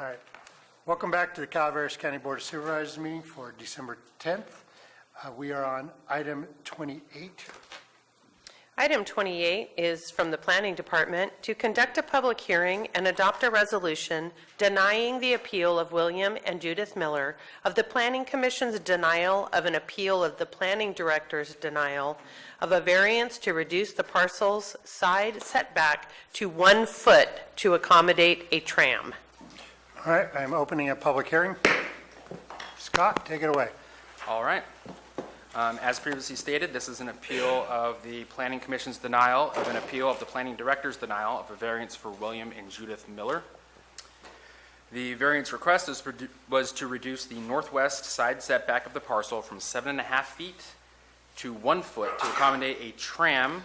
All right. Welcome back to the Calaveras County Board of Supervisors meeting for December 10th. We are on item 28. Item 28 is from the Planning Department to conduct a public hearing and adopt a resolution denying the appeal of William and Judith Miller of the Planning Commission's denial of an appeal of the Planning Director's denial of a variance to reduce the parcel's side setback to 1 foot to accommodate a tram. All right, I'm opening a public hearing. Scott, take it away. All right. As previously stated, this is an appeal of the Planning Commission's denial of an appeal of the Planning Director's denial of a variance for William and Judith Miller. The variance request was to reduce the northwest side setback of the parcel from 7.5 feet to 1 foot to accommodate a tram.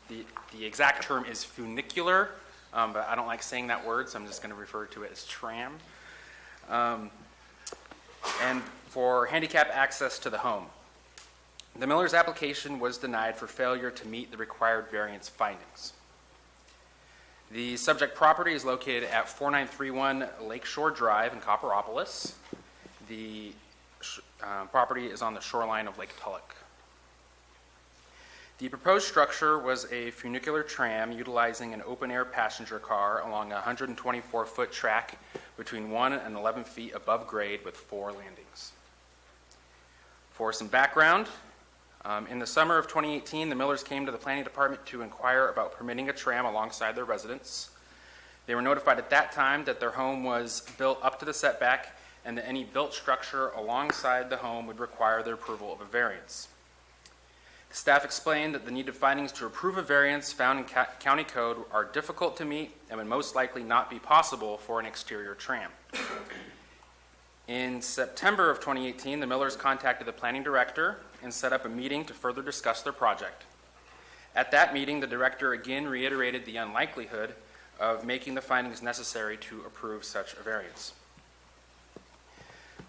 The exact term is funicular, but I don't like saying that word, so I'm just going to refer to it as tram. And for handicap access to the home. The Miller's application was denied for failure to meet the required variance findings. The subject property is located at 4931 Lakeshore Drive in Copperopolis. The property is on the shoreline of Lake Tulloch. The proposed structure was a funicular tram utilizing an open-air passenger car along a 124-foot track between 1 and 11 feet above grade with 4 landings. For some background, in the summer of 2018, the Millers came to the Planning Department to inquire about permitting a tram alongside their residence. They were notified at that time that their home was built up to the setback and that any built structure alongside the home would require the approval of a variance. The staff explained that the needed findings to approve a variance found in county code are difficult to meet and would most likely not be possible for an exterior tram. In September of 2018, the Millers contacted the planning director and set up a meeting to further discuss their project. At that meeting, the director again reiterated the unlikelihood of making the findings necessary to approve such a variance.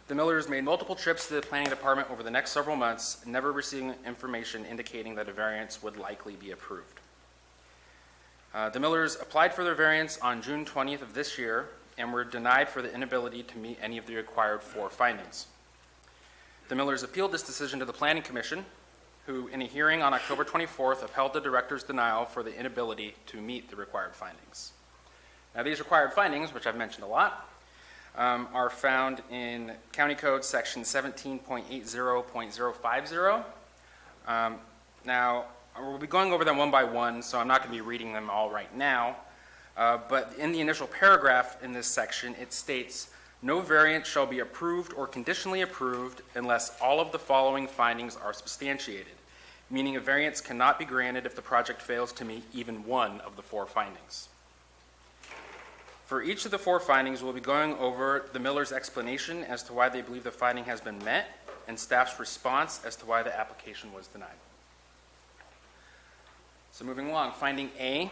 The Millers made multiple trips to the planning department over the next several months, never receiving information indicating that a variance would likely be approved. The Millers applied for their variance on June 20th of this year and were denied for the inability to meet any of the required 4 findings. The Millers appealed this decision to the Planning Commission, who in a hearing on October 24th upheld the director's denial for the inability to meet the required findings. Now these required findings, which I've mentioned a lot, are found in County Code section 17.80.050. Now we'll be going over them one by one, so I'm not going to be reading them all right now. But in the initial paragraph in this section, it states, no variance shall be approved or conditionally approved unless all of the following findings are substantiated, meaning a variance cannot be granted if the project fails to meet even one of the 4 findings. For each of the 4 findings, we'll be going over the Millers' explanation as to why they believe the finding has been met and staff's response as to why the application was denied. So moving along, finding A.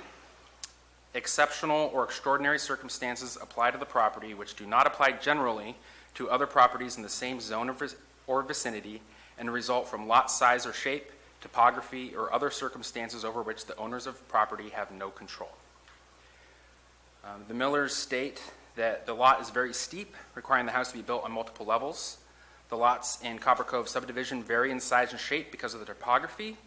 Exceptional or extraordinary circumstances apply to the property which do not apply generally to other properties in the same zone or vicinity and result from lot size or shape, topography, or other circumstances over which the owners of property have no control. The Millers state that the lot is very steep, requiring the house to be built on multiple levels. The lots in Copper Cove subdivision vary in size and shape because of the topography.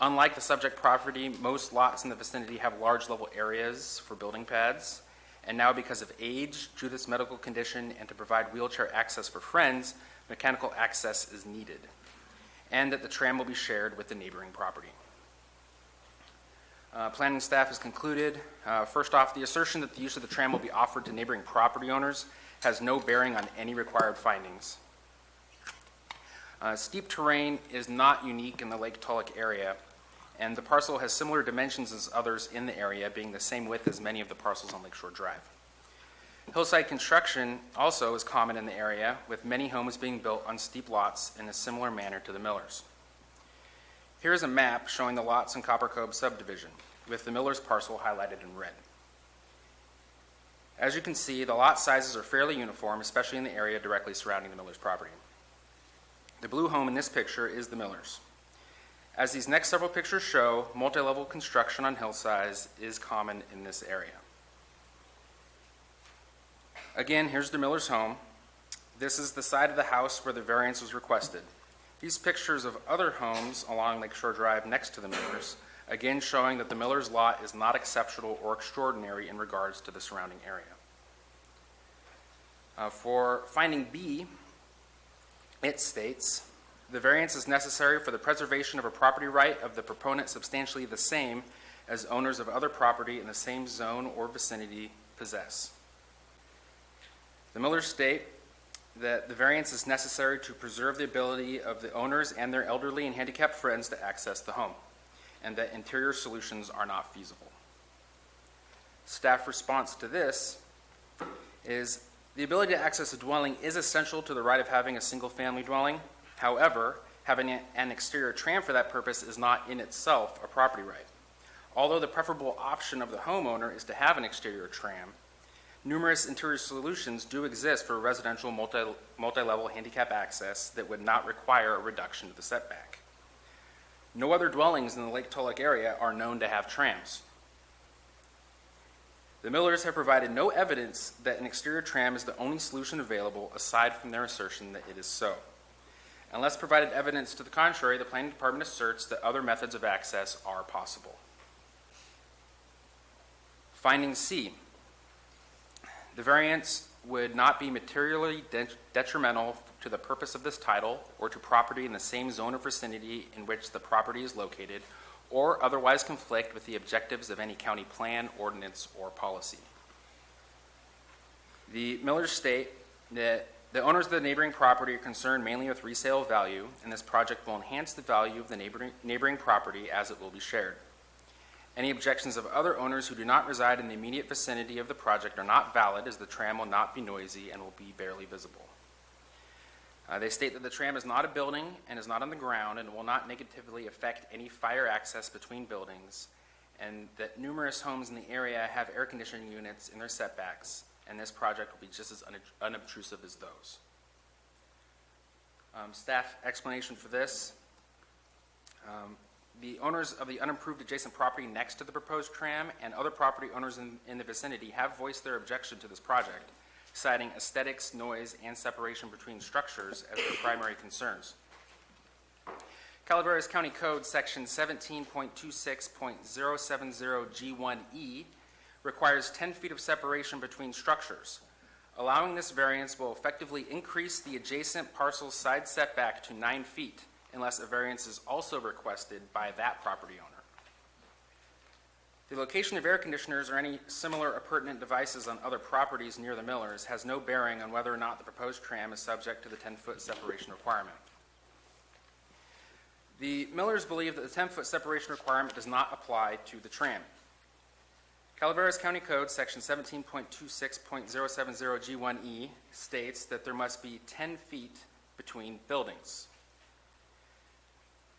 Unlike the subject property, most lots in the vicinity have large level areas for building pads. And now because of age, Judith's medical condition, and to provide wheelchair access for friends, mechanical access is needed. And that the tram will be shared with the neighboring property. Planning staff has concluded, first off, the assertion that the use of the tram will be offered to neighboring property owners has no bearing on any required findings. Steep terrain is not unique in the Lake Tulloch area, and the parcel has similar dimensions as others in the area, being the same width as many of the parcels on Lakeshore Drive. Hillside construction also is common in the area, with many homes being built on steep lots in a similar manner to the Millers. Here is a map showing the lots in Copper Cove subdivision, with the Millers parcel highlighted in red. As you can see, the lot sizes are fairly uniform, especially in the area directly surrounding the Millers property. The blue home in this picture is the Millers. As these next several pictures show, multi-level construction on hillsides is common in this area. Again, here's the Miller's home. This is the side of the house where the variance was requested. These pictures of other homes along Lakeshore Drive next to the Millers, again showing that the Millers lot is not exceptional or extraordinary in regards to the surrounding area. For finding B, it states, the variance is necessary for the preservation of a property right of the proponent substantially the same as owners of other property in the same zone or vicinity possess. The Millers state that the variance is necessary to preserve the ability of the owners and their elderly and handicapped friends to access the home, and that interior solutions are not feasible. Staff response to this is the ability to access a dwelling is essential to the right of having a single-family dwelling. However, having an exterior tram for that purpose is not in itself a property right. Although the preferable option of the homeowner is to have an exterior tram, numerous interior solutions do exist for residential multi-level handicap access that would not require a reduction to the setback. No other dwellings in the Lake Tulloch area are known to have trams. The Millers have provided no evidence that an exterior tram is the only solution available aside from their assertion that it is so. Unless provided evidence to the contrary, the Planning Department asserts that other methods of access are possible. Finding C. The variance would not be materially detrimental to the purpose of this title or to property in the same zone or vicinity in which the property is located, or otherwise conflict with the objectives of any county plan, ordinance, or policy. The Millers state that the owners of the neighboring property are concerned mainly with resale value, and this project will enhance the value of the neighboring property as it will be shared. Any objections of other owners who do not reside in the immediate vicinity of the project are not valid, as the tram will not be noisy and will be barely visible. They state that the tram is not a building and is not on the ground and will not negatively affect any fire access between buildings, and that numerous homes in the area have air conditioning units in their setbacks, and this project will be just as unobtrusive as those. Staff explanation for this. The owners of the unimproved adjacent property next to the proposed tram and other property owners in the vicinity have voiced their objection to this project, citing aesthetics, noise, and separation between structures as their primary concerns. Calaveras County Code Section 17.26.070G1E requires 10 feet of separation between structures. Allowing this variance will effectively increase the adjacent parcel's side setback to 9 feet, unless a variance is also requested by that property owner. The location of air conditioners or any similar appurtenant devices on other properties near the Millers has no bearing on whether or not the proposed tram is subject to the 10-foot separation requirement. The Millers believe that the 10-foot separation requirement does not apply to the tram. Calaveras County Code Section 17.26.070G1E states that there must be 10 feet between buildings.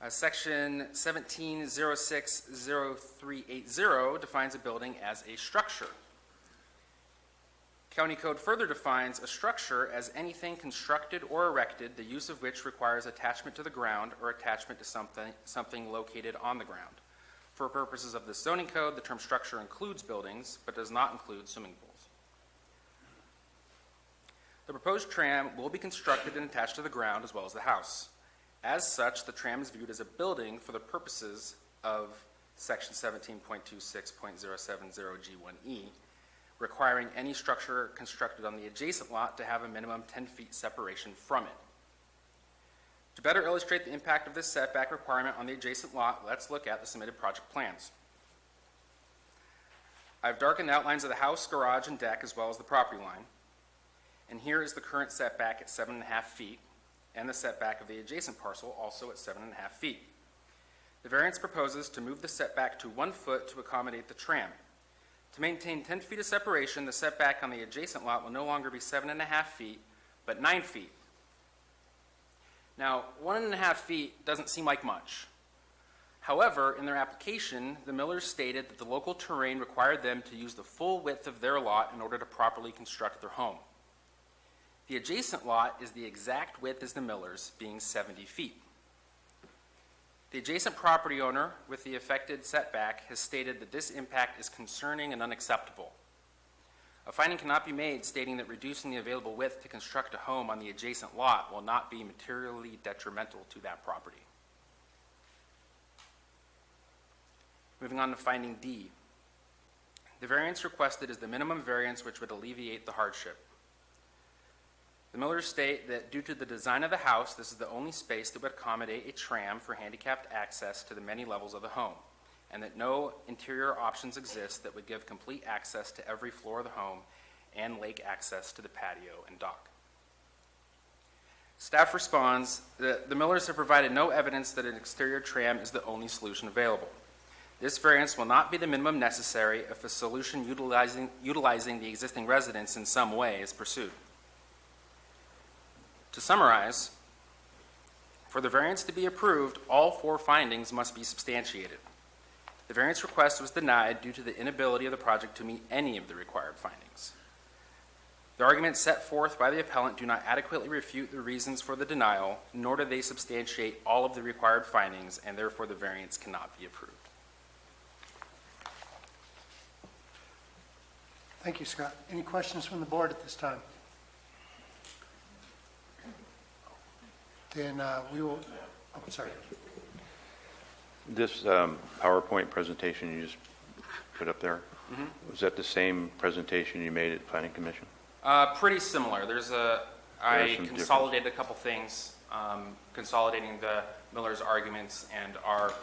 Section 17.06.0380 defines a building as a structure. County Code further defines a structure as anything constructed or erected, the use of which requires attachment to the ground or attachment to something located on the ground. For purposes of the zoning code, the term structure includes buildings, but does not include swimming pools. The proposed tram will be constructed and attached to the ground as well as the house. As such, the tram is viewed as a building for the purposes of Section 17.26.070G1E, requiring any structure constructed on the adjacent lot to have a minimum 10 feet separation from it. To better illustrate the impact of this setback requirement on the adjacent lot, let's look at the submitted project plans. I've darkened outlines of the house, garage, and deck as well as the property line. And here is the current setback at 7.5 feet, and the setback of the adjacent parcel also at 7.5 feet. The variance proposes to move the setback to 1 foot to accommodate the tram. To maintain 10 feet of separation, the setback on the adjacent lot will no longer be 7.5 feet, but 9 feet. Now, 1.5 feet doesn't seem like much. However, in their application, the Millers stated that the local terrain required them to use the full width of their lot in order to properly construct their home. The adjacent lot is the exact width as the Millers, being 70 feet. The adjacent property owner with the affected setback has stated that this impact is concerning and unacceptable. A finding cannot be made stating that reducing the available width to construct a home on the adjacent lot will not be materially detrimental to that property. Moving on to finding D. The variance requested is the minimum variance which would alleviate the hardship. The Millers state that due to the design of the house, this is the only space that would accommodate a tram for handicapped access to the many levels of the home, and that no interior options exist that would give complete access to every floor of the home and lake access to the patio and dock. Staff responds that the Millers have provided no evidence that an exterior tram is the only solution available. This variance will not be the minimum necessary if a solution utilizing the existing residence in some way is pursued. To summarize, for the variance to be approved, all 4 findings must be substantiated. The variance request was denied due to the inability of the project to meet any of the required findings. The arguments set forth by the appellant do not adequately refute the reasons for the denial, nor do they substantiate all of the required findings, and therefore the variance cannot be approved. Thank you, Scott. Any questions from the board at this time? Then we will, oh, sorry. This PowerPoint presentation you just put up there, was that the same presentation you made at Planning Commission? Pretty similar. I consolidated a couple things, consolidating the Miller's arguments and our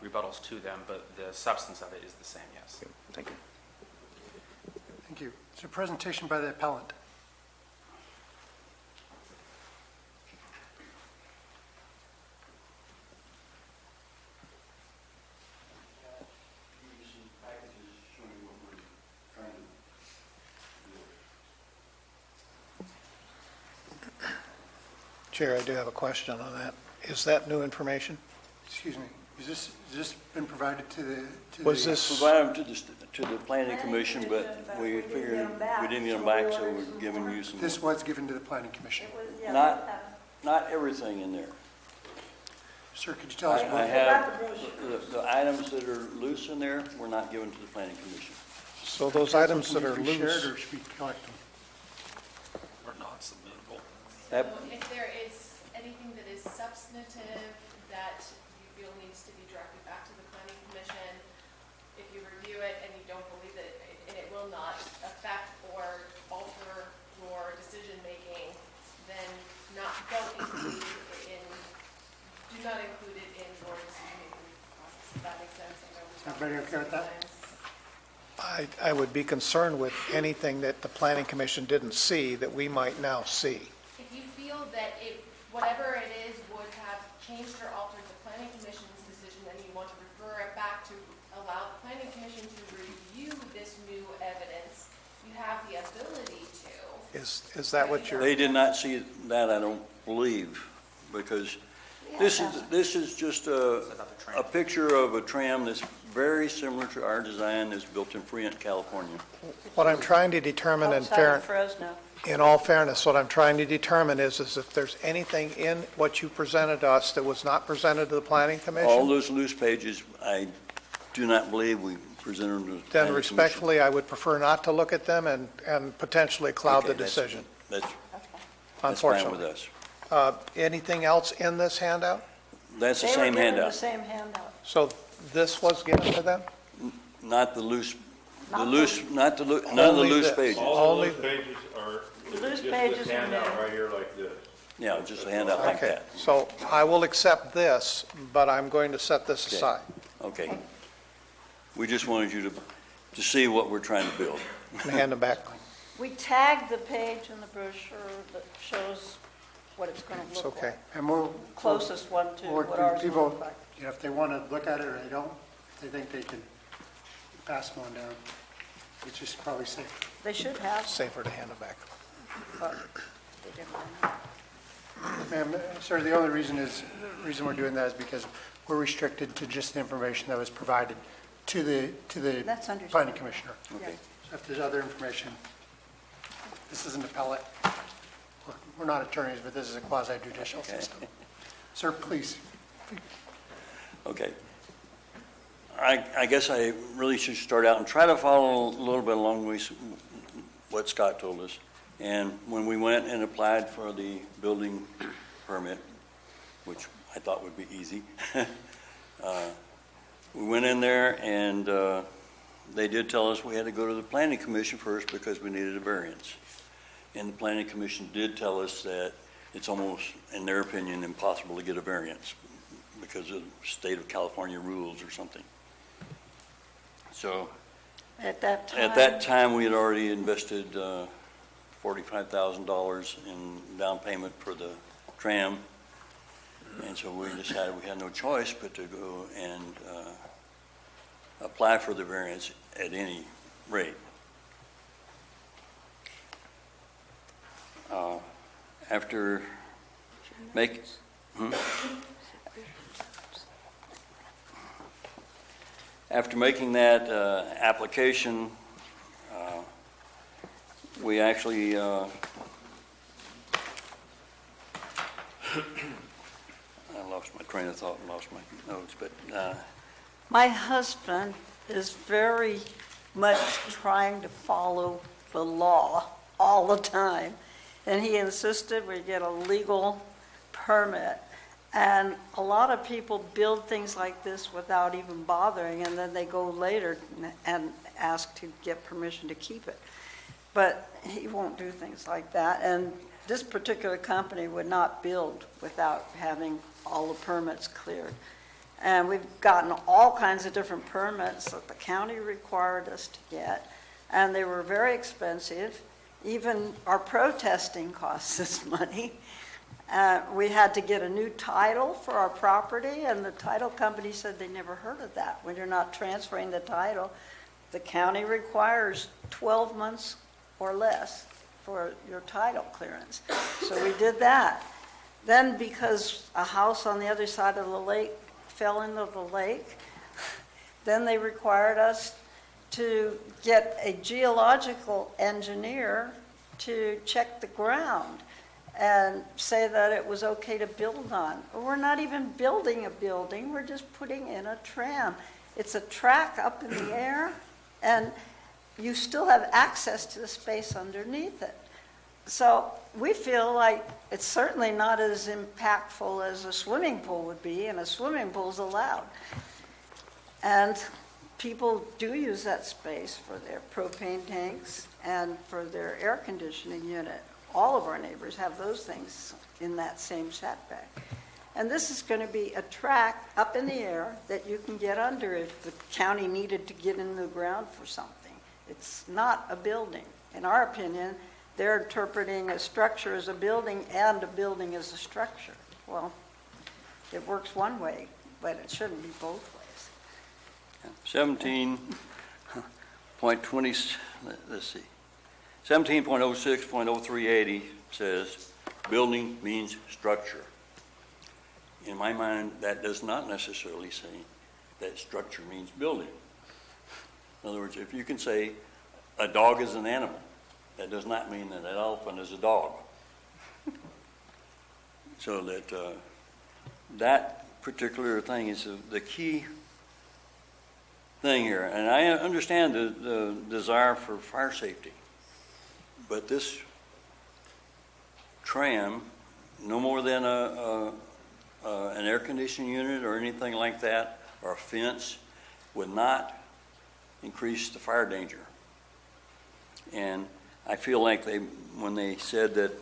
rebuttals to them, but the substance of it is the same, yes. Okay, thank you. Thank you. It's a presentation by the appellant. Chair, I do have a question on that. Is that new information? Excuse me, is this been provided to the? Was this, Provided them to the planning commission, but we figured we didn't get them back, so we're giving you some. This was given to the planning commission. Not everything in there. Sir, could you tell us I what? have, the items that are loose in there, were not given to the planning commission. so those items that are Need to be shared, loose, or should we collect them? Or not submittable. So if there is anything that is substantive that you feel needs to be directed back to the planning commission, if you review it and you don't believe that, and it will not affect or alter your decision-making, then don't include it in, do not include it in your decision-making process, if that makes sense. I know we've talked Everybody about okay with that? sometimes. I would be concerned with anything that the planning commission didn't see that we might now see. If you feel that whatever it is would have changed or altered the planning commission's decision, then you want to refer it back to allow the planning commission to review this new evidence, you have the ability to. Is that what you're, They did not see that, I don't believe, because this is just a picture of a tram that's very similar to our design that's built in Fremont, California. what I'm trying to determine in all fairness, what I'm trying to determine is if there's anything in what you presented to us that was not presented to the planning All commission, those loose pages, I do not believe we presented them to the then planning commission. respectfully, I would prefer not to look at them and potentially cloud the Okay, that's- decision, That's fine with unfortunately. us. Anything else in this handout? That's the They were same given the handout, same handout. So this was given to them? not the loose, Not none of the Only loose this. pages. All Only those pages are Loose just pages this are handout new. right here like this. Yeah, just a handout like Okay, that. so I will accept this, but I'm going to set this Okay. aside. Okay. We just wanted you to see what we're trying to build. And hand it back. We tagged the page in the brochure that shows what it's going to It's look okay. like. And we'll. Closest one to Or what ours will people, look like. you know, if they want to look at it or they don't, if they think they can pass them on down, it's just probably safe. They should have, Safer to hand it back. but they didn't. Ma'am, sir, the only reason we're doing that is because we're restricted to just the information that was provided to the That's understandable. planning commissioner. Okay. So if there's other information, this is an appellate. We're not attorneys, but this is a quasi judicial system. Sir, please. Okay. I guess I really should start out and try to follow a little bit along what Scott told us. And when we went and applied for the building permit, which I thought would be easy, we went in there and they did tell us we had to go to the planning commission first because we needed a variance. And the planning commission did tell us that it's almost, in their opinion, impossible to get a variance because of state of California rules or something. So At that time? at that time, we had already invested $45,000 in down payment for the tram. And so we decided we had no choice but to go and apply for the variance at any rate. After making that application, we actually I lost my train of thought and lost my notes, but My husband is very much trying to follow the law all the time, and he insisted we get a legal permit. And a lot of people build things like this without even bothering, and then they go later and ask to get permission to keep it. But he won't do things like that, and this particular company would not build without having all the permits cleared. And we've gotten all kinds of different permits that the county required us to get, and they were very expensive. Even our protesting costs us money. We had to get a new title for our property, and the title company said they never heard of that. When you're not transferring the title, the county requires 12 months or less for your title clearance. So we did that. Then because a house on the other side of the lake fell into the lake, then they required us to get a geological engineer to check the ground and say that it was okay to build on. We're not even building a building, we're just putting in a tram. It's a track up in the air, and you still have access to the space underneath it. So we feel like it's certainly not as impactful as a swimming pool would be, and a swimming pool's allowed. And people do use that space for their propane tanks and for their air conditioning unit. All of our neighbors have those things in that same setback. And this is going to be a track up in the air that you can get under if the county needed to get in the ground for something. It's not a building. In our opinion, they're interpreting a structure as a building and a building as a structure. Well, it works one way, but it shouldn't be both ways. 17.20, let's see. 17.06.0380 says, building means structure. In my mind, that does not necessarily say that structure means building. In other words, if you can say a dog is an animal, that does not mean that an elephant is a dog. So that that particular thing is the key thing here. And I understand the desire for fire safety. But this tram, no more than an air conditioning unit or anything like that, or a fence, would not increase the fire danger. And I feel like when they said that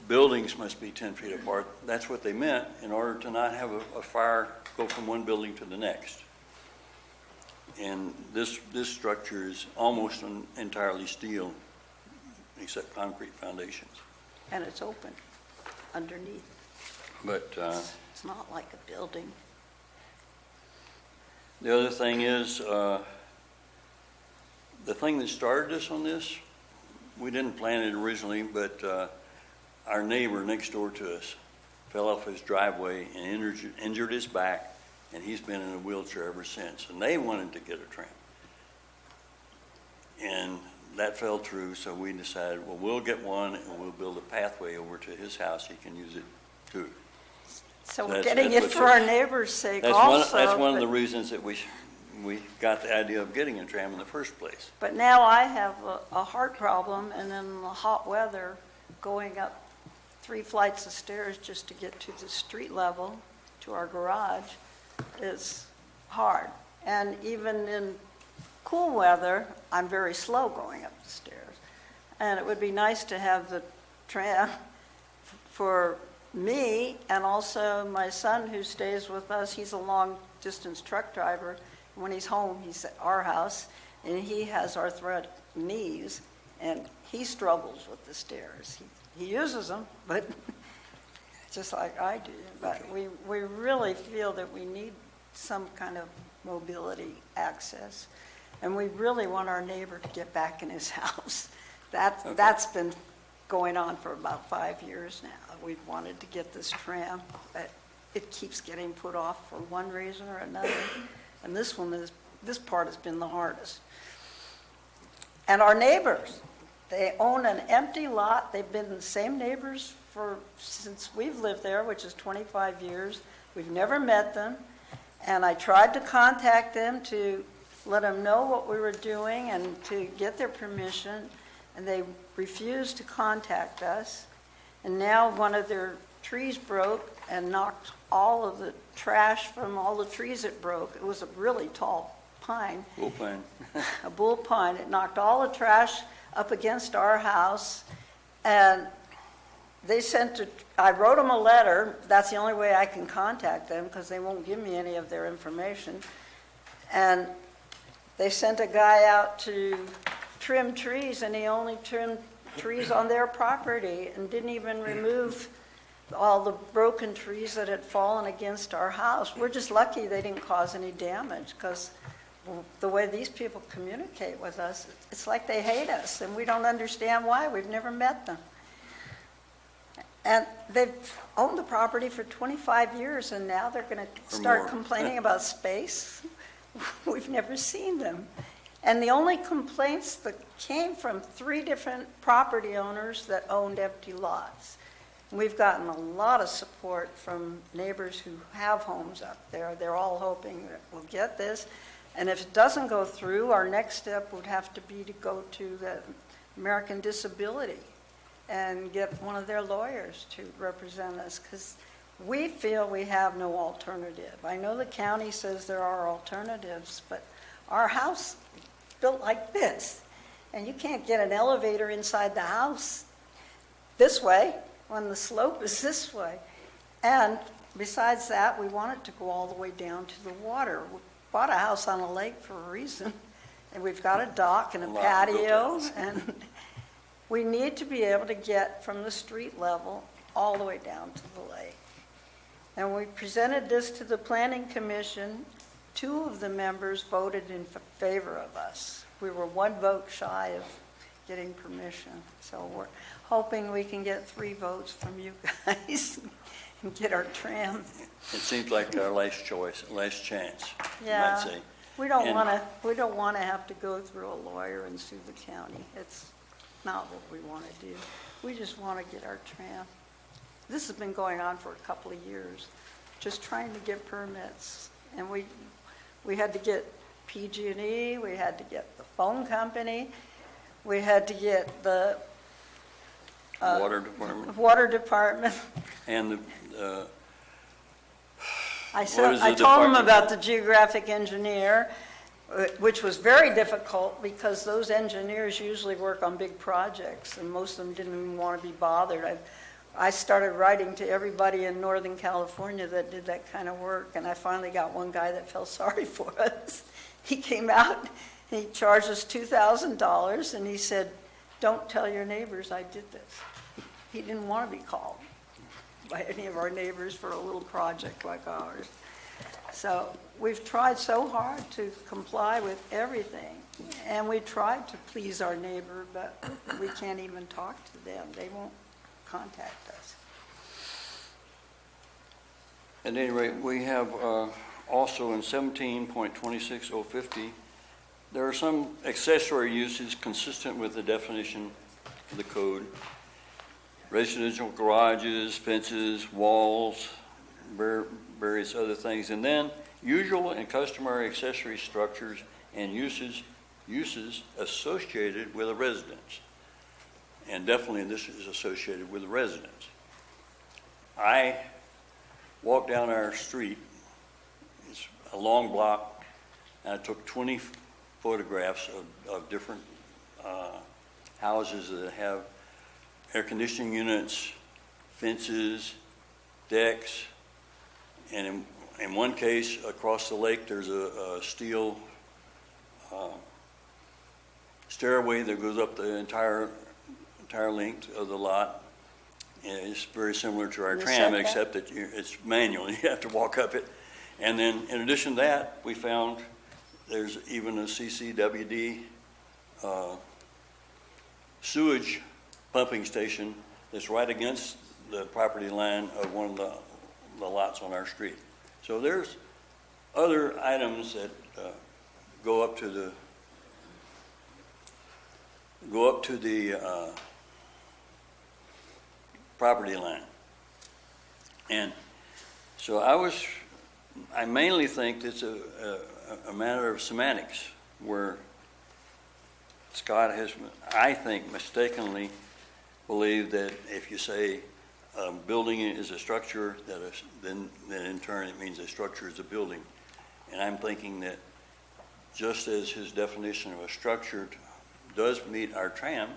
buildings must be 10 feet apart, that's what they meant in order to not have a fire go from one building to the next. And this structure is almost entirely steel, except concrete foundations. And it's open underneath. But It's not like a building. the other thing is, the thing that started us on this, we didn't plan it originally, but our neighbor next door to us fell off his driveway and injured his back, and he's been in a wheelchair ever since. And they wanted to get a tram. And that fell through, so we decided, well, we'll get one and we'll build a pathway over to his house. He can use it too. So we're That's- getting that's it what for our neighbors' sake That's also. one of but- the reasons that we got the idea of getting a tram in the first place. But now I have a heart problem, and in the hot weather, going up 3 flights of stairs just to get to the street level, to our garage, is hard. And even in cool weather, I'm very slow going up the stairs. And it would be nice to have the tram for me, and also my son who stays with us. He's a long-distance truck driver. When he's home, he's at our house, and he has arthritic knees, and he struggles with the stairs. He uses them, but just like I do. But we really feel that we need some kind of mobility access, and we really want our neighbor to get back in his house. That's been going on for about 5 years now. We've wanted to get this tram, but it keeps getting put off for one reason or another. And this part has been the hardest. And our neighbors, they own an empty lot. They've been the same neighbors since we've lived there, which is 25 years. We've never met them. And I tried to contact them to let them know what we were doing and to get their permission, and they refused to contact us. And now one of their trees broke and knocked all of the trash from all the trees it broke. It was a really tall pine. Bull pine. A bull pine. It knocked all the trash up against our house, and I wrote them a letter. That's the only way I can contact them because they won't give me any of their information. And they sent a guy out to trim trees, and he only trimmed trees on their property and didn't even remove all the broken trees that had fallen against our house. We're just lucky they didn't cause any damage, because the way these people communicate with us, it's like they hate us, and we don't understand why. We've never met them. And they've owned the property for 25 years, and now they're going to start more. complaining about space. We've never seen them. And the only complaints that came from 3 different property owners that owned empty lots. We've gotten a lot of support from neighbors who have homes up there. They're all hoping that we'll get this. And if it doesn't go through, our next step would have to be to go to the American Disability and get one of their lawyers to represent us, because we feel we have no alternative. I know the county says there are alternatives, but our house is built like this, and you can't get an elevator inside the house this way when the slope is this way. And besides that, we want it to go all the way down to the water. We bought a house on a lake for a reason, and we've got a dock and a patio, and we need to be able to get from the street level all the way down to the lake. And we presented this to the Planning Commission. 2 of the members voted in favor of us. We were 1 vote shy of getting permission. So we're hoping we can get 3 votes from you guys and get our tram. It seems like our last choice, last chance, you Yeah. might say. We don't And- want to have to go through a lawyer and sue the county. It's not what we want to do. We just want to get our tram. This has been going on for a couple of years, just trying to get permits. And we had to get PG&E, we had to get the phone company, we had to get the Water department water department. and the, I What is told the them department? about the geographic engineer, which was very difficult because those engineers usually work on big projects, and most of them didn't even want to be bothered. I started writing to everybody in Northern California that did that kind of work, and I finally got one guy that felt sorry for us. He came out, and he charged us $2,000, and he said, "Don't tell your neighbors I did this." He didn't want to be called by any of our neighbors for a little project like ours. So we've tried so hard to comply with everything, and we tried to please our neighbor, but we can't even talk to them. They won't contact us. At any rate, we have also in 17.26050, there are some accessory uses consistent with the definition of the code. Residential garages, fences, walls, various other things. And then usual and customary accessory structures and uses associated with a residence. And definitely this is associated with a residence. I walked down our street, it's a long block, and I took 20 photographs of different houses that have air conditioning units, fences, decks, and in one case, across the lake, there's a steel stairway that goes up the entire length of the lot. And it's very similar to our The tram, setback? except that it's manual. You have to walk up it. And then, in addition to that, we found there's even a CCWD sewage pumping station that's right against the property line of one of the lots on our street. So there's other items that go up to the property line. And so I mainly think it's a matter of semantics, where Scott has, I think, mistakenly believed that if you say building is a structure, then in turn it means a structure is a building. And I'm thinking that just as his definition of a structure does meet our tram,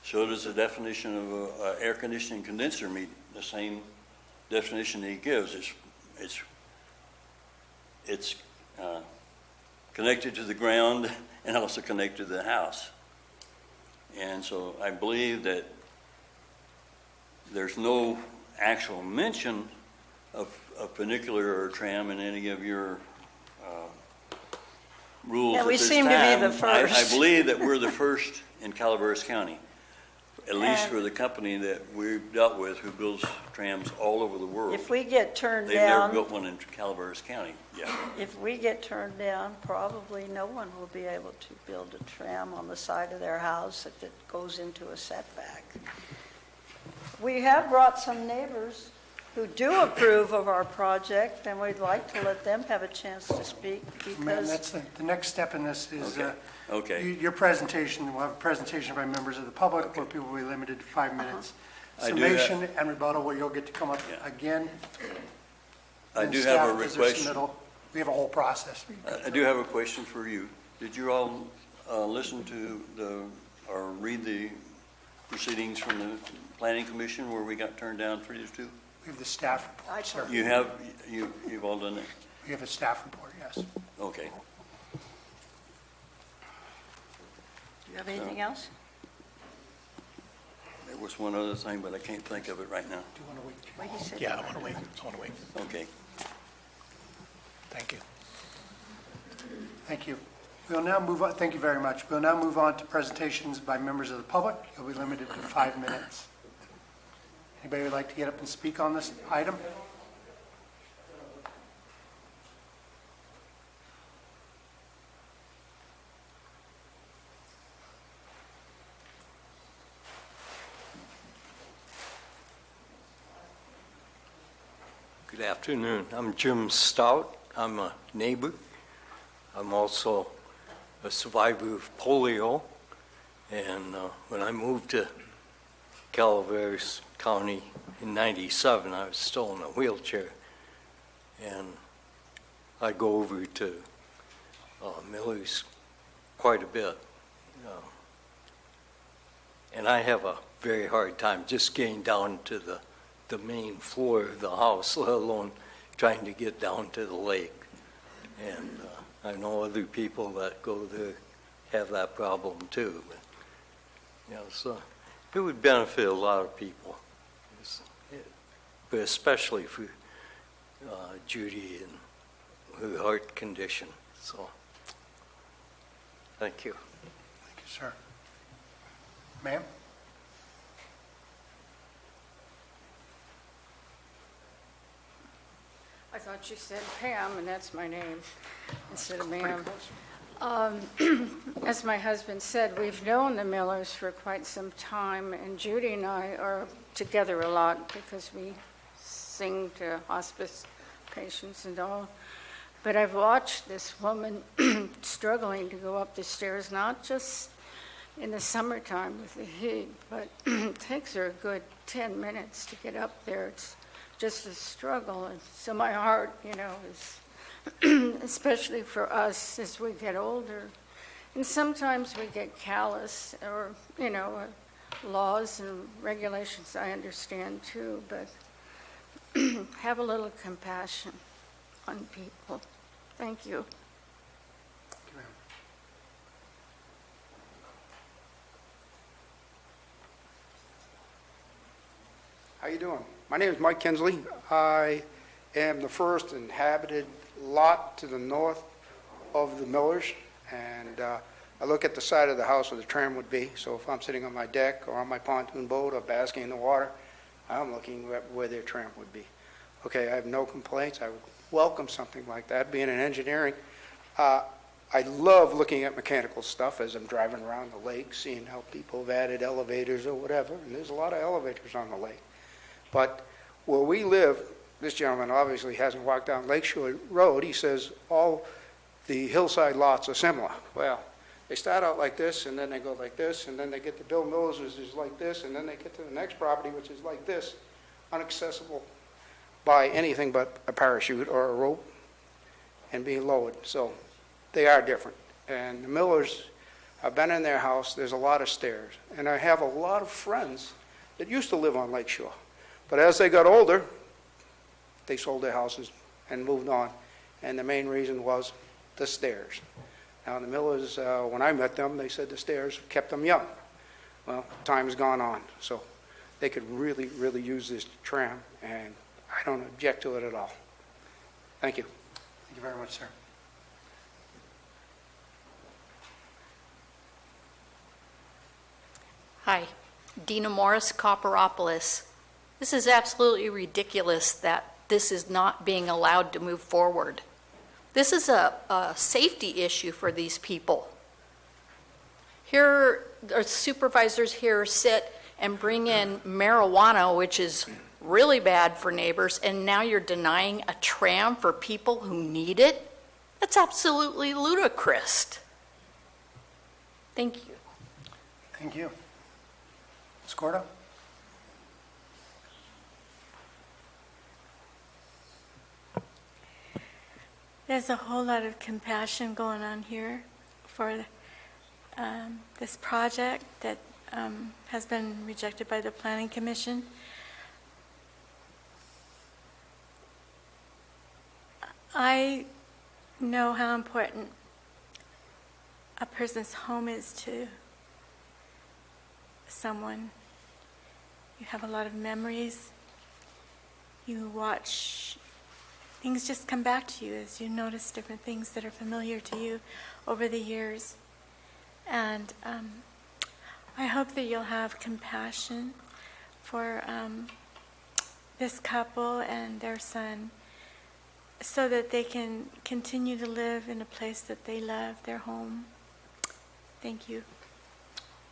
so does the definition of an air conditioning condenser meet the same definition that he gives. It's connected to the ground and also connected to the house. And so I believe that there's no actual mention of funicular or tram in any of your rules Yeah, at we this seem to be time. the first. I believe that we're the first in Calaveras County, at least And- for the company that we've dealt with, who builds trams all over the world. If we get turned They've never down, built one in Calaveras County yet. if we get turned down, probably no one will be able to build a tram on the side of their house if it goes into a setback. We have brought some neighbors who do approve of our project, and we'd like to let them have a chance to speak Ma'am, because that's the next step in this is Okay. your presentation. We'll have a presentation by members of the public where people will be limited to 5 minutes. I do have- Summation and rebuttal where you'll get to come up Yeah. again. I And do have a staff does their request. submittal. We have a whole process. I do have a question for you. Did you all listen to or read the proceedings from the Planning Commission where we got turned down 3-2? We have the staff report, sir. You've all done it? We have a staff report, yes. Okay. do you have anything else? There was one other thing, but I can't think of it right now. Do you want to wait? Well, he said- Yeah, I want to wait, Okay. Thank you. Thank you. We'll now move on, thank you very much. We'll now move on to presentations by members of the public. You'll be limited to 5 minutes. Anybody would like to get up and speak on this item? Good afternoon. I'm Jim Stout. I'm a neighbor. I'm also a survivor of polio. And when I moved to Calaveras County in '97, I was still in a wheelchair. And I go over to Miller's quite a bit. And I have a very hard time just getting down to the main floor of the house, let alone trying to get down to the lake. And I know other people that go there have that problem too. But, so it would benefit a lot of people, but especially for Judy and her heart condition. So, thank you. Thank you, sir. Ma'am? I thought you said Pam, and that's my name, instead of Pretty ma'am. close. As my husband said, we've known the Millers for quite some time, and Judy and I are together a lot because we sing to hospice patients and all. But I've watched this woman struggling to go up the stairs, not just in the summertime with the heat, but it takes her a good 10 minutes to get up there. It's just a struggle. And so my heart, is especially for us as we get older. And sometimes we get callous or, laws and regulations I understand too, but have a little compassion on people. Thank you. How you doing? My name is Mike Kinsley. I am the first inhabited lot to the north of the Millers, and I look at the side of the house where the tram would be. So if I'm sitting on my deck or on my pontoon boat or basking in the water, I'm looking at where their tram would be. Okay, I have no complaints. I would welcome something like that. Being in engineering, I love looking at mechanical stuff as I'm driving around the lake, seeing how people have added elevators or whatever, and there's a lot of elevators on the lake. But where we live, this gentleman obviously hasn't walked down Lakeshore Road. He says all the hillside lots are similar. Well, they start out like this, and then they go like this, and then they get to Bill Mills, which is like this, and then they get to the next property, which is like this, inaccessible by anything but a parachute or a rope and being lowered. So they are different. And the Millers, I've been in their house, there's a lot of stairs. And I have a lot of friends that used to live on Lakeshore. But as they got older, they sold their houses and moved on. And the main reason was the stairs. Now, the Millers, when I met them, they said the stairs kept them young. Well, time's gone on, so they could really, really use this tram, and I don't object to it at all. Thank you. Thank you very much, sir. Hi, Dina Morris, Copperopolis. This is absolutely ridiculous that this is not being allowed to move forward. This is a safety issue for these people. Here, our supervisors here sit and bring in marijuana, which is really bad for neighbors, and now you're denying a tram for people who need it? That's absolutely ludicrous. Thank you. Thank you. Ms. Gordo? There's a whole lot of compassion going on here for this project that has been rejected by the Planning Commission. I know how important a person's home is to someone. You have a lot of memories. You watch things just come back to you as you notice different things that are familiar to you over the years. And I hope that you'll have compassion for this couple and their son so that they can continue to live in a place that they love, their home. Thank you.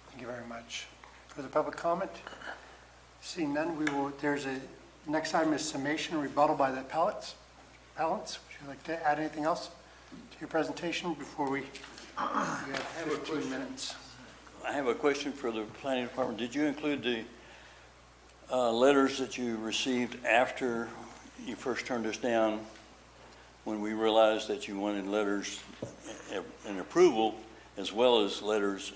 Thank you very much. Further public comment? Seeing none, next item is summation and rebuttal by the appellants. Would you like to add anything else to your presentation before we have 15 minutes? I have a question for the planning department. Did you include the letters that you received after you first turned us down when we realized that you wanted letters in approval as well as letters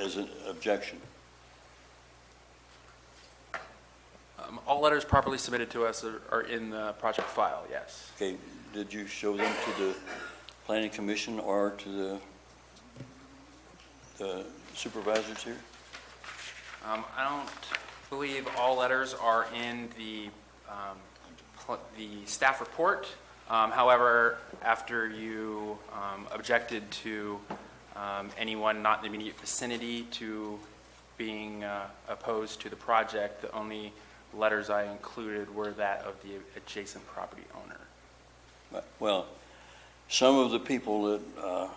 as an objection? All letters properly submitted to us are in the project file, yes. Okay, did you show them to the planning commission or to the supervisors here? I don't believe all letters are in the staff report. However, after you objected to anyone not in the immediate vicinity to being opposed to the project, the only letters I included were that of the adjacent property owner. Well, some of the people that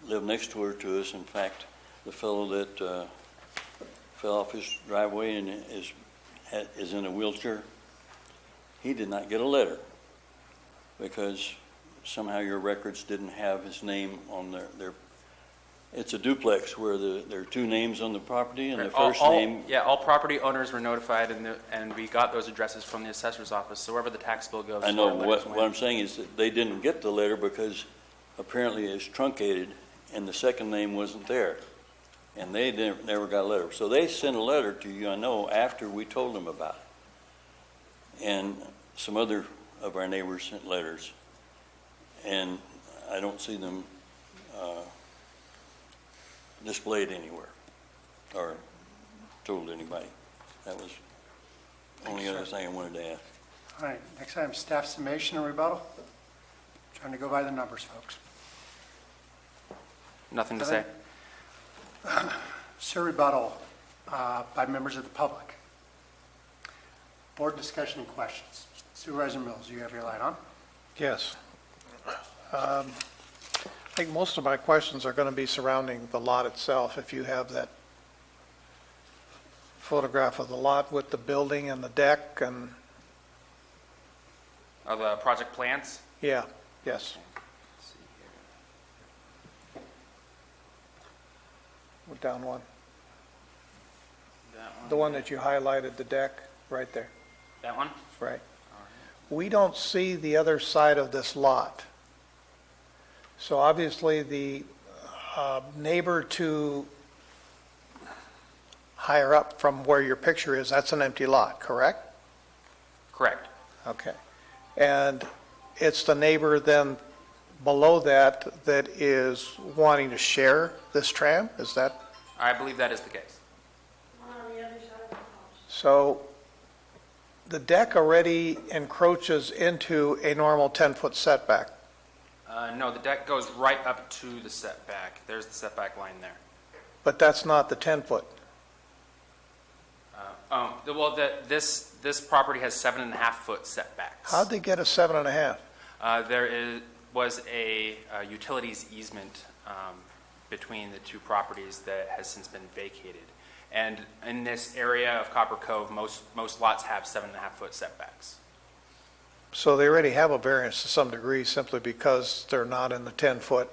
live next door to us, in fact, the fellow that fell off his driveway and is in a wheelchair, he did not get a letter because somehow your records didn't have his name on their it's a duplex where there are two names on the property and the first name. Yeah, all property owners were notified, and we got those addresses from the assessor's office, so wherever the tax bill goes. I know, our letters what went. I'm saying is that they didn't get the letter because apparently it's truncated and the second name wasn't there. And they never got a letter. So they sent a letter to you, I know, after we told them about it. And some other of our neighbors sent letters. And I don't see them displayed anywhere or told anybody. That was the only other thing I wanted to ask. All right, next item, staff summation and rebuttal. Trying to go by the numbers, folks. Nothing to say. Sir, rebuttal by members of the public. Board discussion and questions. Supervisor Mills, you have your light on? Yes. I think most of my questions are going to be surrounding the lot itself. If you have that photograph of the lot with the building and the deck and, Of the project plans? yeah, yes. Let's see here. We're down one. That one? The one that you highlighted, the deck, right there, That one? right. We don't see the other side of this lot. So obviously, the neighbor to higher up from where your picture is, that's an empty lot, correct? Correct. Okay. And it's the neighbor then below that that is wanting to share this tram? Is that? I believe that is the case. So the deck already encroaches into a normal 10-foot setback. No, the deck goes right up to the setback. There's the setback line there. But that's not the 10-foot. This property has 7.5-foot setbacks. How'd they get a 7.5? There was a utilities easement between the two properties that has since been vacated. And in this area of Copper Cove, most lots have 7.5-foot setbacks. So they already have a variance to some degree simply because they're not in the 10-foot.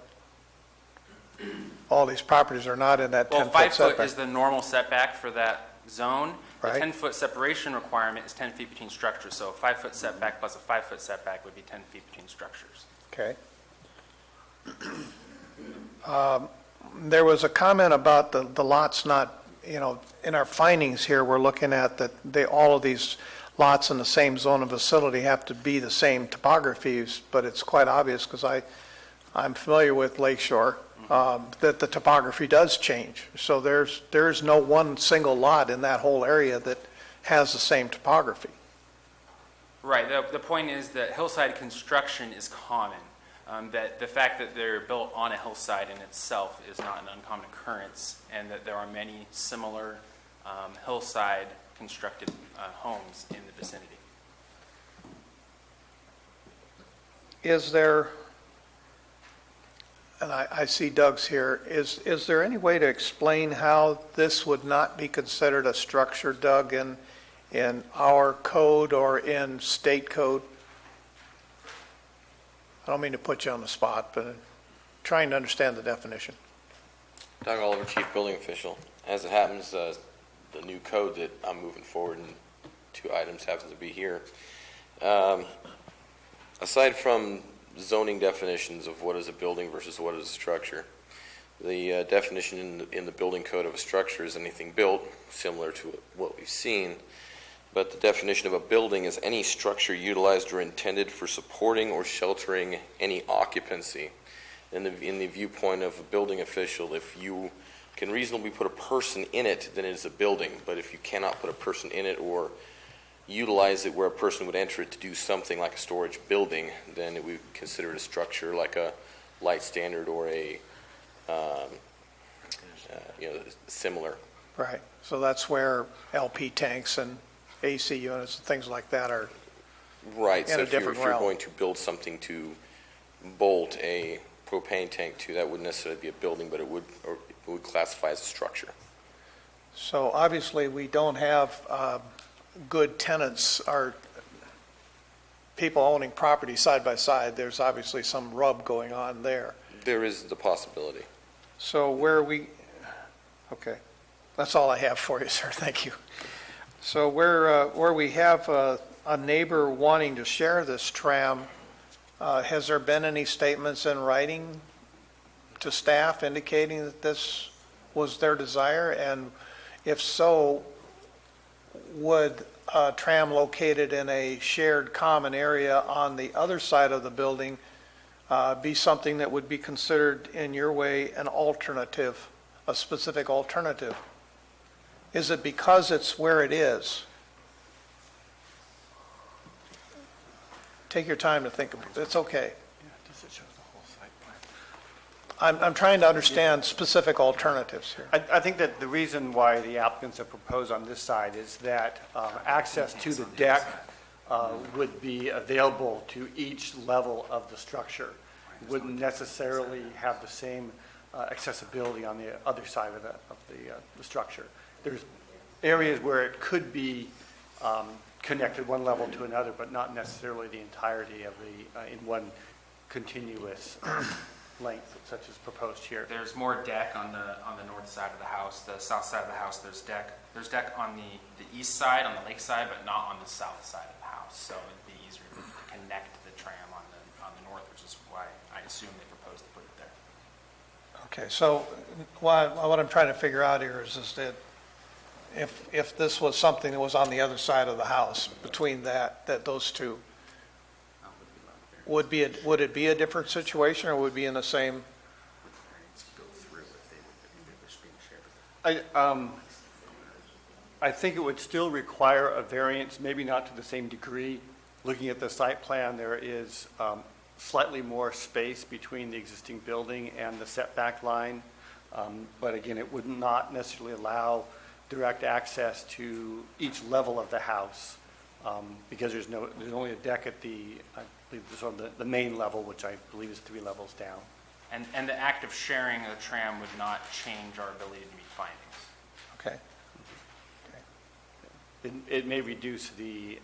All these properties are not in that 10-foot Well, setback. 5 foot is the normal setback for that zone. The Right. 10-foot separation requirement is 10 feet between structures. So a 5-foot setback plus a 5-foot setback would be 10 feet between structures. Okay. There was a comment about the lots not, in our findings here, we're looking at that all of these lots in the same zone of facility have to be the same topographies, but it's quite obvious because I'm familiar with Lakeshore, that the topography does change. So there's no one single lot in that whole area that has the same topography. Right. The point is that hillside construction is common. That the fact that they're built on a hillside in itself is not an uncommon occurrence, and that there are many similar hillside constructed homes in the vicinity. Is there, and I see Doug's here, is there any way to explain how this would not be considered a structure, Doug, in our code or in state code? I don't mean to put you on the spot, but I'm trying to understand the definition. Doug Oliver, Chief Building Official. As it happens, the new code that I'm moving forward and 2 items happen to be here. Aside from zoning definitions of what is a building versus what is a structure, the definition in the building code of a structure is anything built, similar to what we've seen. But the definition of a building is any structure utilized or intended for supporting or sheltering any occupancy. In the viewpoint of a building official, if you can reasonably put a person in it, then it is a building. But if you cannot put a person in it or utilize it where a person would enter it to do something like a storage building, then we would consider it a structure like a light standard or a similar. Right. So that's where LP tanks and AC units and things like that are Right. in So a if you're different realm. going to build something to bolt a propane tank to, that wouldn't necessarily be a building, but it would classify as a structure. So obviously, we don't have good tenants or people owning property side by side, there's obviously some rub going on there. There is the possibility. So where okay, that's all I have for you, sir, thank you. So where we have a neighbor wanting to share this tram, has there been any statements in writing to staff indicating that this was their desire? And if so, would a tram located in a shared common area on the other side of the building be something that would be considered, in your way, an alternative, a specific alternative? Is it because it's where it is? Take your time to think about it. It's okay. I'm trying to understand specific alternatives here. I think that the reason why the applicants have proposed on this side is that access to the deck would be available to each level of the structure. Wouldn't necessarily have the same accessibility on the other side of the structure. There's areas where it could be connected one level to another, but not necessarily the entirety of in one continuous length, such as proposed here. There's more deck on the north side of the house. The south side of the house, there's deck. There's deck on the east side, on the lake side, but not on the south side of the house. So it'd be easier to connect the tram on the north, which is why I assume they proposed to put it there. Okay, so what I'm trying to figure out here is that if this was something that was on the other side of the house, between those two, would it be a different situation, or would it be in the same? I think it would still require a variance, maybe not to the same degree. Looking at the site plan, there is slightly more space between the existing building and the setback line. But again, it would not necessarily allow direct access to each level of the house because there's only a deck at the main level, which I believe is 3 levels down. And the act of sharing the tram would not change our ability to meet findings. Okay. It may reduce the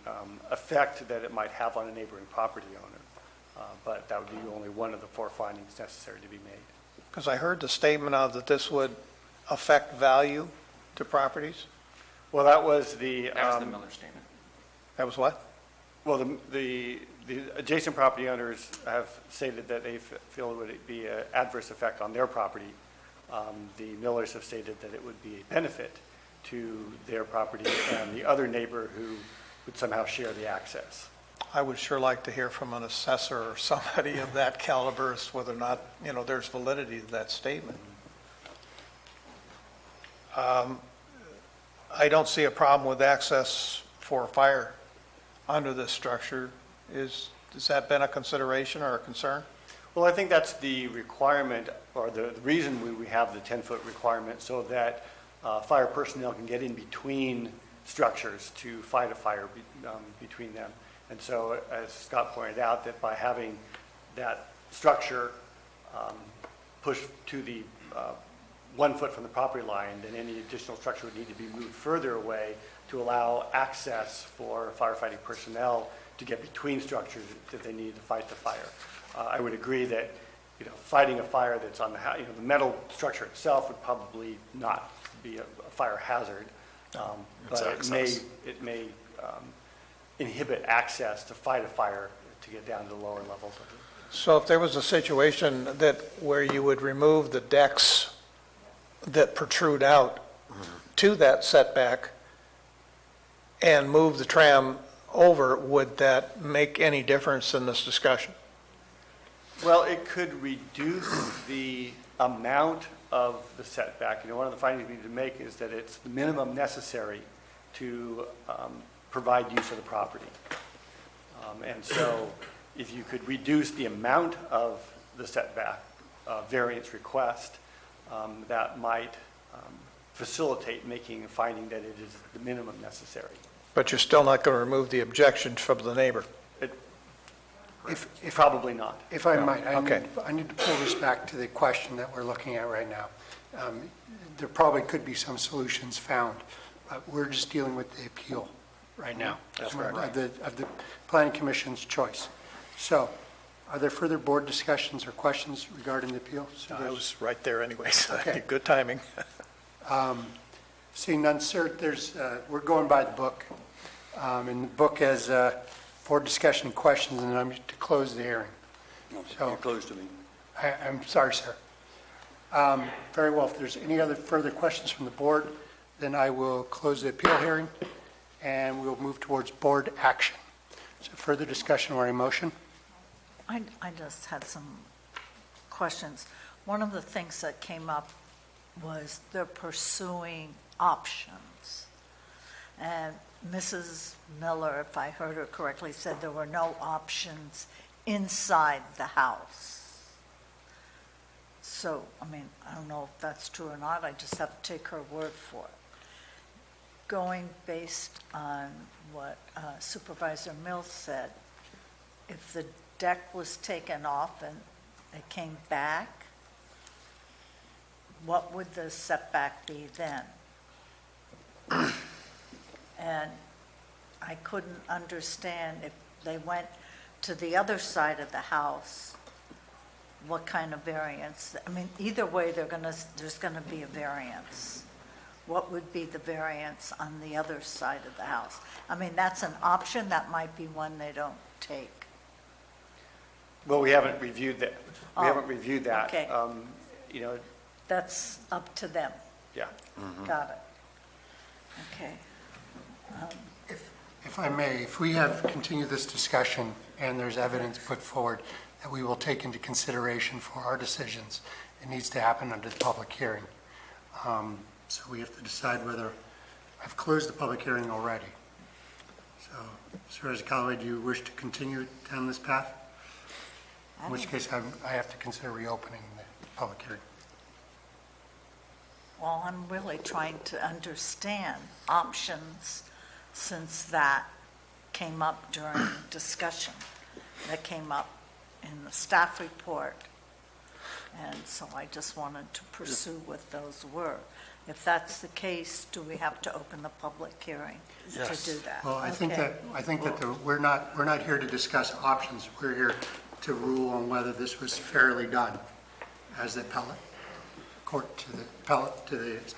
effect that it might have on a neighboring property owner, but that would be only one of the 4 findings necessary to be made. Because I heard the statement of that this would affect value to properties. Well, that was the Miller statement. That was what? Well, the adjacent property owners have stated that they feel it would be an adverse effect on their property. The Millers have stated that it would be a benefit to their property and the other neighbor who would somehow share the access. I would sure like to hear from an assessor or somebody of that caliber as to whether or not, there's validity to that statement. I don't see a problem with access for fire under this structure. Has that been a consideration or a concern? Well, I think that's the requirement, or the reason we have the 10-foot requirement, so that fire personnel can get in between structures to fight a fire between them. And so, as Scott pointed out, that by having that structure pushed to the 1 foot from the property line, then any additional structure would need to be moved further away to allow access for firefighting personnel to get between structures that they need to fight the fire. I would agree that, fighting a fire that's on the metal structure itself would probably not be a fire hazard, but it may inhibit access to fight a fire to get down to the lower levels of it. So if there was a situation where you would remove the decks that protrude out to that setback and move the tram over, would that make any difference in this discussion? Well, it could reduce the amount of the setback. One of the findings we need to make is that it's the minimum necessary to provide use of the property. And so if you could reduce the amount of the setback variance request, that might facilitate making a finding that it is the minimum necessary. But you're still not going to remove the objection from the neighbor? Probably not. If I might, Okay. I need to pull this back to the question that we're looking at right now. There probably could be some solutions found, but we're just dealing with the appeal. right now. That's Of correct. of the Planning Commission's choice. So, are there further board discussions or questions regarding the appeal? I was right there anyway, so Okay. good timing. Seeing none, sir, we're going by the book. And the book has board discussion and questions, and I'm to close the hearing. No, So- you're close to me. I'm sorry, sir. Very well, if there's any other further questions from the board, then I will close the appeal hearing, and we'll move towards board action. So further discussion or a motion? I just had some questions. One of the things that came up was they're pursuing options. And Mrs. Miller, if I heard her correctly, said there were no options inside the house. So, I mean, I don't know if that's true or not, I just have to take her word for it. Going based on what Supervisor Mills said, if the deck was taken off and it came back, what would the setback be then? And I couldn't understand if they went to the other side of the house, what kind of variance? I mean, either way, there's gonna be a variance. What would be the variance on the other side of the house? I mean, that's an option, that might be one they don't take. Well, we haven't reviewed that. We Oh, haven't reviewed that. okay. You know, That's up to them. yeah. Got it. Okay. If I may, if we have continued this discussion and there's evidence put forward that we will take into consideration for our decisions, it needs to happen under the public hearing. So we have to decide whether, I've closed the public hearing already. So, Supervisor Callaway, do you wish to continue down this path? In which case, I have to consider reopening the public hearing. Well, I'm really trying to understand options since that came up during discussion. That came up in the staff report. And so I just wanted to pursue what those were. If that's the case, do we have to open the public hearing to do that? Well, I think Okay. that we're not here to discuss options. We're here to rule on whether this was fairly done as the appellate court to the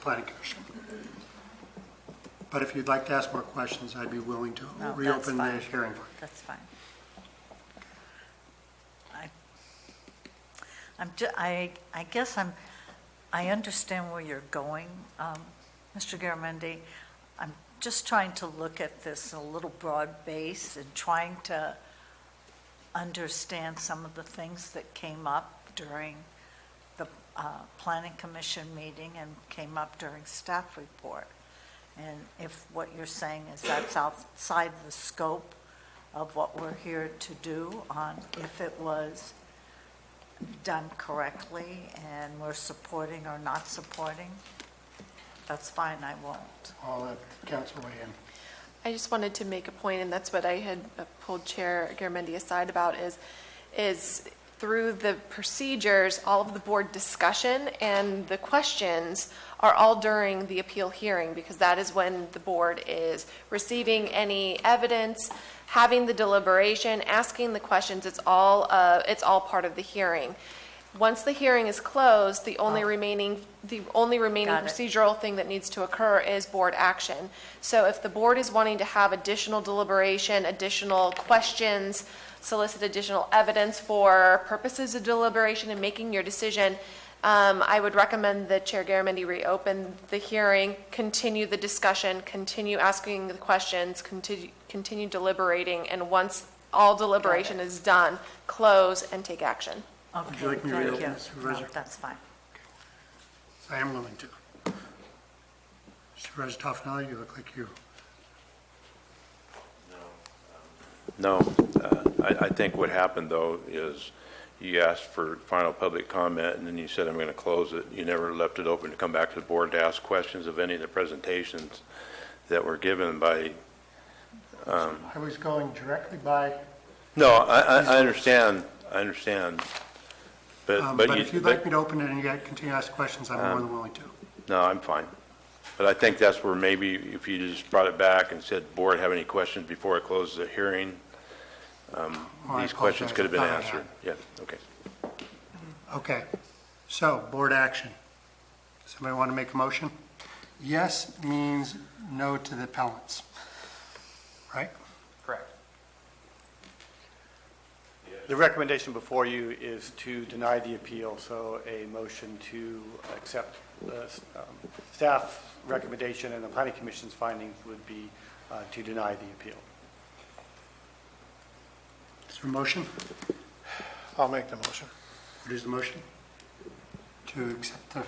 planning commission. But if you'd like to ask more questions, I'd be willing to No, that's reopen the fine. hearing. That's fine. I guess I understand where you're going, Mr. Garamendi. I'm just trying to look at this a little broad base and trying to understand some of the things that came up during the Planning Commission meeting and came up during staff report. And if what you're saying is that's outside the scope of what we're here to do on if it was done correctly and we're supporting or not supporting, that's fine, I won't. I'll let council weigh in. I just wanted to make a point, and that's what I had pulled Chair Garamendi aside about, is through the procedures, all of the board discussion and the questions are all during the appeal hearing, because that is when the board is receiving any evidence, having the deliberation, asking the questions. It's all part of the hearing. Once the hearing is closed, the only remaining Got it. procedural thing that needs to occur is board action. So if the board is wanting to have additional deliberation, additional questions, solicit additional evidence for purposes of deliberation and making your decision, I would recommend that Chair Garamendi reopen the hearing, continue the discussion, continue asking the questions, continue deliberating, and once all deliberation is done, close and take action. Would you Okay, like me to thank reopen you. this, Supervisor? No, that's fine. I am willing to. Supervisor Toffenelli, you look like you. No, I think what happened, though, is you asked for final public comment, and then you said, I'm going to close it. You never left it open to come back to the board to ask questions of any of the presentations that were given by... I was going directly by, No, I understand, but but if you'd like me to open it and you continue to ask questions, I'm more than willing to. No, I'm fine. But I think that's where maybe if you just brought it back and said, board, have any questions before I close the hearing, these questions could have been answered. Yeah, okay. Okay, so, board action. Somebody want to make a motion? Yes means no to the appellants, right? Correct. The recommendation before you is to deny the appeal, so a motion to accept the staff recommendation and the planning commission's findings would be to deny the appeal. Is there a motion? I'll make the motion. What is the motion? To accept the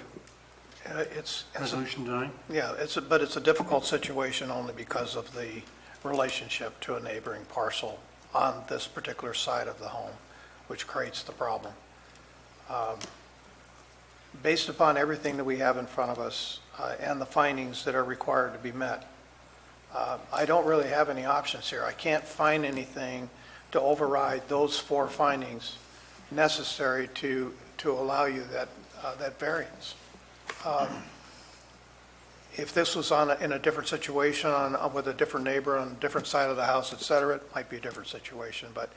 It's a- resolution denying? Yeah, but it's a difficult situation only because of the relationship to a neighboring parcel on this particular side of the home, which creates the problem. Based upon everything that we have in front of us and the findings that are required to be met, I don't really have any options here. I can't find anything to override those 4 findings necessary to allow you that variance. If this was in a different situation, with a different neighbor on a different side of the house, et cetera, it might be a different situation. But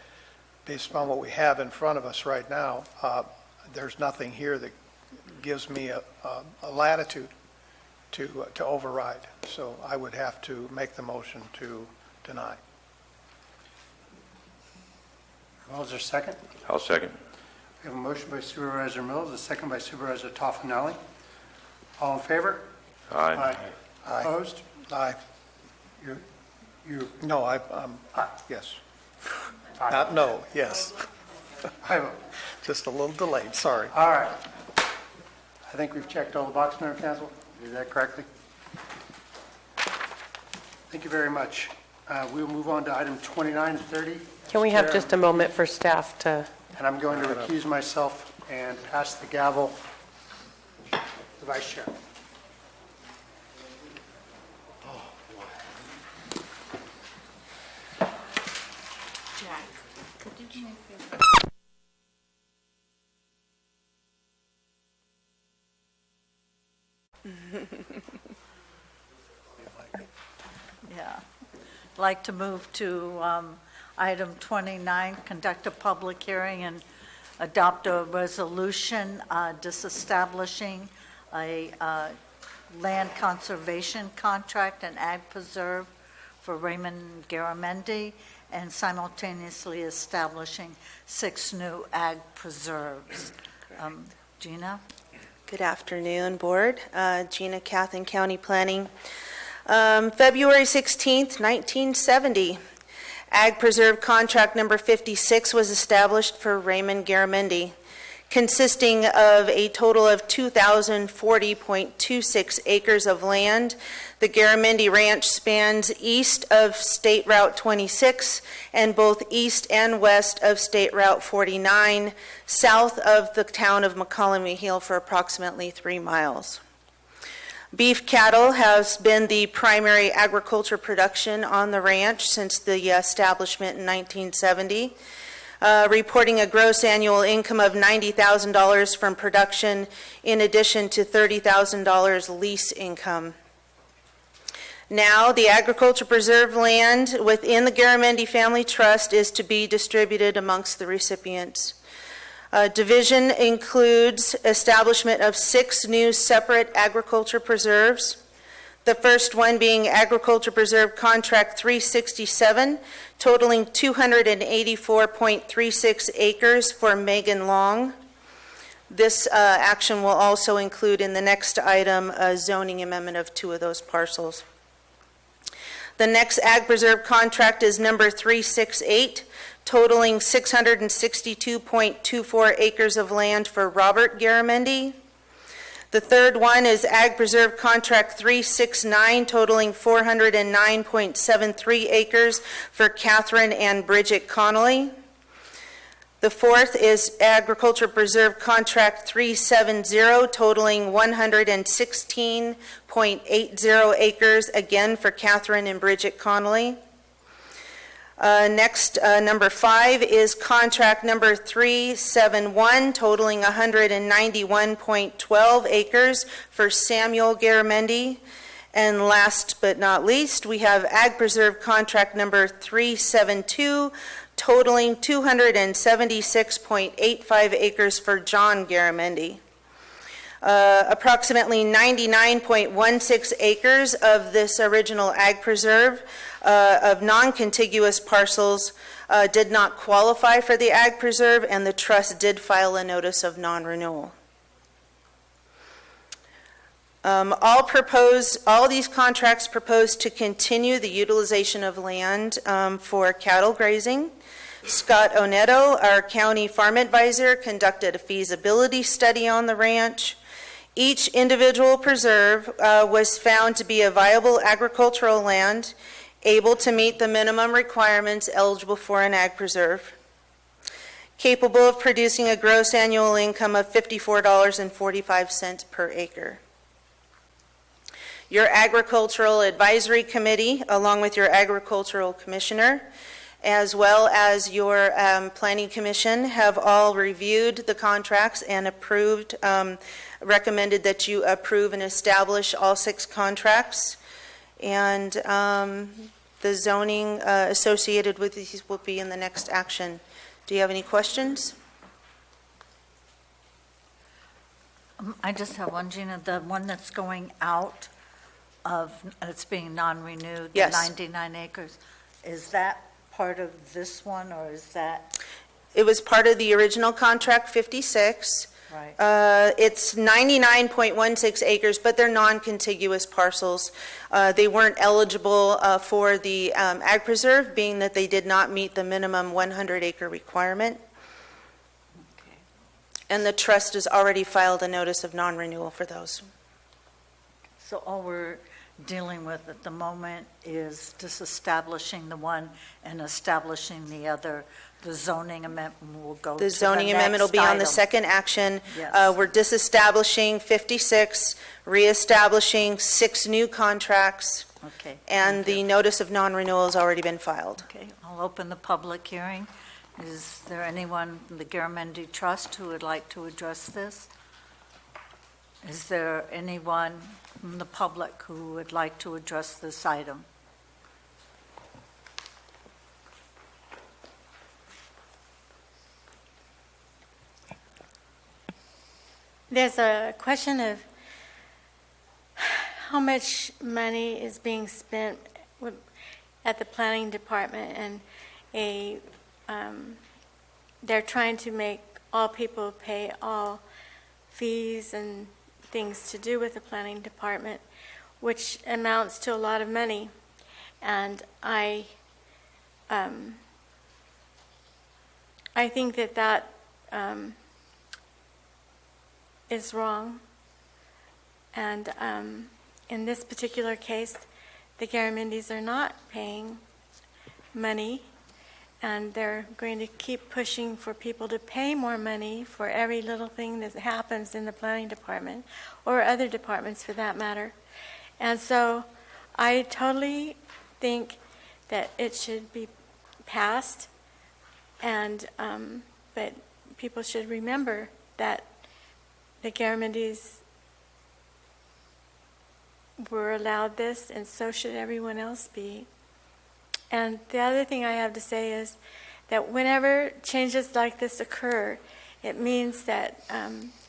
based upon what we have in front of us right now, there's nothing here that gives me a latitude to override. So I would have to make the motion to deny. Well, is there a second? I'll second. We have a motion by Supervisor Mills, a second by Supervisor Toffenelli. All in favor? Aye. Aye. Opposed? Aye. You, No, yes. Not no, yes. I vote. Just a little delayed, sorry. All right. I think we've checked all the boxes, Mayor Council. Did that correctly? Thank you very much. We'll move on to item 29 and 30. Can we have just a moment for staff to, And I'm going to recuse myself and pass the gavel to the Vice Chair. Jack, could you make this? Yeah. I'd like to move to item 29, conduct a public hearing and adopt a resolution disestablishing a land conservation contract and ag preserve for Raymond Garamendi and simultaneously establishing 6 new ag preserves. Gina? Good afternoon, Board. Gina Cathan, County Planning. February 16th, 1970, Ag Preserve Contract Number 56 was established for Raymond Garamendi, consisting of a total of 2,040.26 acres of land. The Garamendi Ranch spans east of State Route 26 and both east and west of State Route 49, south of the town of McCollum Hill for approximately 3 miles. Beef cattle has been the primary agriculture production on the ranch since the establishment in 1970, reporting a gross annual income of $90,000 from production in addition to $30,000 lease income. Now, the agriculture preserve land within the Garamendi Family Trust is to be distributed amongst the recipients. Division includes establishment of 6 new separate agriculture preserves. The first one being Agriculture Preserve Contract 367, totaling 284.36 acres for Megan Long. This action will also include in the next item a zoning amendment of 2 of those parcels. The next Ag Preserve contract is number 368, totaling 662.24 acres of land for Robert Garamendi. The third one is Ag Preserve Contract 369, totaling 409.73 acres for Catherine and Bridget Connolly. The fourth is Agriculture Preserve Contract 370, totaling 116.80 acres, again for Catherine and Bridget Connolly. Next, number 5 is contract number 371, totaling 191.12 acres for Samuel Garamendi. And last but not least, we have Ag Preserve Contract Number 372, totaling 276.85 acres for John Garamendi. Approximately 99.16 acres of this original Ag Preserve of non-contiguous parcels did not qualify for the Ag Preserve, and the trust did file a notice of non-renewal. All these contracts propose to continue the utilization of land for cattle grazing. Scott Oneto, our county farm advisor, conducted a feasibility study on the ranch. Each individual preserve was found to be a viable agricultural land, able to meet the minimum requirements eligible for an ag preserve, capable of producing a gross annual income of $54.45 per acre. Your Agricultural Advisory Committee, along with your Agricultural Commissioner, as well as your Planning Commission, have all reviewed the contracts and approved, recommended that you approve and establish all 6 contracts. And the zoning associated with these will be in the next action. Do you have any questions? I just have one, Gina. The one that's going out of, it's being non-renewed, Yes. the 99 acres, is that part of this one, or is that? It was part of the original contract 56. Right. It's 99.16 acres, but they're non-contiguous parcels. They weren't eligible for the ag preserve, being that they did not meet the minimum 100-acre requirement. Okay. And the trust has already filed a notice of non-renewal for those. So all we're dealing with at the moment is disestablishing the one and establishing the other. The zoning amendment will go to the The next zoning amendment will be on the item. second action. Yes. We're disestablishing 56, reestablishing 6 new contracts, Okay. and thank the you. notice of non-renewal has already been filed. Okay, I'll open the public hearing. Is there anyone from the Garamendi Trust who would like to address this? Is there anyone from the public who would like to address this item? There's a question of how much money is being spent at the planning department, and they're trying to make all people pay all fees and things to do with the planning department, which amounts to a lot of money. And I think that is wrong. And in this particular case, the Garamindis are not paying money, and they're going to keep pushing for people to pay more money for every little thing that happens in the planning department, or other departments for that matter. And so I totally think that it should be passed, and but people should remember that the Garamindis were allowed this, and so should everyone else be. And the other thing I have to say is that whenever changes like this occur, it means that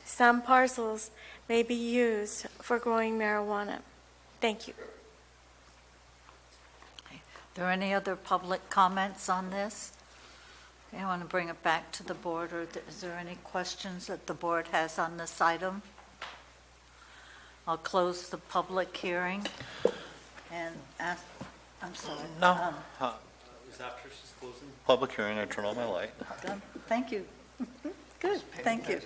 some parcels may be used for growing marijuana. Thank you. Are there any other public comments on this? Okay, I want to bring it back to the board. Or is there any questions that the board has on this item? I'll close the public hearing and ask, I'm sorry. No. Is after she's closing the public hearing, I turn on my light. Done. Thank you. Good, thank you.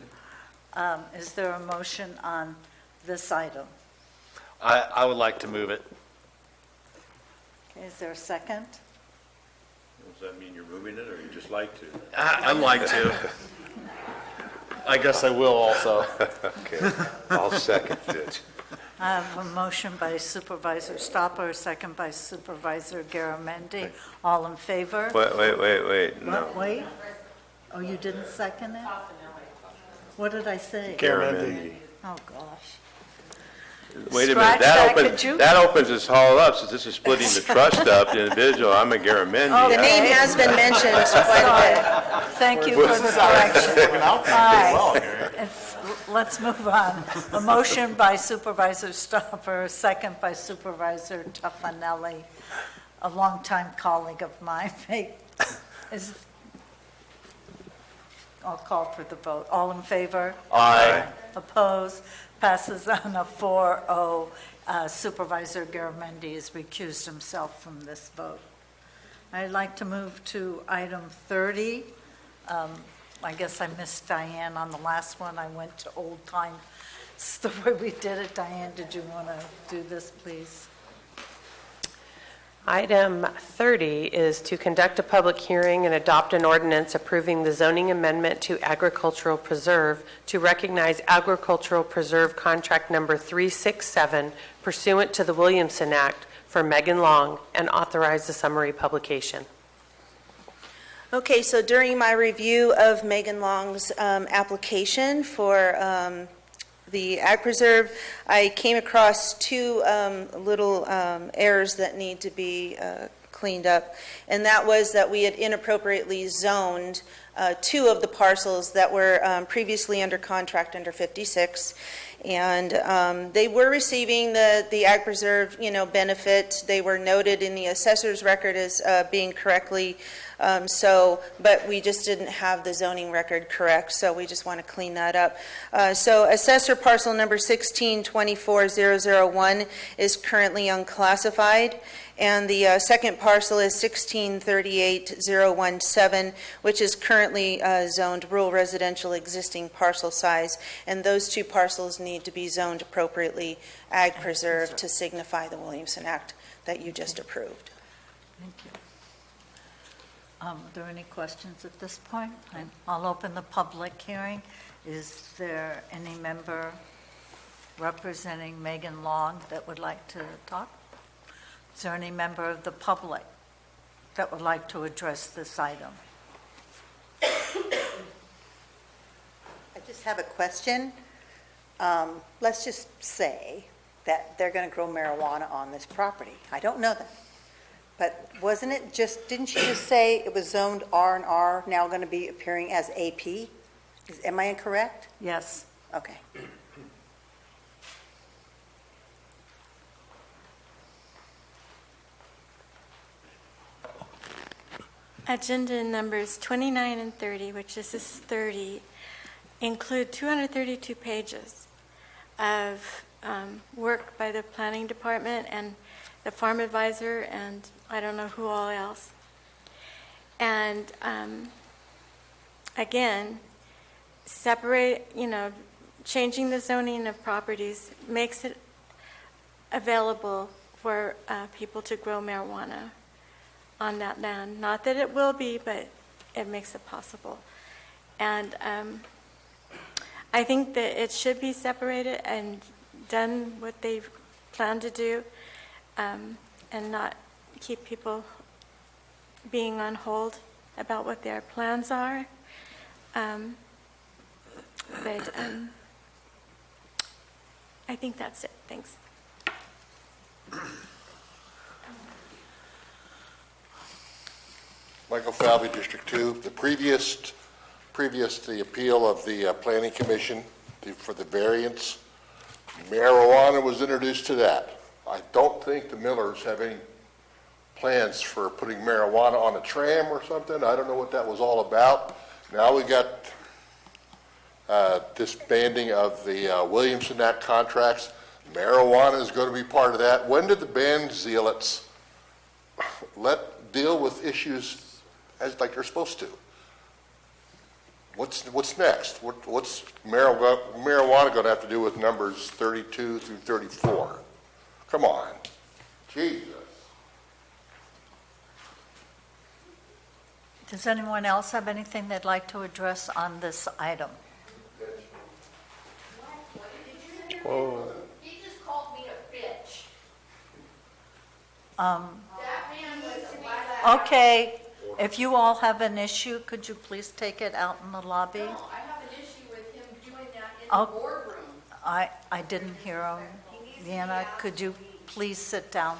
Is there a motion on this item? I would like to move it. Okay, is there a second? Does that mean you're moving it, or you just like to? I'd like to. I guess I will also. Okay, I'll second it. I have a motion by Supervisor Stopper, a second by Supervisor Garamendi. All in favor? Wait, no. What, wait? Oh, you didn't second it? What did I say? Garamendi. Oh, gosh. Wait a Scratch minute, that, could you? that opens this all up, since this is splitting the trust up, the individual, I'm a Garamendi. The name has been mentioned quite a bit. Thank you for the correction. All well, right, Gary. let's move on. A motion by Supervisor Stopper, a second by Supervisor Tuffanelli, a longtime colleague of mine. I'll call for the vote. All in favor? Aye. Opposed? Passes on a 4-0. Supervisor Garamendi has recused himself from this vote. I'd like to move to item 30. I guess I missed Diane on the last one. I went to old time. It's the way we did it. Diane, did you want to do this, please? Item 30 is to conduct a public hearing and adopt an ordinance approving the zoning amendment to agricultural preserve to recognize agricultural preserve contract number 367 pursuant to the Williamson Act for Megan Long and authorize the summary publication. Okay, so during my review of Megan Long's application for the Ag Preserve, I came across two little errors that need to be cleaned up, and that was that we had inappropriately zoned two of the parcels that were previously under contract under 56, and they were receiving the Ag Preserve, benefit. They were noted in the assessor's record as being correctly but we just didn't have the zoning record correct, so we just want to clean that up. So assessor parcel number 1624001 is currently unclassified, and the second parcel is 1638017, which is currently zoned rural residential existing parcel size, and those two parcels need to be zoned appropriately Ag Preserve to signify the Williamson Act that you just approved. Thank you. Are there any questions at this point? I'll open the public hearing. Is there any member representing Megan Long that would like to talk? Is there any member of the public that would like to address this item? I just have a question. Let's just say that they're going to grow marijuana on this property. I don't know that. But didn't she just say it was zoned R&R, now going to be appearing as AP? Am I incorrect? Yes. Okay. Agenda numbers 29 and 30, which is this 30, include 232 pages of work by the planning department and the farm advisor, and I don't know who all else. And again, changing the zoning of properties makes it available for people to grow marijuana on that land. Not that it will be, but it makes it possible. And I think that it should be separated and done what they've planned to do, and not keep people being on hold about what their plans are. But I think that's it. Thanks. Michael Falvey, District 2. The previous the appeal of the Planning Commission for the variance, marijuana was introduced to that. I don't think the Millers have any plans for putting marijuana on a tram or something. I don't know what that was all about. Now we got disbanding of the Williamson Act contracts. Marijuana is going to be part of that. When did the band zealots deal with issues as like they're supposed to? What's next? What's marijuana going to have to do with numbers 32 through 34? Come on. Jesus. Does anyone else have anything they'd like to address on this item? Whoa. He just called me a bitch. Um, That man was a Okay, if you all have an issue, could you please take it out in the lobby? No, I have an issue with him doing that in Oh. the boardroom. I didn't hear him. Deanna, could you please sit down?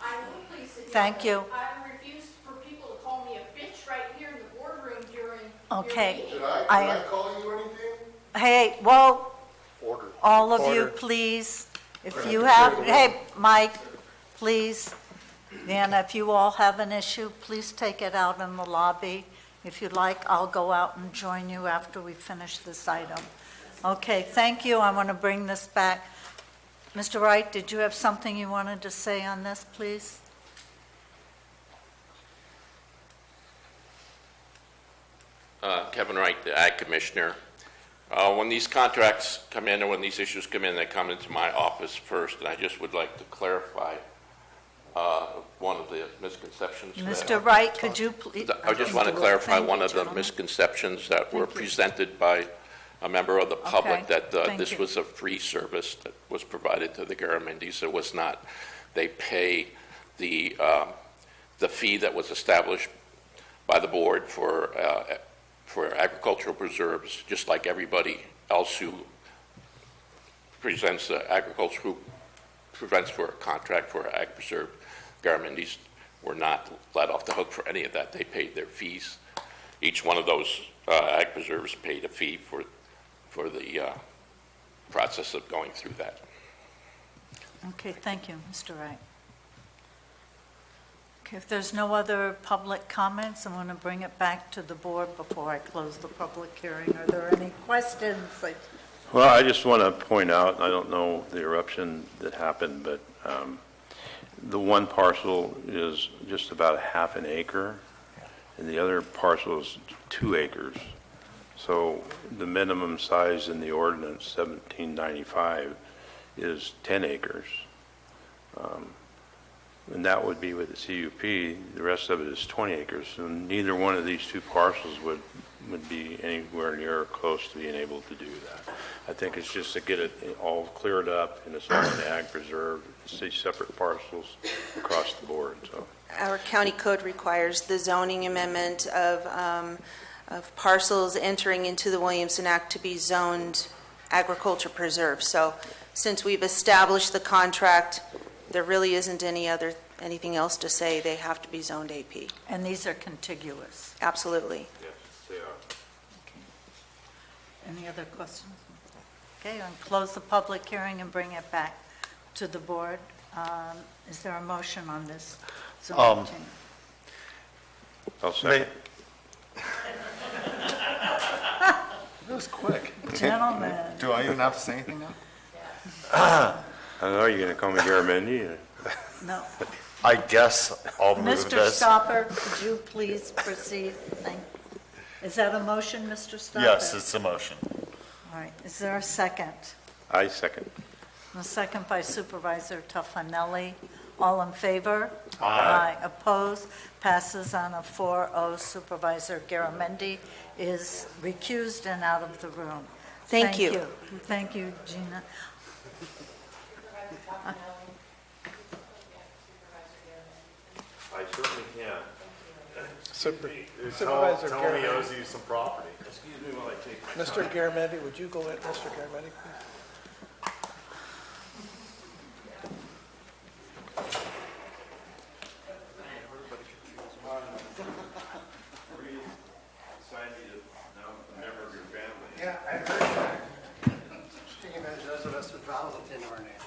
I will please sit down. Thank you. I refuse for people to call me a bitch right here in the boardroom during Okay. your meeting. Did I call you anything? Hey, well, Order. all of you, Order. please, if you have, hey, Mike, please, Deanna, if you all have an issue, please take it out in the lobby. If you'd like, I'll go out and join you after we finish this item. Okay, thank you. I want to bring this back. Mr. Wright, did you have something you wanted to say on this, please? Kevin Wright, the Ag Commissioner. When these contracts come in, or when these issues come in, they come into my office first, and I just would like to clarify one of the misconceptions. Mr. Wright, could you please? I just want to clarify Thank one you, of the gentlemen. misconceptions that were Thank you. presented by a member of the public, Okay, that thank this you. was a free service that was provided to the Garamindis. It was not. They pay the fee that was established by the board for agricultural preserves, just like everybody else who presents agriculture, who presents for a contract for ag preserve. Garamindis were not let off the hook for any of that. They paid their fees. Each one of those ag preserves paid a fee for the process of going through that. Okay, thank you, Mr. Wright. Okay, if there's no other public comments, I want to bring it back to the board before I close the public hearing. Are there any questions? Well, I just want to point out, I don't know the eruption that happened, but the one parcel is just about a half an acre, and the other parcel is 2 acres. So the minimum size in the ordinance, 1795, is 10 acres. And that would be with the CUP. The rest of it is 20 acres. And neither one of these 2 parcels would be anywhere near or close to being able to do that. I think it's just to get it all cleared up, and it's all an ag preserve, it's separate parcels across the board, so. Our county code requires the zoning amendment of parcels entering into the Williamson Act to be zoned agriculture preserve. So since we've established the contract, there really isn't anything else to say. They have to be zoned AP. And these are contiguous. Absolutely. Yes, they are. Any other questions? Okay, I'll close the public hearing and bring it back to the board. Is there a motion on this? zoning change? I'll second. That was quick. Gentlemen. Do I even have to say anything now? I don't know, you're going to call me Garamendi? No. I guess I'll move Mr. this. Stopper, could you please proceed? Is that a motion, Mr. Stopper? Yes, it's a motion. All right, is there a second? I second. A second by Supervisor Tuffanelli. All in favor? Aye. Opposed? Passes on a 4-0. Supervisor Garamendi is recused and out of the room. Thank you. Thank you, Gina. I certainly can. Supervisor Tony Garamendi. owes you some property. Excuse me while I take my Mr. Garamendi, would you go in, Mr. Garamendi, please? Yeah, I heard that. Taking advantage of those of us with vowels in our name.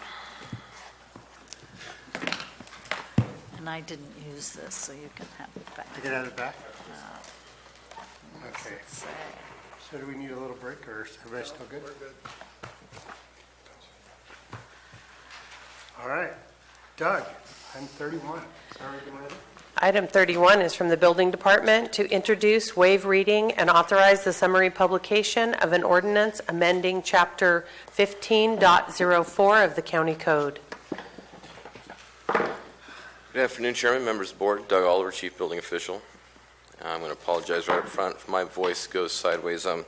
And I didn't use this, so you can have it back. You can have it back? What's Okay. it say? So do we need a little break, or is everybody still good? We're good. All right. Doug, I'm 31. Sorry, doing it. Item 31 is from the Building Department to introduce, waive reading, and authorize the summary publication of an ordinance amending Chapter 15.04 of the County Code. Good afternoon, Chairman, members of the board. Doug Oliver, Chief Building Official. I'm going to apologize right up front if my voice goes sideways. I'm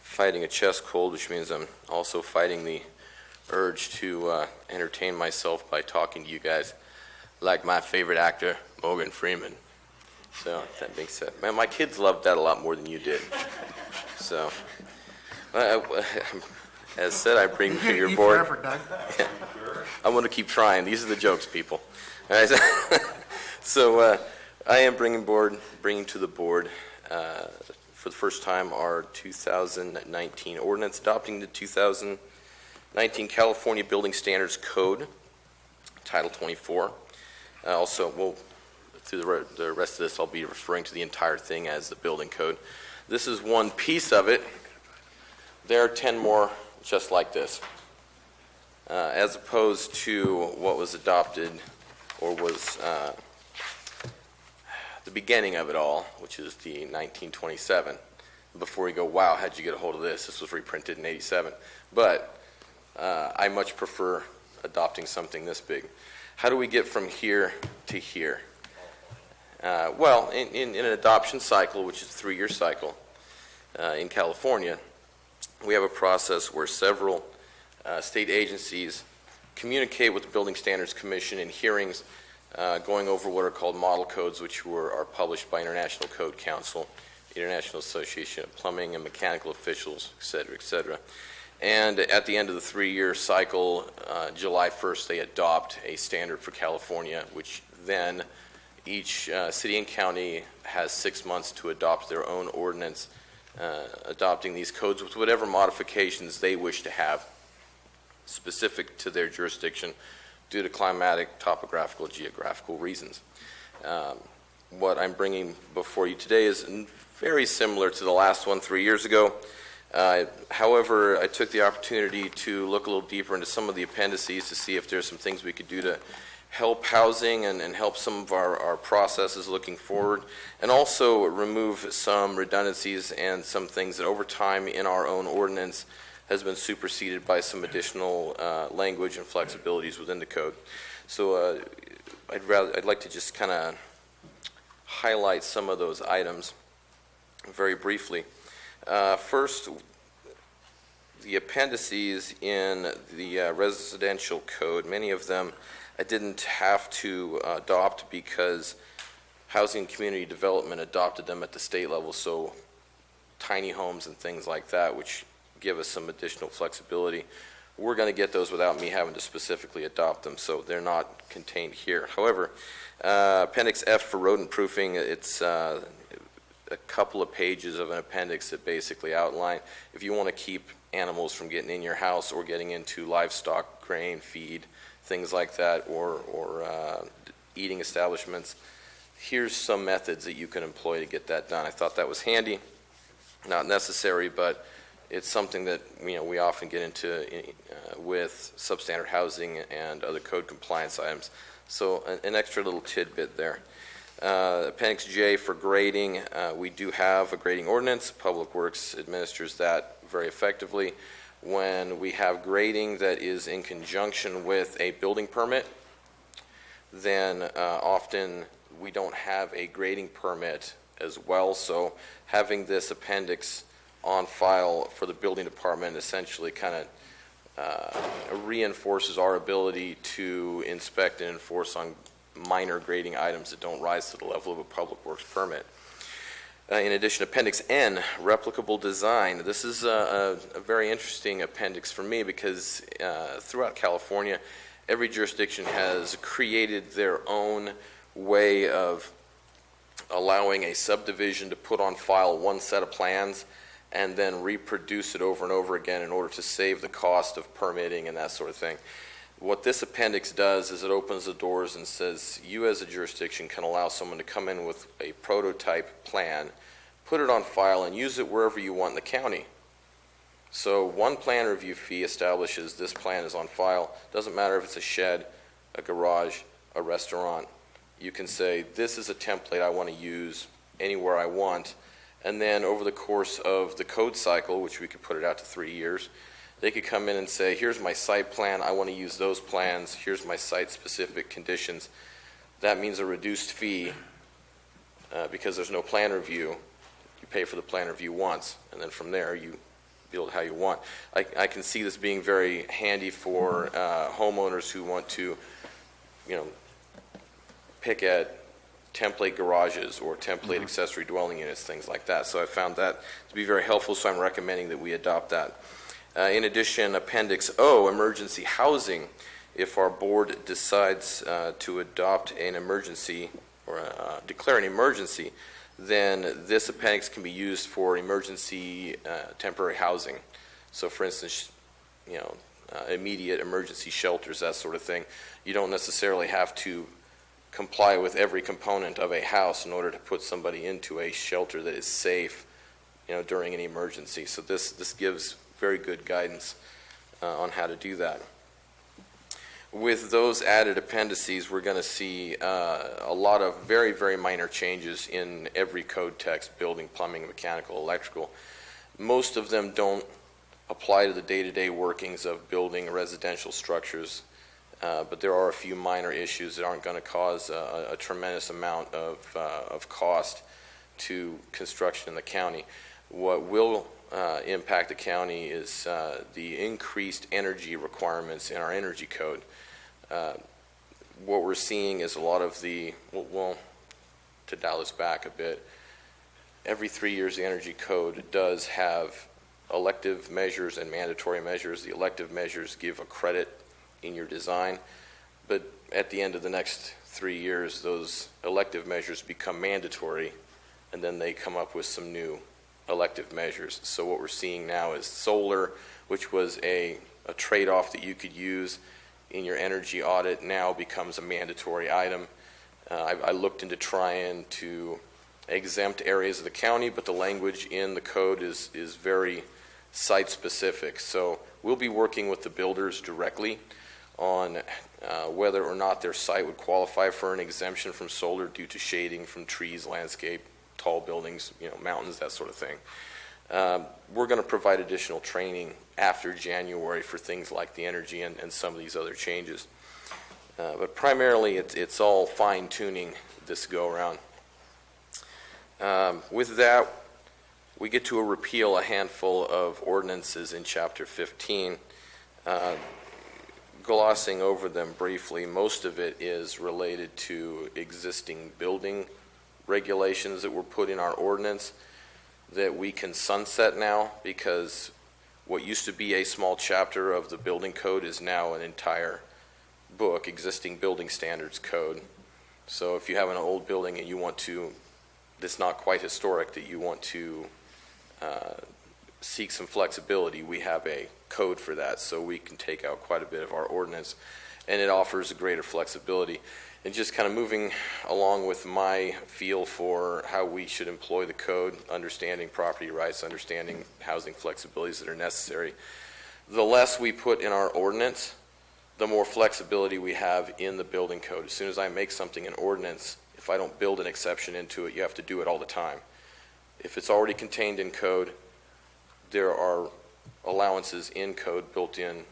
fighting a chest cold, which means I'm also fighting the urge to entertain myself by talking to you guys like my favorite actor, Morgan Freeman. So, that being said, man, my kids loved that a lot more than you did. So, As said, I bring to your Eat board. forever, Doug. I'm going to keep trying. These are the jokes, people. All right. So I am bringing to the board for the first time our 2019 ordinance adopting the 2019 California Building Standards Code, Title 24. Also, through the rest of this, I'll be referring to the entire thing as the building code. This is one piece of it. There are 10 more just like this, as opposed to what was adopted or was the beginning of it all, which is the 1927. Before we go, wow, how'd you get a hold of this? This was reprinted in 87. But I much prefer adopting something this big. How do we get from here to here? Well, in an adoption cycle, which is a 3-year cycle in California, we have a process where several state agencies communicate with the Building Standards Commission in hearings going over what are called model codes, which are published by International Code Council, International Association of Plumbing and Mechanical Officials, et cetera, et cetera. And at the end of the 3-year cycle, July 1st, they adopt a standard for California, which then each city and county has 6 months to adopt their own ordinance adopting these codes with whatever modifications they wish to have specific to their jurisdiction due to climatic, topographical, geographical reasons. What I'm bringing before you today is very similar to the last one 3 years ago. However, I took the opportunity to look a little deeper into some of the appendices to see if there's some things we could do to help housing and help some of our processes looking forward, and also remove some redundancies and some things that over time in our own ordinance has been superseded by some additional language and flexibilities within the code. So I'd like to just kind of highlight some of those items very briefly. First, the appendices in the residential code, many of them I didn't have to adopt because Housing and Community Development adopted them at the state level, so tiny homes and things like that, which give us some additional flexibility. We're going to get those without me having to specifically adopt them, so they're not contained here. However, Appendix F for rodent proofing, it's a couple of pages of an appendix that basically outline if you want to keep animals from getting in your house or getting into livestock, grain, feed, things like that, or eating establishments, here's some methods that you can employ to get that done. I thought that was handy, not necessary, but it's something that we often get into with substandard housing and other code compliance items. So an extra little tidbit there. Appendix J for grading, we do have a grading ordinance. Public Works administers that very effectively. When we have grading that is in conjunction with a building permit, then often we don't have a grading permit as well. So having this appendix on file for the building department essentially kind of reinforces our ability to inspect and enforce on minor grading items that don't rise to the level of a public works permit. In addition, Appendix N, replicable design. This is a very interesting appendix for me because throughout California, every jurisdiction has created their own way of allowing a subdivision to put on file one set of plans and then reproduce it over and over again in order to save the cost of permitting and that sort of thing. What this appendix does is it opens the doors and says you as a jurisdiction can allow someone to come in with a prototype plan, put it on file, and use it wherever you want in the county. So one plan review fee establishes this plan is on file. Doesn't matter if it's a shed, a garage, a restaurant. You can say this is a template I want to use anywhere I want, and then over the course of the code cycle, which we could put it out to 3 years, they could come in and say, here's my site plan, I want to use those plans, here's my site-specific conditions. That means a reduced fee because there's no plan review. You pay for the plan review once, and then from there you build how you want. I can see this being very handy for homeowners who want to, pick at template garages or template accessory dwelling units, things like that. So I found that to be very helpful, so I'm recommending that we adopt that. In addition, Appendix O, emergency housing, if our board decides to adopt an emergency or declare an emergency, then this appendix can be used for emergency temporary housing. So for instance, immediate emergency shelters, that sort of thing. You don't necessarily have to comply with every component of a house in order to put somebody into a shelter that is safe, during an emergency. So this gives very good guidance on how to do that. With those added appendices, we're going to see a lot of very, very minor changes in every code text: building, plumbing, mechanical, electrical. Most of them don't apply to the day-to-day workings of building residential structures, but there are a few minor issues that aren't going to cause a tremendous amount of cost to construction in the county. What will impact the county is the increased energy requirements in our energy code. What we're seeing is a lot of the, to dial this back a bit, every 3 years the energy code does have elective measures and mandatory measures. The elective measures give a credit in your design, but at the end of the next 3 years, those elective measures become mandatory, and then they come up with some new elective measures. So what we're seeing now is solar, which was a trade-off that you could use in your energy audit, now becomes a mandatory item. I looked into trying to exempt areas of the county, but the language in the code is very site-specific. So we'll be working with the builders directly on whether or not their site would qualify for an exemption from solar due to shading from trees, landscape, tall buildings, mountains, that sort of thing. We're going to provide additional training after January for things like the energy and some of these other changes. But primarily, it's all fine-tuning this go-around. With that, we get to repeal a handful of ordinances in Chapter 15. Glossing over them briefly, most of it is related to existing building regulations that were put in our ordinance that we can sunset now, because what used to be a small chapter of the building code is now an entire book, existing building standards code. So if you have an old building and you want to, that's not quite historic, that you want to seek some flexibility, we have a code for that, so we can take out quite a bit of our ordinance, and it offers a greater flexibility. And just kind of moving along with my feel for how we should employ the code, understanding property rights, understanding housing flexibilities that are necessary. The less we put in our ordinance, the more flexibility we have in the building code. As soon as I make something an ordinance, if I don't build an exception into it, you have to do it all the time. If it's already contained in code, there are allowances in code built in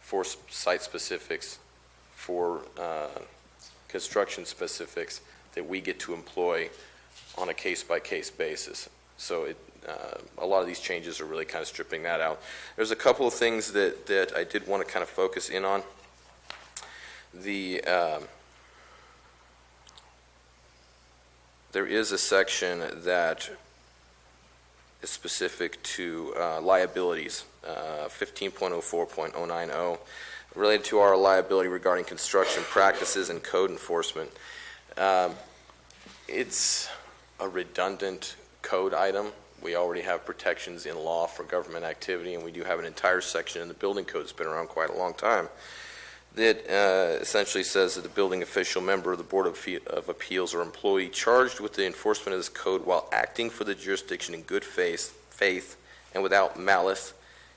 for site specifics, for construction specifics that we get to employ on a case-by-case basis. So a lot of these changes are really kind of stripping that out. There's a couple of things that I did want to kind of focus in on. There is a section that is specific to liabilities, 15.04.090, related to our liability regarding construction practices and code enforcement. It's a redundant code item. We already have protections in law for government activity, and we do have an entire section in the building code that's been around quite a long time that essentially says that the building official, member of the Board of Appeals, or employee charged with the enforcement of this code while acting for the jurisdiction in good faith and without malice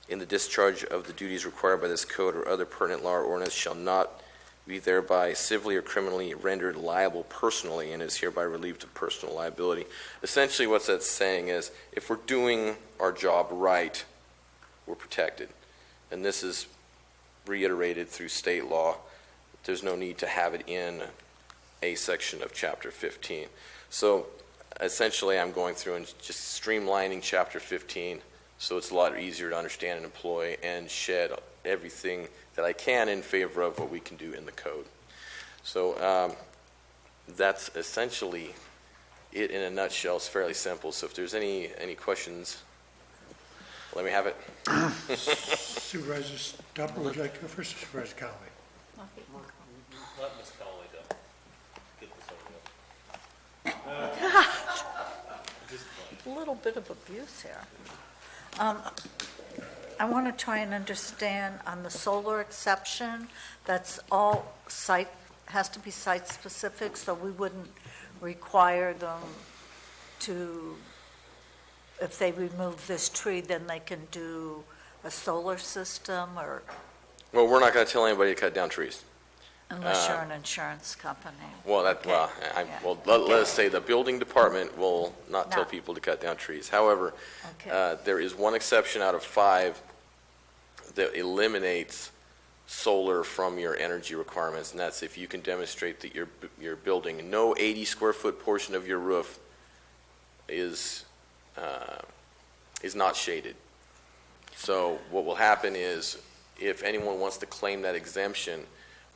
in the discharge of the duties required by this code or other pertinent law or ordinance shall not be thereby civilly or criminally rendered liable personally and is hereby relieved of personal liability. Essentially what that's saying is if we're doing our job right, we're protected. And this is reiterated through state law. There's no need to have it in a section of Chapter 15. So essentially I'm going through and just streamlining Chapter 15 so it's a lot easier to understand and employ and shed everything that I can in favor of what we can do in the code. So that's essentially it in a nutshell. It's fairly simple. So if there's any questions Let me have it. Supervisor Stopper, would you like to go first, or Supervisor Callaway? Let Ms. Cowley go. Get this over with. A little bit of abuse here. I want to try and understand on the solar exception, that's all site, has to be site-specific, so we wouldn't require them to, if they remove this tree, then they can do a solar system, or Well, we're not going to tell anybody to cut down trees. unless you're an insurance company? Well, Yeah. let us say the building department will not tell No. people to cut down trees. However, Okay. there is one exception out of 5 that eliminates solar from your energy requirements, and that's if you can demonstrate that your building, no 80 square foot portion of your roof is not shaded. So what will happen is, if anyone wants to claim that exemption,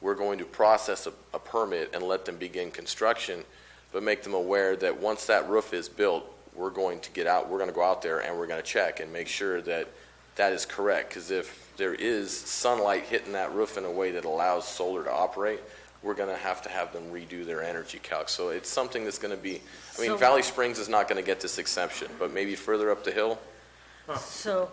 we're going to process a permit and let them begin construction, but make them aware that once that roof is built, we're going to go out there and we're going to check and make sure that that is correct. Because if there is sunlight hitting that roof in a way that allows solar to operate, we're going to have them redo their energy calc. So it's something that's going to be, Valley Springs is not going to get this exception, but maybe further up the hill. So,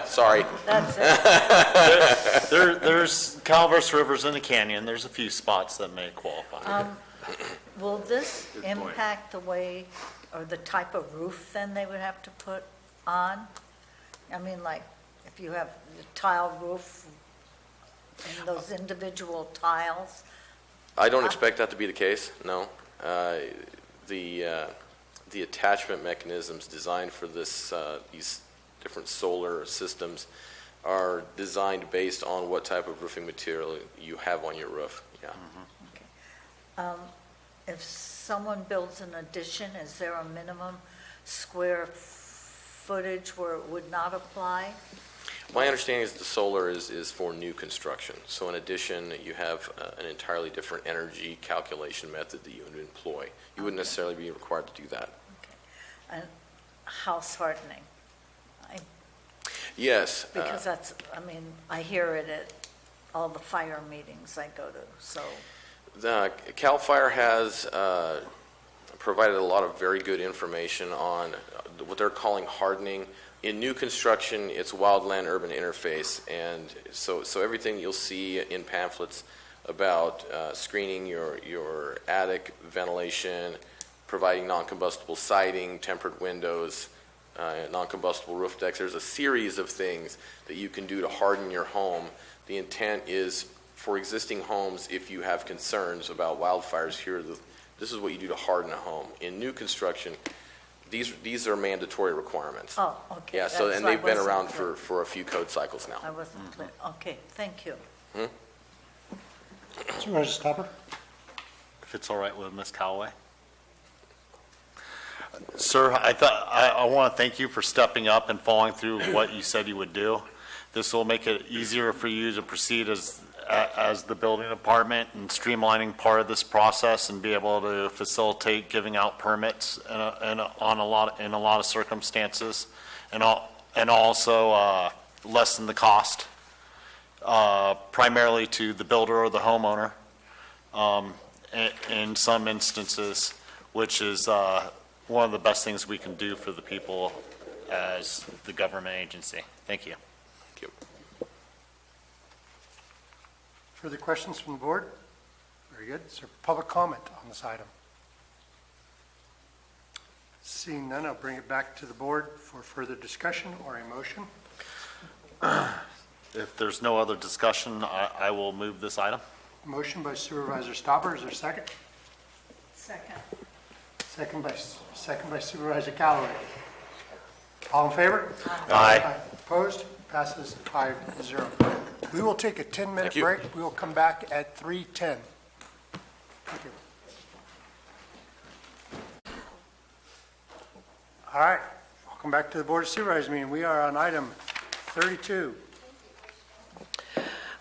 Sorry. that's it. There's Calverse River's in the canyon. There's a few spots that may qualify. Will this impact the way, or the type of roof then they would have to put on? I mean, like, if you have the tile roof and those individual tiles? I don't expect that to be the case, no. The attachment mechanisms designed for these different solar systems are designed based on what type of roofing material you have on your roof, yeah. If someone builds an addition, is there a minimum square footage where it would not apply? My understanding is the solar is for new construction. So in addition, you have an entirely different energy calculation method that you would employ. You wouldn't necessarily be required to do that. And house hardening? Yes. Because that's, I hear it at all the fire meetings I go to, so. CAL FIRE has provided a lot of very good information on what they're calling hardening. In new construction, it's wildland-urban interface, and so everything you'll see in pamphlets about screening your attic ventilation, providing non-combustible siding, tempered windows, non-combustible roof decks. There's a series of things that you can do to harden your home. The intent is for existing homes, if you have concerns about wildfires, this is what you do to harden a home. In new construction, these are mandatory requirements. Oh, okay. Yeah, and they've been around for a few code cycles now. I wasn't clear. Okay, thank you. Supervisor Stopper? If it's all right with Ms. Callaway. Sir, I want to thank you for stepping up and following through what you said you would do. This will make it easier for you to proceed as the building department and streamlining part of this process and be able to facilitate giving out permits in a lot of circumstances, and also lessen the cost primarily to the builder or the homeowner in some instances, which is one of the best things we can do for the people as the government agency. Thank you. Thank you. Further questions from the board? Very good. Is there public comment on this item? Seeing none, I'll bring it back to the board for further discussion or a motion. If there's no other discussion, I will move this item. Motion by Supervisor Stopper. Is there a second? Second. Second by Supervisor Callaway. All in favor? Aye. Opposed? Passes 5-0. We will take a 10-minute Thank you. break. We will come back at 3:10. Thank you. All right, welcome back to the Board of Supervisors meeting. We are on item 32.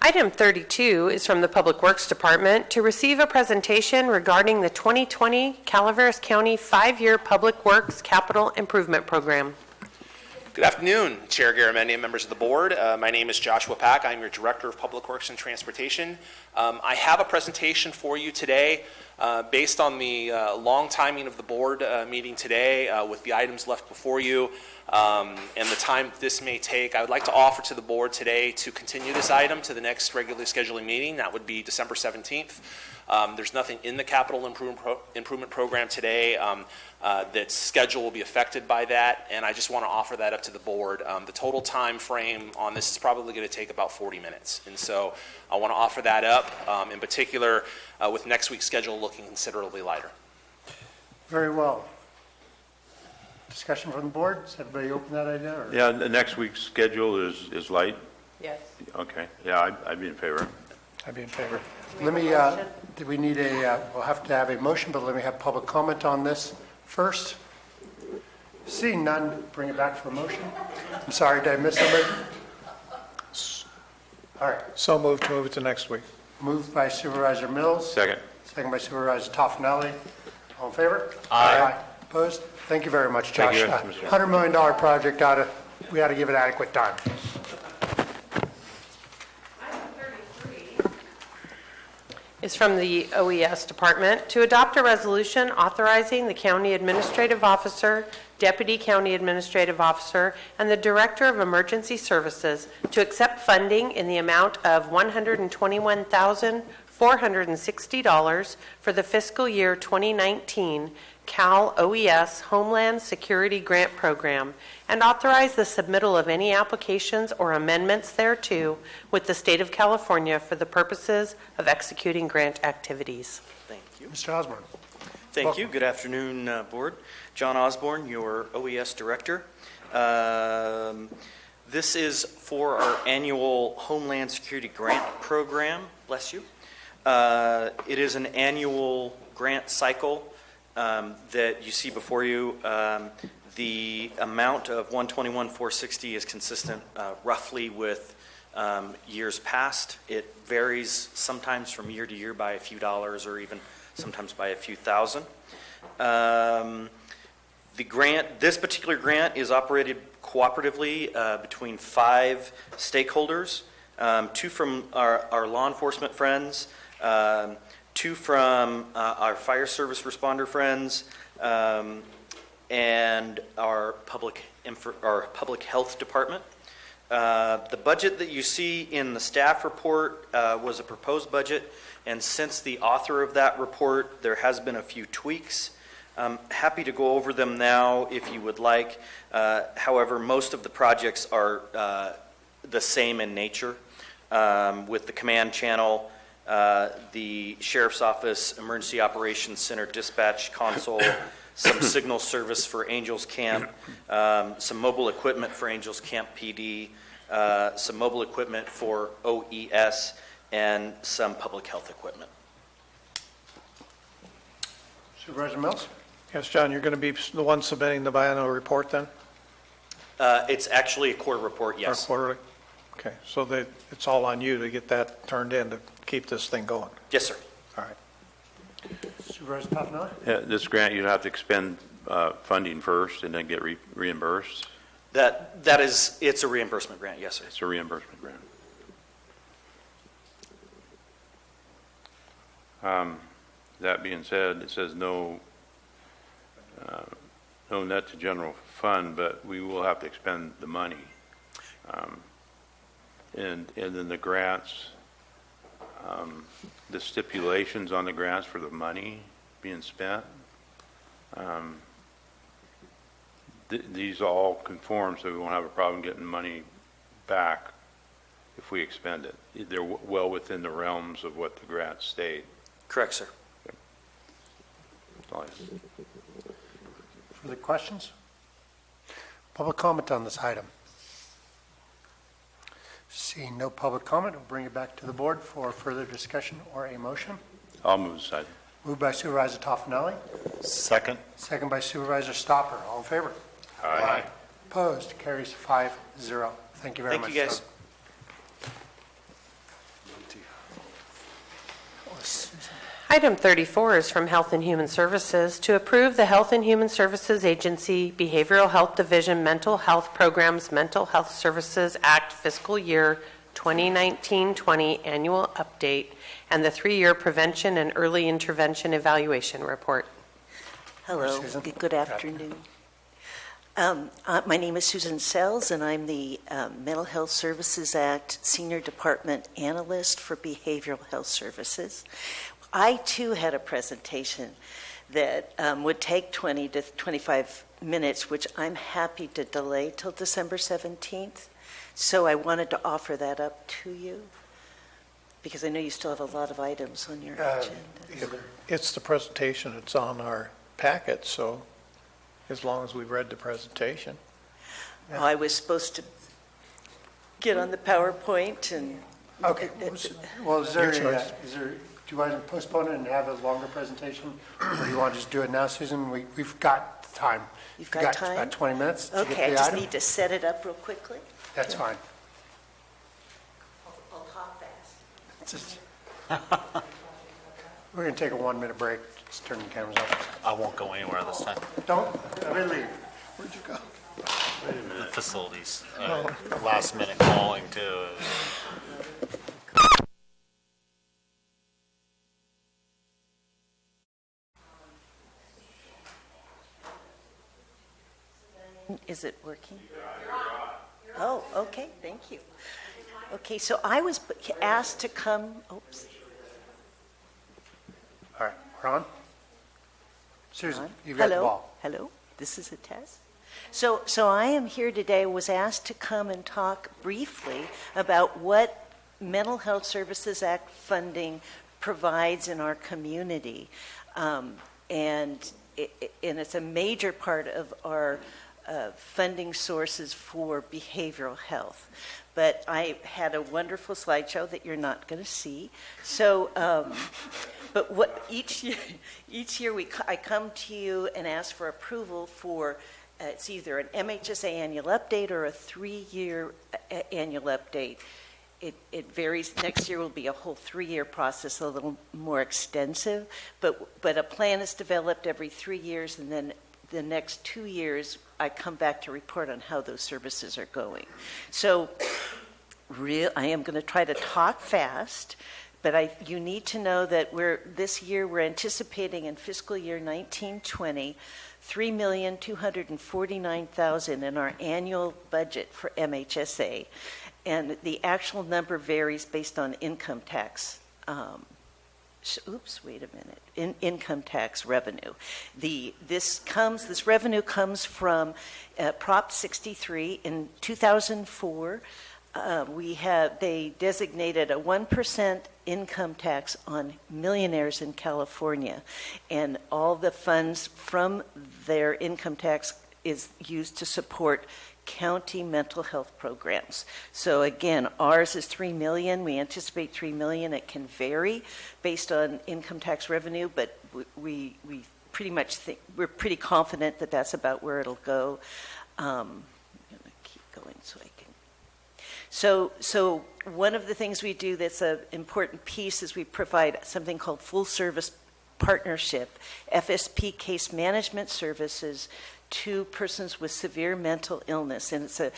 Item 32 is from the Public Works Department to receive a presentation regarding the 2020 Calaveras County 5-Year Public Works Capital Improvement Program. Good afternoon, Chair Garamendi and members of the board. My name is Joshua Pack. I'm your Director of Public Works and Transportation. I have a presentation for you today based on the long timing of the board meeting today with the items left before you and the time this may take. I would like to offer to the board today to continue this item to the next regularly scheduling meeting. That would be December 17th. There's nothing in the capital improvement program today that schedule will be affected by that, and I just want to offer that up to the board. The total time frame on this is probably going to take about 40 minutes, and so I want to offer that up, in particular with next week's schedule looking considerably lighter. Very well. Discussion from the board? Does everybody open that idea? Or? Yeah, the next week's schedule is light? Yes. Okay, yeah, I'd be in favor. I'd be in favor. Let me, do we need we'll have to have a motion, but let me have public comment on this first. Seeing none, bring it back for a motion. I'm sorry, did I miss somebody? All right. So moved to move it to next week. Moved by Supervisor Mills. Second. Second by Supervisor Toffenelli. All in favor? Aye. Opposed? Thank you very much, Josh. Thank you, Mr. $100 million project, we ought to give it adequate time. Is from the OES Department to adopt a resolution authorizing the County Administrative Officer, Deputy County Administrative Officer, and the Director of Emergency Services to accept funding in the amount of $121,460 for the fiscal year 2019 Cal OES Homeland Security Grant Program, and authorize the submittal of any applications or amendments thereto with the State of California for the purposes of executing grant activities. Thank you. Mr. Osborne. Thank you. Good afternoon, Board. John Osborne, your OES Director. This is for our annual Homeland Security Grant Program. Bless you. It is an annual grant cycle that you see before you. The amount of $121,460 is consistent roughly with years past. It varies sometimes from year to year by a few dollars or even sometimes by a few thousand. The grant, this particular grant is operated cooperatively between 5 stakeholders, 2 from our law enforcement friends, 2 from our fire service responder friends, and our public health department. The budget that you see in the staff report was a proposed budget, and since the author of that report, there has been a few tweaks. I'm happy to go over them now if you would like. However, most of the projects are the same in nature, with the command channel, the Sheriff's Office, Emergency Operations Center, Dispatch Console, some signal service for Angels Camp, some mobile equipment for Angels Camp PD, some mobile equipment for OES, and some public health equipment. Supervisor Mills? Yes, John, you're going to be the one submitting the biennial report then? It's actually a quarter report, yes. Or quarterly? Okay, so it's all on you to get that turned in to keep this thing going? Yes, sir. All right. Supervisor Toffenelli? Yeah, this grant, you'd have to expend funding first and then get reimbursed? That is, it's a reimbursement grant, yes, sir. It's a reimbursement grant. That being said, it says no net to general fund, but we will have to expend the money. And then the grants, the stipulations on the grants for the money being spent, these all conform, so we won't have a problem getting money back if we expend it. They're well within the realms of what the grants state. Correct, sir. Okay. That's all I have. Further questions? Public comment on this item? Seeing no public comment, we'll bring it back to the board for further discussion or a motion. I'll move aside. Moved by Supervisor Toffenelli. Second. Second by Supervisor Stopper. All in favor? Aye. Opposed? Carries 5-0. Thank you very much. Thank you, guys. Sir. list. Item 34 is from Health and Human Services to approve the Health and Human Services Agency Behavioral Health Division Mental Health Programs Mental Health Services Act Fiscal Year 2019-20 Annual Update and the 3-year Prevention and Early Intervention Evaluation Report. Hello, Susan. good afternoon. My name is Susan Sells, and I'm the Mental Health Services Act Senior Department Analyst for Behavioral Health Services. I, too, had a presentation that would take 20 to 25 minutes, which I'm happy to delay till December 17th. So I wanted to offer that up to you, because I know you still have a lot of items on your agenda. It's the presentation, it's on our packet, so as long as we've read the presentation. Oh, I was supposed to get on the PowerPoint and... Okay. Well, is there, do you want to postpone it and have a longer presentation? Or do you want to just do it now, Susan? We've got time. You've got time? About 20 minutes to get the Okay, item. I just need to set it up real quickly. That's fine. I'll talk fast. Just- We're going to take a 1-minute break. Just turn the cameras off. I won't go anywhere this time. Don't, everybody leave. Where'd you go? The facilities, last minute calling too. Is it working? Oh, okay, thank you. Okay, so I was asked to come, oops. All right, we're on. Susan, you've got the ball. Hello, this is a test. So I am here today, was asked to come and talk briefly about what Mental Health Services Act funding provides in our community. And it's a major part of our funding sources for behavioral health. But I had a wonderful slideshow that you're not going to see. So, but what each year I come to you and ask for approval for it's either an MHSA annual update or a 3-year annual update. It varies. Next year will be a whole 3-year process, a little more extensive. But a plan is developed every 3 years, and then the next 2 years I come back to report on how those services are going. So I am going to try to talk fast, but you need to know that this year we're anticipating in fiscal year 1920 $3,249,000 in our annual budget for MHSA, and the actual number varies based on income tax. Income tax revenue. This revenue comes from Prop 63 in 2004. They designated a 1% income tax on millionaires in California, and all the funds from their income tax is used to support county mental health programs. So again, ours is $3 million. We anticipate $3 million. It can vary based on income tax revenue, but we pretty much think we're pretty confident that that's about where it'll go. I'm going to keep going so I can. So one of the things we do that's an important piece is we provide something called full service partnership, FSP case management services to persons with severe mental illness, and it's a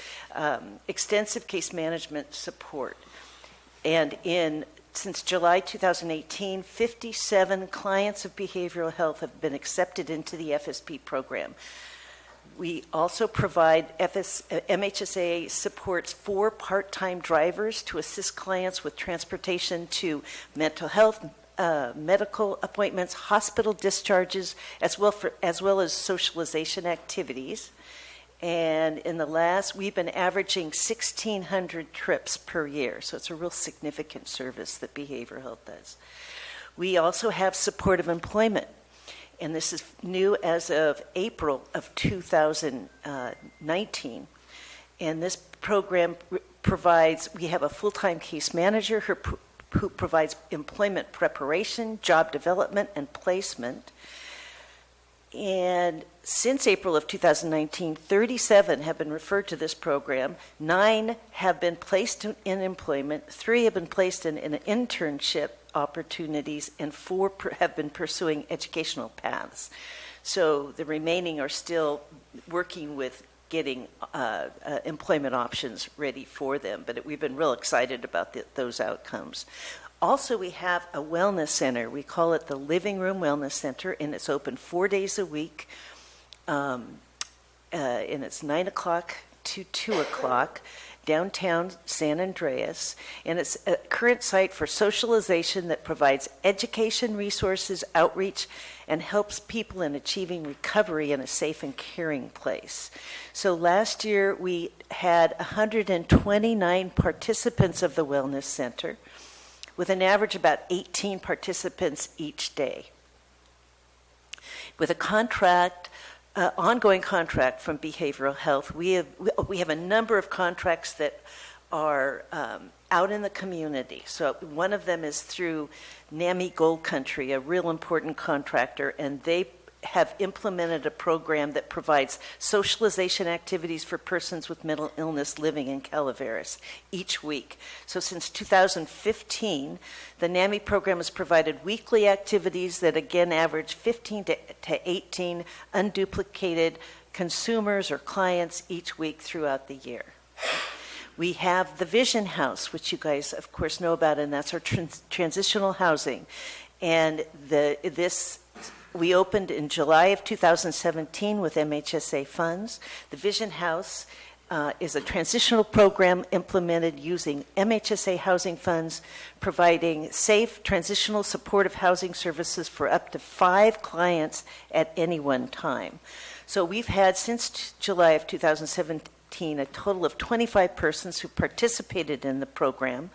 extensive case management support. And since July 2018, 57 clients of behavioral health have been accepted into the FSP program. We also provide MHSA supports 4 part-time drivers to assist clients with transportation to mental health, medical appointments, hospital discharges, as well as socialization activities. And we've been averaging 1,600 trips per year, so it's a real significant service that behavioral health does. We also have supportive employment, and this is new as of April of 2019. And this program we have a full-time case manager who provides employment preparation, job development, and placement. And since April of 2019, 37 have been referred to this program. 9 have been placed in employment. 3 have been placed in an internship opportunities, and 4 have been pursuing educational paths. So the remaining are still working with getting employment options ready for them, but we've been real excited about those outcomes. Also, we have a wellness center. We call it the Living Room Wellness Center, and it's open 4 days a week, and it's 9 o'clock to 2 o'clock, downtown San Andreas, and it's a current site for socialization that provides education, resources, outreach, and helps people in achieving recovery in a safe and caring place. So last year we had 129 participants of the Wellness Center, with an average about 18 participants each day. With a contract, ongoing contract from Behavioral Health, we have a number of contracts that are out in the community. So one of them is through NAMI Gold Country, a real important contractor, and they have implemented a program that provides socialization activities for persons with mental illness living in Calaveras each week. So since 2015, the NAMI program has provided weekly activities that again average 15 to 18 unduplicated consumers or clients each week throughout the year. We have the Vision House, which you guys, of course, know about, and that's our transitional housing. And we opened in July of 2017 with MHSA funds. The Vision House is a transitional program implemented using MHSA housing funds, providing safe, transitional, supportive housing services for up to 5 clients at any one time. So we've had, since July of 2017, a total of 25 persons who participated in the program,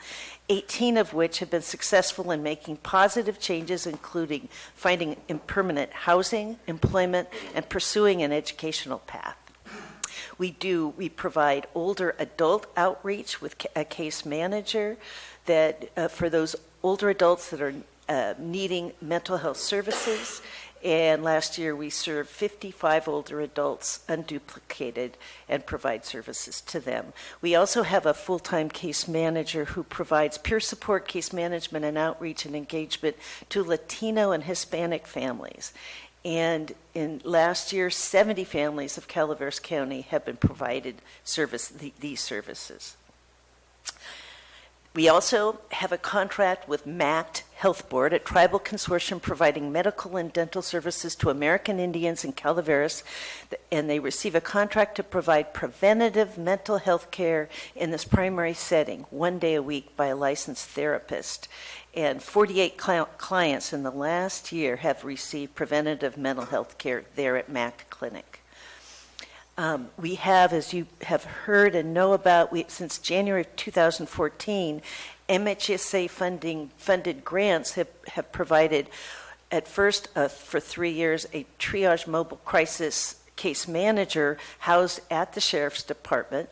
18 of which have been successful in making positive changes, including finding permanent housing, employment, and pursuing an educational path. We provide older adult outreach with a case manager that for those older adults that are needing mental health services. And last year we served 55 older adults unduplicated and provide services to them. We also have a full-time case manager who provides peer support, case management, and outreach and engagement to Latino and Hispanic families. And in last year, 70 families of Calaveras County have been provided these services. We also have a contract with MACT Health Board, a tribal consortium providing medical and dental services to American Indians in Calaveras, and they receive a contract to provide preventative mental health care in this primary setting, 1 day a week by a licensed therapist. And 48 clients in the last year have received preventative mental health care there at MACT Clinic. We have, as you have heard and know about, since January of 2014, MHSA funded grants have provided, at first for 3 years, a triage mobile crisis case manager housed at the Sheriff's Department.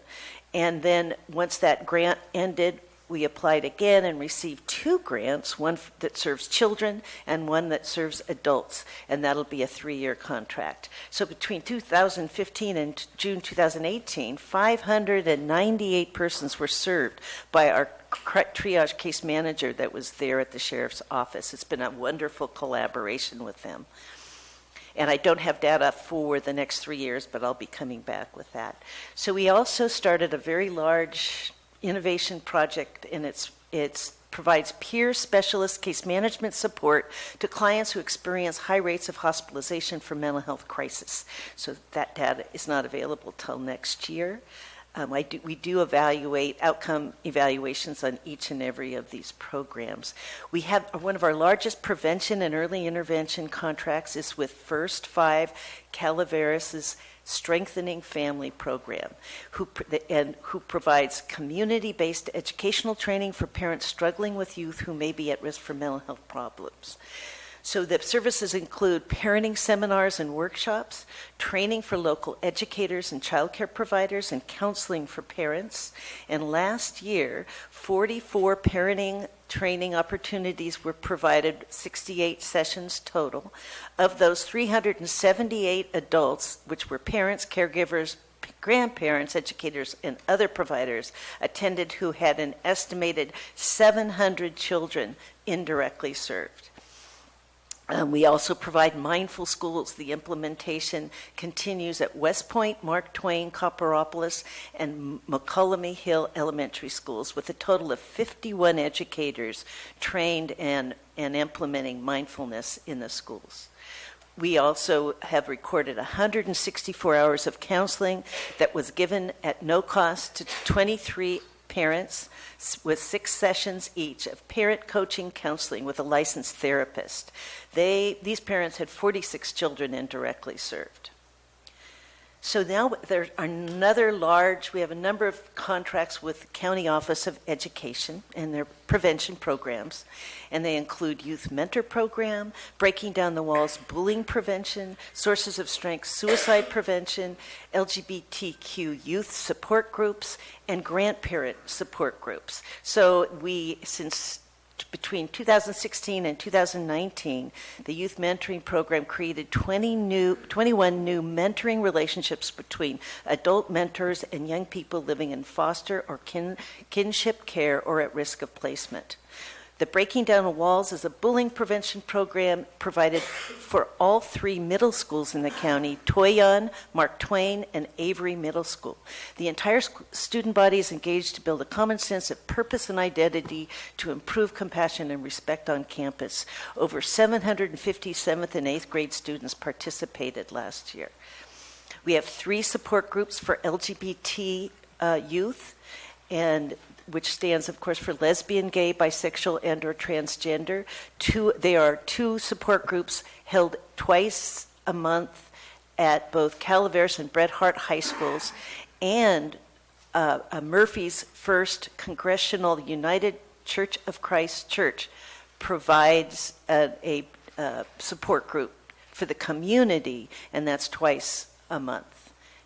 And then once that grant ended, we applied again and received 2 grants, one that serves children and one that serves adults, and that'll be a 3-year contract. So between 2015 and June 2018, 598 persons were served by our triage case manager that was there at the Sheriff's Office. It's been a wonderful collaboration with them. And I don't have data for the next 3 years, but I'll be coming back with that. So we also started a very large innovation project, and it provides peer specialist case management support to clients who experience high rates of hospitalization for mental health crisis. So that data is not available till next year. We do evaluate outcome evaluations on each and every of these programs. We have one of our largest prevention and early intervention contracts is with First 5 Calaveras' Strengthening Family Program, who provides community-based educational training for parents struggling with youth who may be at risk for mental health problems. So the services include parenting seminars and workshops, training for local educators and childcare providers, and counseling for parents. And last year, 44 parenting training opportunities were provided, 68 sessions total. Of those, 378 adults, which were parents, caregivers, grandparents, educators, and other providers attended who had an estimated 700 children indirectly served. We also provide mindful schools. The implementation continues at West Point, Mark Twain, Copperopolis, and McCollum Hill Elementary Schools, with a total of 51 educators trained and implementing mindfulness in the schools. We also have recorded 164 hours of counseling that was given at no cost to 23 parents, with 6 sessions each of parent coaching counseling with a licensed therapist. These parents had 46 children indirectly served. So now there's another we have a number of contracts with the County Office of Education and their prevention programs, and they include Youth Mentor Program, Breaking Down the Walls, Bullying Prevention, Sources of Strength, Suicide Prevention, LGBTQ Youth Support Groups, and Grandparent Support Groups. So since between 2016 and 2019, the Youth Mentoring Program created 21 new mentoring relationships between adult mentors and young people living in foster or kinship care or at risk of placement. The Breaking Down the Walls is a bullying prevention program provided for all 3 middle schools in the county, Toyon, Mark Twain, and Avery Middle School. The entire student body is engaged to build a common sense of purpose and identity to improve compassion and respect on campus. Over 750 7th and 8th grade students participated last year. We have 3 support groups for LGBT youth, and which stands, of course, for lesbian, gay, bisexual, and or transgender. They are 2 support groups held twice a month at both Calaveras and Bret Harte High Schools, and Murphy's First Congressional United Church of Christ Church provides a support group for the community, and that's twice a month.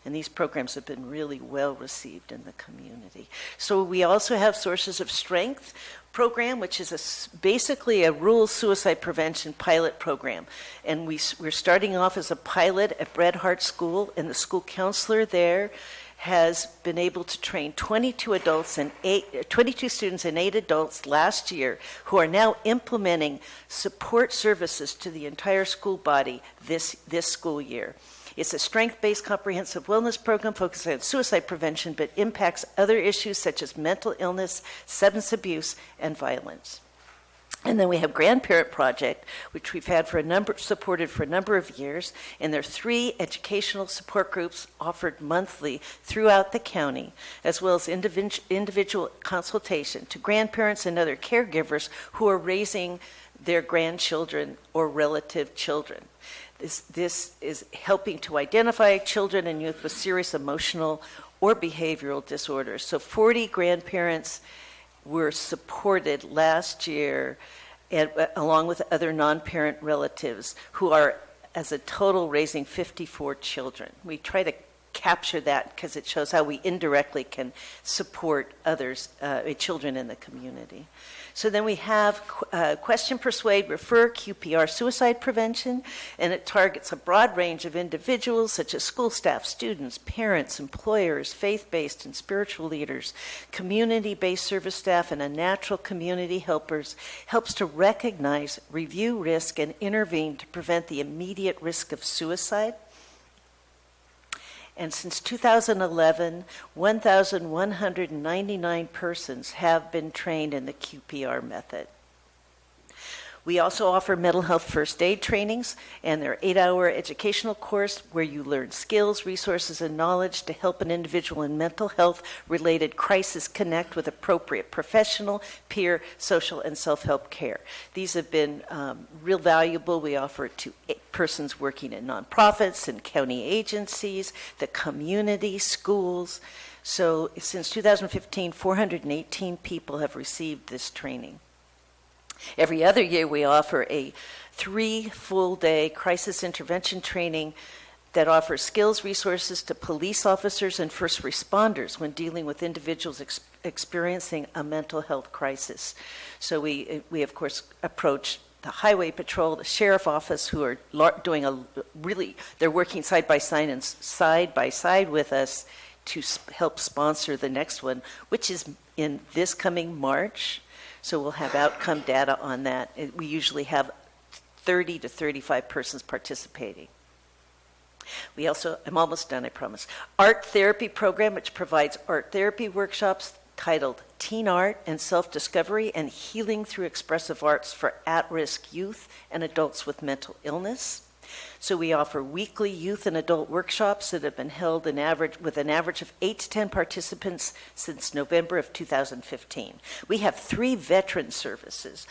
And these programs have been really well received in the community. So we also have Sources of Strength program, which is basically a rural suicide prevention pilot program. And we're starting off as a pilot at Bret Harte School, and the school counselor there has been able to train 22 students and 8 adults last year, who are now implementing support services to the entire school body this school year. It's a strength-based comprehensive wellness program focusing on suicide prevention, but impacts other issues such as mental illness, substance abuse, and violence. And then we have Grandparent Project, which we've had supported for a number of years, and there are 3 educational support groups offered monthly throughout the county, as well as individual consultation to grandparents and other caregivers who are raising their grandchildren or relative children. This is helping to identify children and youth with serious emotional or behavioral disorders. So 40 grandparents were supported last year, along with other non-parent relatives, who are, as a total, raising 54 children. We try to capture that because it shows how we indirectly can support others, children in the community. So then we have Question, Persuade, Refer, QPR Suicide Prevention, and it targets a broad range of individuals such as school staff, students, parents, employers, faith-based and spiritual leaders, community-based service staff, and a natural community helpers, helps to recognize, review risk, and intervene to prevent the immediate risk of suicide. And since 2011, 1,199 persons have been trained in the QPR method. We also offer mental health first aid trainings, and they're 8-hour educational course where you learn skills, resources, and knowledge to help an individual in mental health-related crisis connect with appropriate professional, peer, social, and self-help care. These have been real valuable. We offer it to persons working in nonprofits and county agencies, the community, schools. So since 2015, 418 people have received this training. Every other year, we offer a 3 full-day crisis intervention training that offers skills, resources to police officers and first responders when dealing with individuals experiencing a mental health crisis. So we of course, approach the highway patrol, the sheriff office, who are doing they're working side by side with us to help sponsor the next one, which is in this coming March. So we'll have outcome data on that. We usually have 30 to 35 persons participating. We also, I'm almost done, I promise. Art therapy program, which provides art therapy workshops titled Teen Art and Self-Discovery and Healing Through Expressive Arts for At-Risk Youth and Adults with Mental Illness. So we offer weekly youth and adult workshops that have been held with an average of 8 to 10 participants since November of 2015. We have 3 veteran services,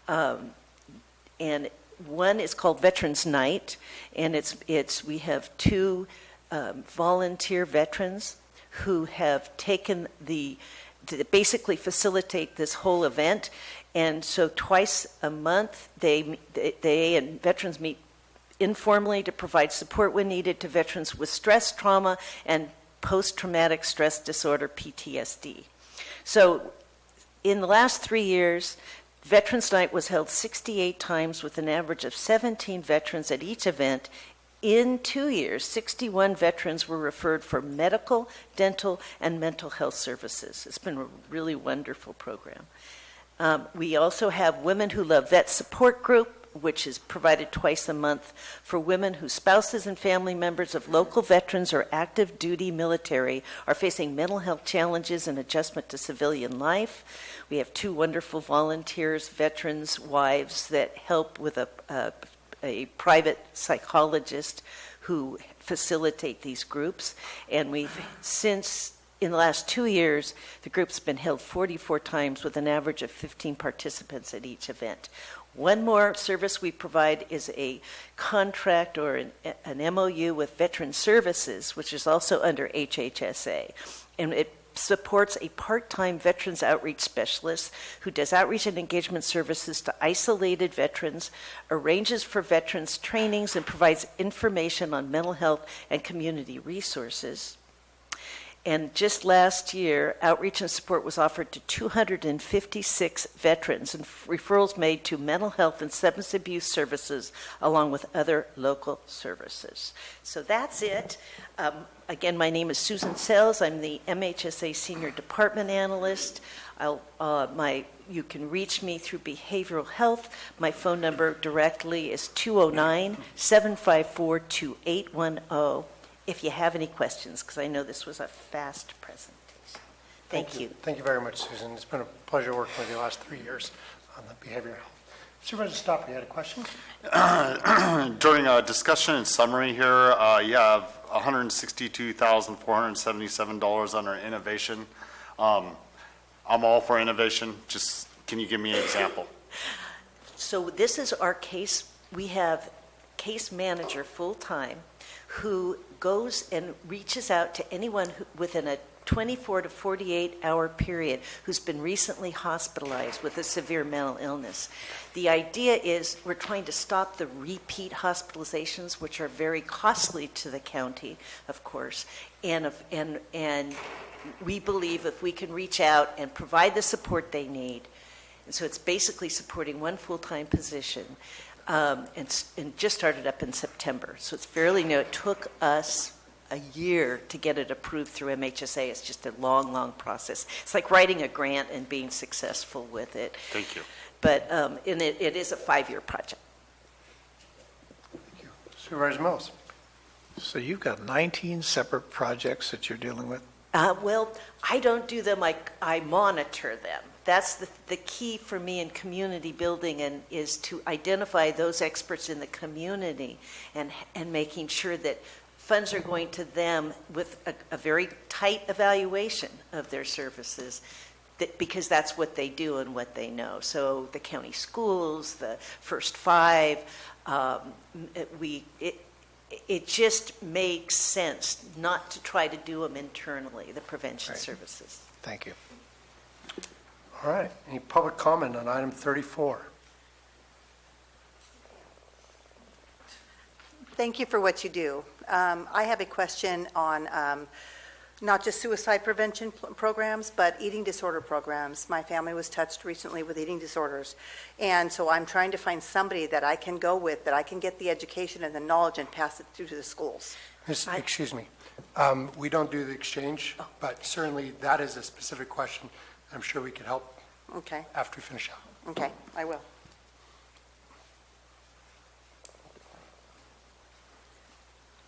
and one is called Veterans Night, and we have 2 volunteer veterans who have taken to basically facilitate this whole event. And so twice a month, they and veterans meet informally to provide support when needed to veterans with stress, trauma, and post-traumatic stress disorder, PTSD. So in the last 3 years, Veterans Night was held 68 times with an average of 17 veterans at each event. In 2 years, 61 veterans were referred for medical, dental, and mental health services. It's been a really wonderful program. We also have Women Who Love Vet Support Group, which is provided twice a month for women whose spouses and family members of local veterans or active duty military are facing mental health challenges and adjustment to civilian life. We have 2 wonderful volunteers, veterans' wives, that help with a private psychologist who facilitate these groups. And in the last 2 years, the group's been held 44 times with an average of 15 participants at each event. One more service we provide is a contract or an MOU with Veteran Services, which is also under HHSA. And it supports a part-time veterans outreach specialist who does outreach and engagement services to isolated veterans, arranges for veterans trainings, and provides information on mental health and community resources. And just last year, outreach and support was offered to 256 veterans and referrals made to mental health and substance abuse services along with other local services. So that's it. Again, my name is Susan Sells. I'm the MHSA Senior Department Analyst. You can reach me through behavioral health. My phone number directly is 209-754-2810. If you have any questions, because I know this was a fast presentation. Thank you. Thank you very much, Susan. It's been a pleasure working with you the last 3 years on the behavioral health. Supervisor Stopper, you had a question? During a discussion and summary here, you have $162,477 under innovation. I'm all for innovation. Just, can you give me an example? So this is our case. We have case manager full-time who goes and reaches out to anyone within a 24 to 48 hour period who's been recently hospitalized with a severe mental illness. The idea is we're trying to stop the repeat hospitalizations, which are very costly to the county, of course, and we believe if we can reach out and provide the support they need, and so it's basically supporting one full-time position. And just started up in September. So it's fairly new. It took us a year to get it approved through MHSA. It's just a long, long process. It's like writing a grant and being successful with it. Thank you. But it is a 5-year project. Thank you. Supervisor Mills. So you've got 19 separate projects that you're dealing with? Well, I don't do them. I monitor them. That's the key for me in community building, and is to identify those experts in the community and making sure that funds are going to them with a very tight evaluation of their services, because that's what they do and what they know. So the county schools, the first 5, it just makes sense not to try to do them internally, the prevention services. Thank you. All right. Any public comment on item 34? Thank you for what you do. I have a question on not just suicide prevention programs, but eating disorder programs. My family was touched recently with eating disorders. And so I'm trying to find somebody that I can go with, that I can get the education and the knowledge and pass it through to the schools. Excuse me. We don't do the exchange, but certainly that is a specific question. I'm sure we can help Okay, after we finish up. okay, I will.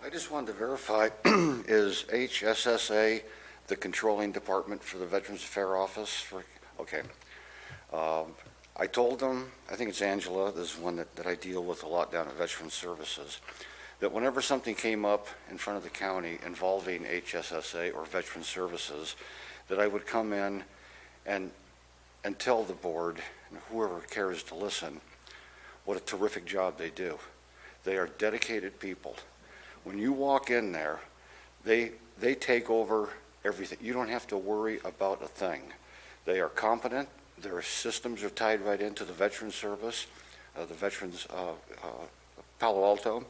I just wanted to verify, is HSSA the controlling department for the Veterans Affairs Office? Okay. I told them, I think it's Angela, this is one that I deal with a lot down at Veterans Services, that whenever something came up in front of the county involving HSSA or Veterans Services, that I would come in and tell the board, and whoever cares to listen, what a terrific job they do. They are dedicated people. When you walk in there, they take over everything. You don't have to worry about a thing. They are competent. Their systems are tied right into the Veterans Service, the Veterans Palo Alto.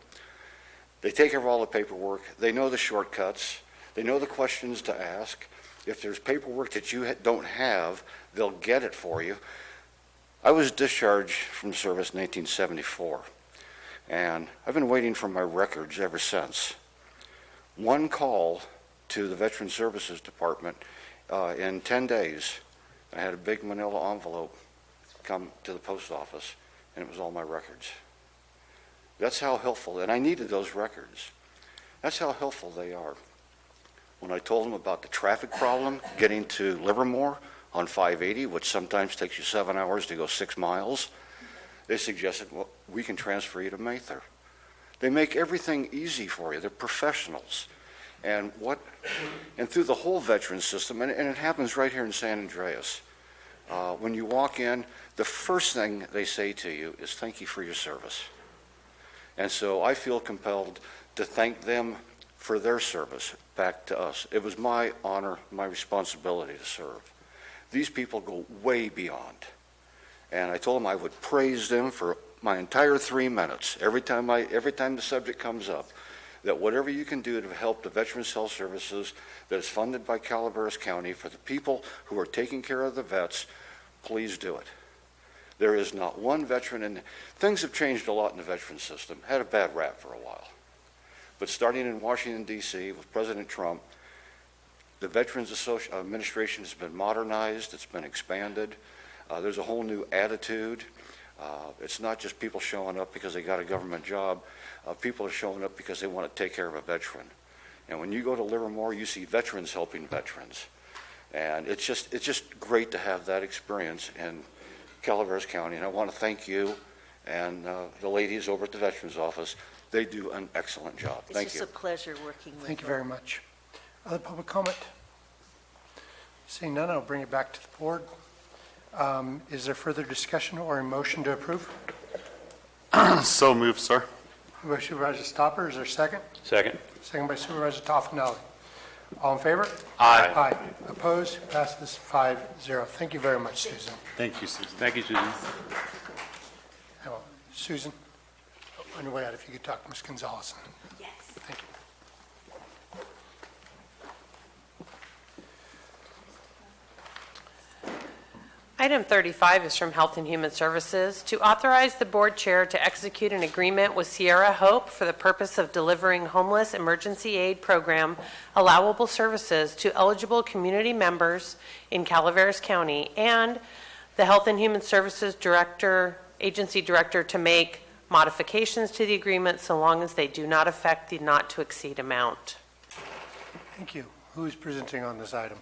They take care of all the paperwork. They know the shortcuts. They know the questions to ask. If there's paperwork that you don't have, they'll get it for you. I was discharged from service in 1974. And I've been waiting for my records ever since. One call to the Veterans Services Department in 10 days, I had a big manila envelope come to the post office, and it was all my records. That's how helpful, and I needed those records. That's how helpful they are. When I told them about the traffic problem getting to Livermore on 580, which sometimes takes you 7 hours to go 6 miles, they suggested, well, we can transfer you to Mather. They make everything easy for you. They're professionals. And through the whole veteran system, and it happens right here in San Andreas, when you walk in, the first thing they say to you is thank you for your service. And so I feel compelled to thank them for their service back to us. It was my honor, my responsibility to serve. These people go way beyond. And I told them I would praise them for my entire 3 minutes, every time the subject comes up, that whatever you can do to help the Veterans Health Services that is funded by Calaveras County for the people who are taking care of the vets, please do it. There is not one veteran, and things have changed a lot in the veteran system, had a bad rap for a while. But starting in Washington, D.C. with President Trump, the Veterans Administration has been modernized, it's been expanded. There's a whole new attitude. It's not just people showing up because they got a government job. People are showing up because they want to take care of a veteran. And when you go to Livermore, you see veterans helping veterans. And it's just great to have that experience in Calaveras County. And I want to thank you and the ladies over at the Veterans Office. They do an excellent job. Thank It's you. just a pleasure working with you. Thank you very much. Other public comment? Seeing none, I'll bring it back to the board. Is there further discussion or a motion to approve? So moved, sir. By Supervisor Stopper, is there a second? Second. Second by Supervisor Toffenelli. All in favor? Aye. Aye. Opposed? Passes 5-0. Thank you very much, Susan. Thank you, Susan. Thank you, Susan. Susan, on your way out, if you could talk to Ms. Gonzalez. Yes. Thank you. Item 35 is from Health and Human Services to authorize the board chair to execute an agreement with Sierra Hope for the purpose of delivering homeless emergency aid program allowable services to eligible community members in Calaveras County, and the Health and Human Services agency director to make modifications to the agreement so long as they do not affect the not to exceed amount. Thank you. Who is presenting on this item?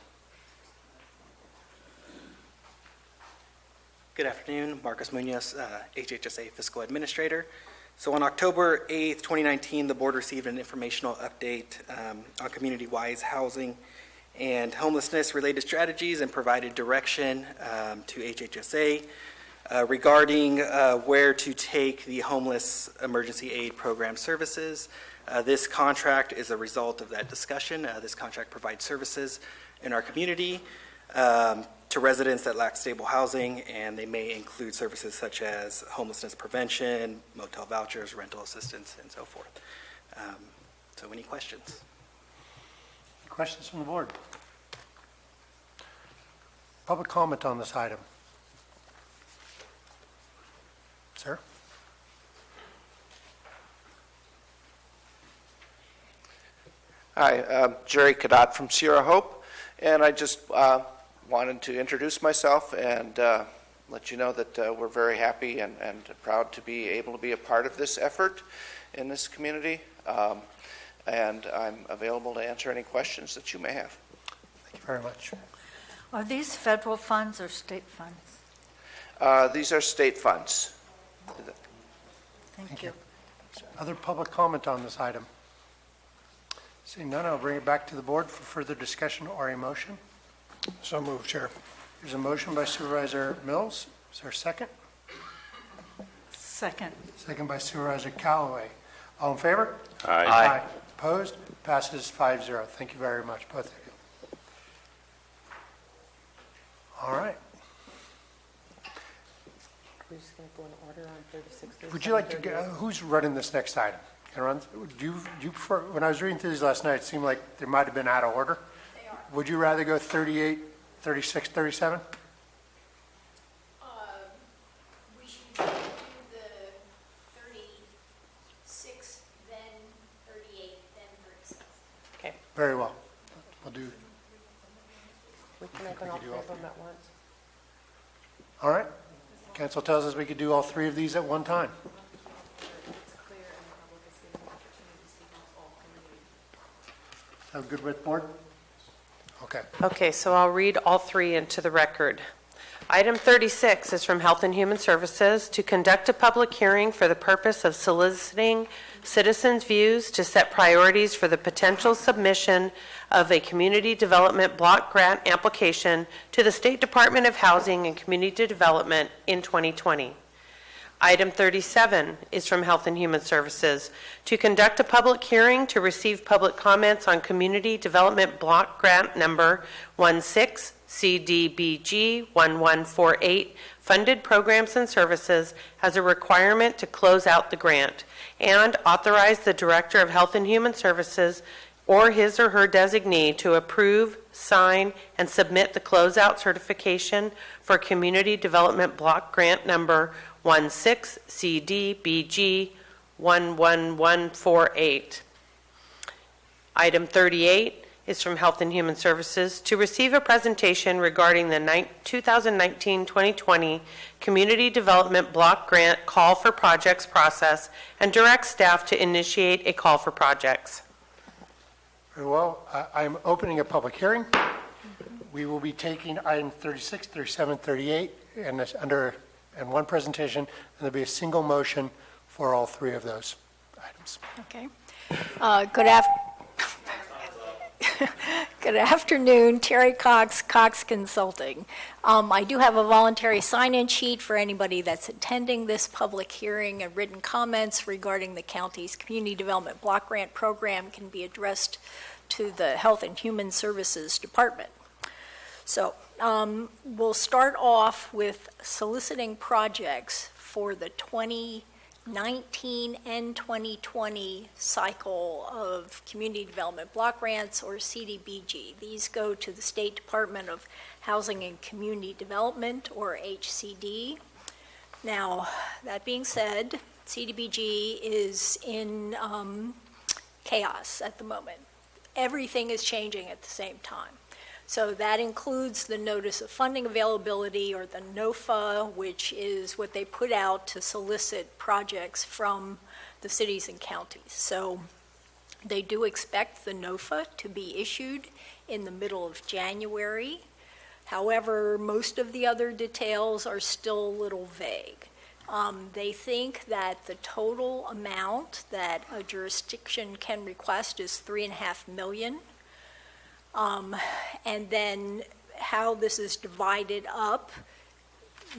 Good afternoon, Marcus Munoz, HHSA Fiscal Administrator. So on October 8th, 2019, the board received an informational update on community-wise housing and homelessness-related strategies and provided direction to HHSA regarding where to take the homeless emergency aid program services. This contract is a result of that discussion. This contract provides services in our community to residents that lack stable housing, and they may include services such as homelessness prevention, motel vouchers, rental assistance, and so forth. So any questions? questions from the board? Public comment on this item? Sir? Hi, I'm Jerry Cadotte from Sierra Hope, and I just wanted to introduce myself and let you know that we're very happy and proud to be able to be a part of this effort in this community, and I'm available to answer any questions that you may have. Thank you very much. Are these federal funds or state funds? These are state funds. Thank you. Other public comment on this item? Seeing none, I'll bring it back to the board for further discussion or a motion. So moved, Chair. There's a motion by Supervisor Mills. Is there a second? Second. Second by Supervisor Callaway. All in favor? Aye. Opposed? Passes 5-0. Thank you very much, both of you. All right. We're just going to go in order on 36. Would you like to go, who's running this next item? Can I run, do you prefer, when I was reading through these last night, it seemed like they might have been out of order. They are. Would you rather go 38, 36, 37? We should do the 36, then 38, then 36. Okay. Very well. We'll do, We can open all three of them at once. all right. Council tells us we could do all three of these at one time. Sound good with board? Okay. Okay, so I'll read all three into the record. Item 36 is from Health and Human Services to conduct a public hearing for the purpose of soliciting citizens' views to set priorities for the potential submission of a community development block grant application to the State Department of Housing and Community Development in 2020. Item 37 is from Health and Human Services to conduct a public hearing to receive public comments on Community Development Block Grant Number 16CDBG1148, funded programs and services as a requirement to close out the grant, and authorize the Director of Health and Human Services or his or her designee to approve, sign, and submit the closeout certification for Community Development Block Grant Number 16CDBG11148. Item 38 is from Health and Human Services to receive a presentation regarding the 2019-2020 Community Development Block Grant Call for Projects process and direct staff to initiate a call for projects. Very well. I'm opening a public hearing. We will be taking item 36, 37, 38, and this and one presentation, and there'll be a single motion for all three of those items. Okay. Good afternoon, Terry Cox, Cox Consulting. I do have a voluntary sign-in sheet for anybody that's attending this public hearing, and written comments regarding the county's Community Development Block Grant Program can be addressed to the Health and Human Services Department. So we'll start off with soliciting projects for the 2019 and 2020 cycle of Community Development Block Grants, or CDBG. These go to the State Department of Housing and Community Development, or HCD. Now, that being said, CDBG is in chaos at the moment. Everything is changing at the same time. So that includes the Notice of Funding Availability, or the NOFA, which is what they put out to solicit projects from the cities and counties. So they do expect the NOFA to be issued in the middle of January. However, most of the other details are still a little vague. They think that the total amount that a jurisdiction can request is $3.5 million. And then how this is divided up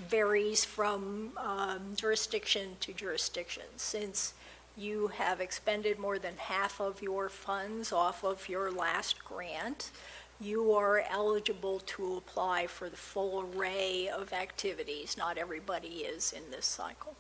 varies from jurisdiction to jurisdiction. Since you have expended more than half of your funds off of your last grant, you are eligible to apply for the full array of activities. Not everybody is in this cycle.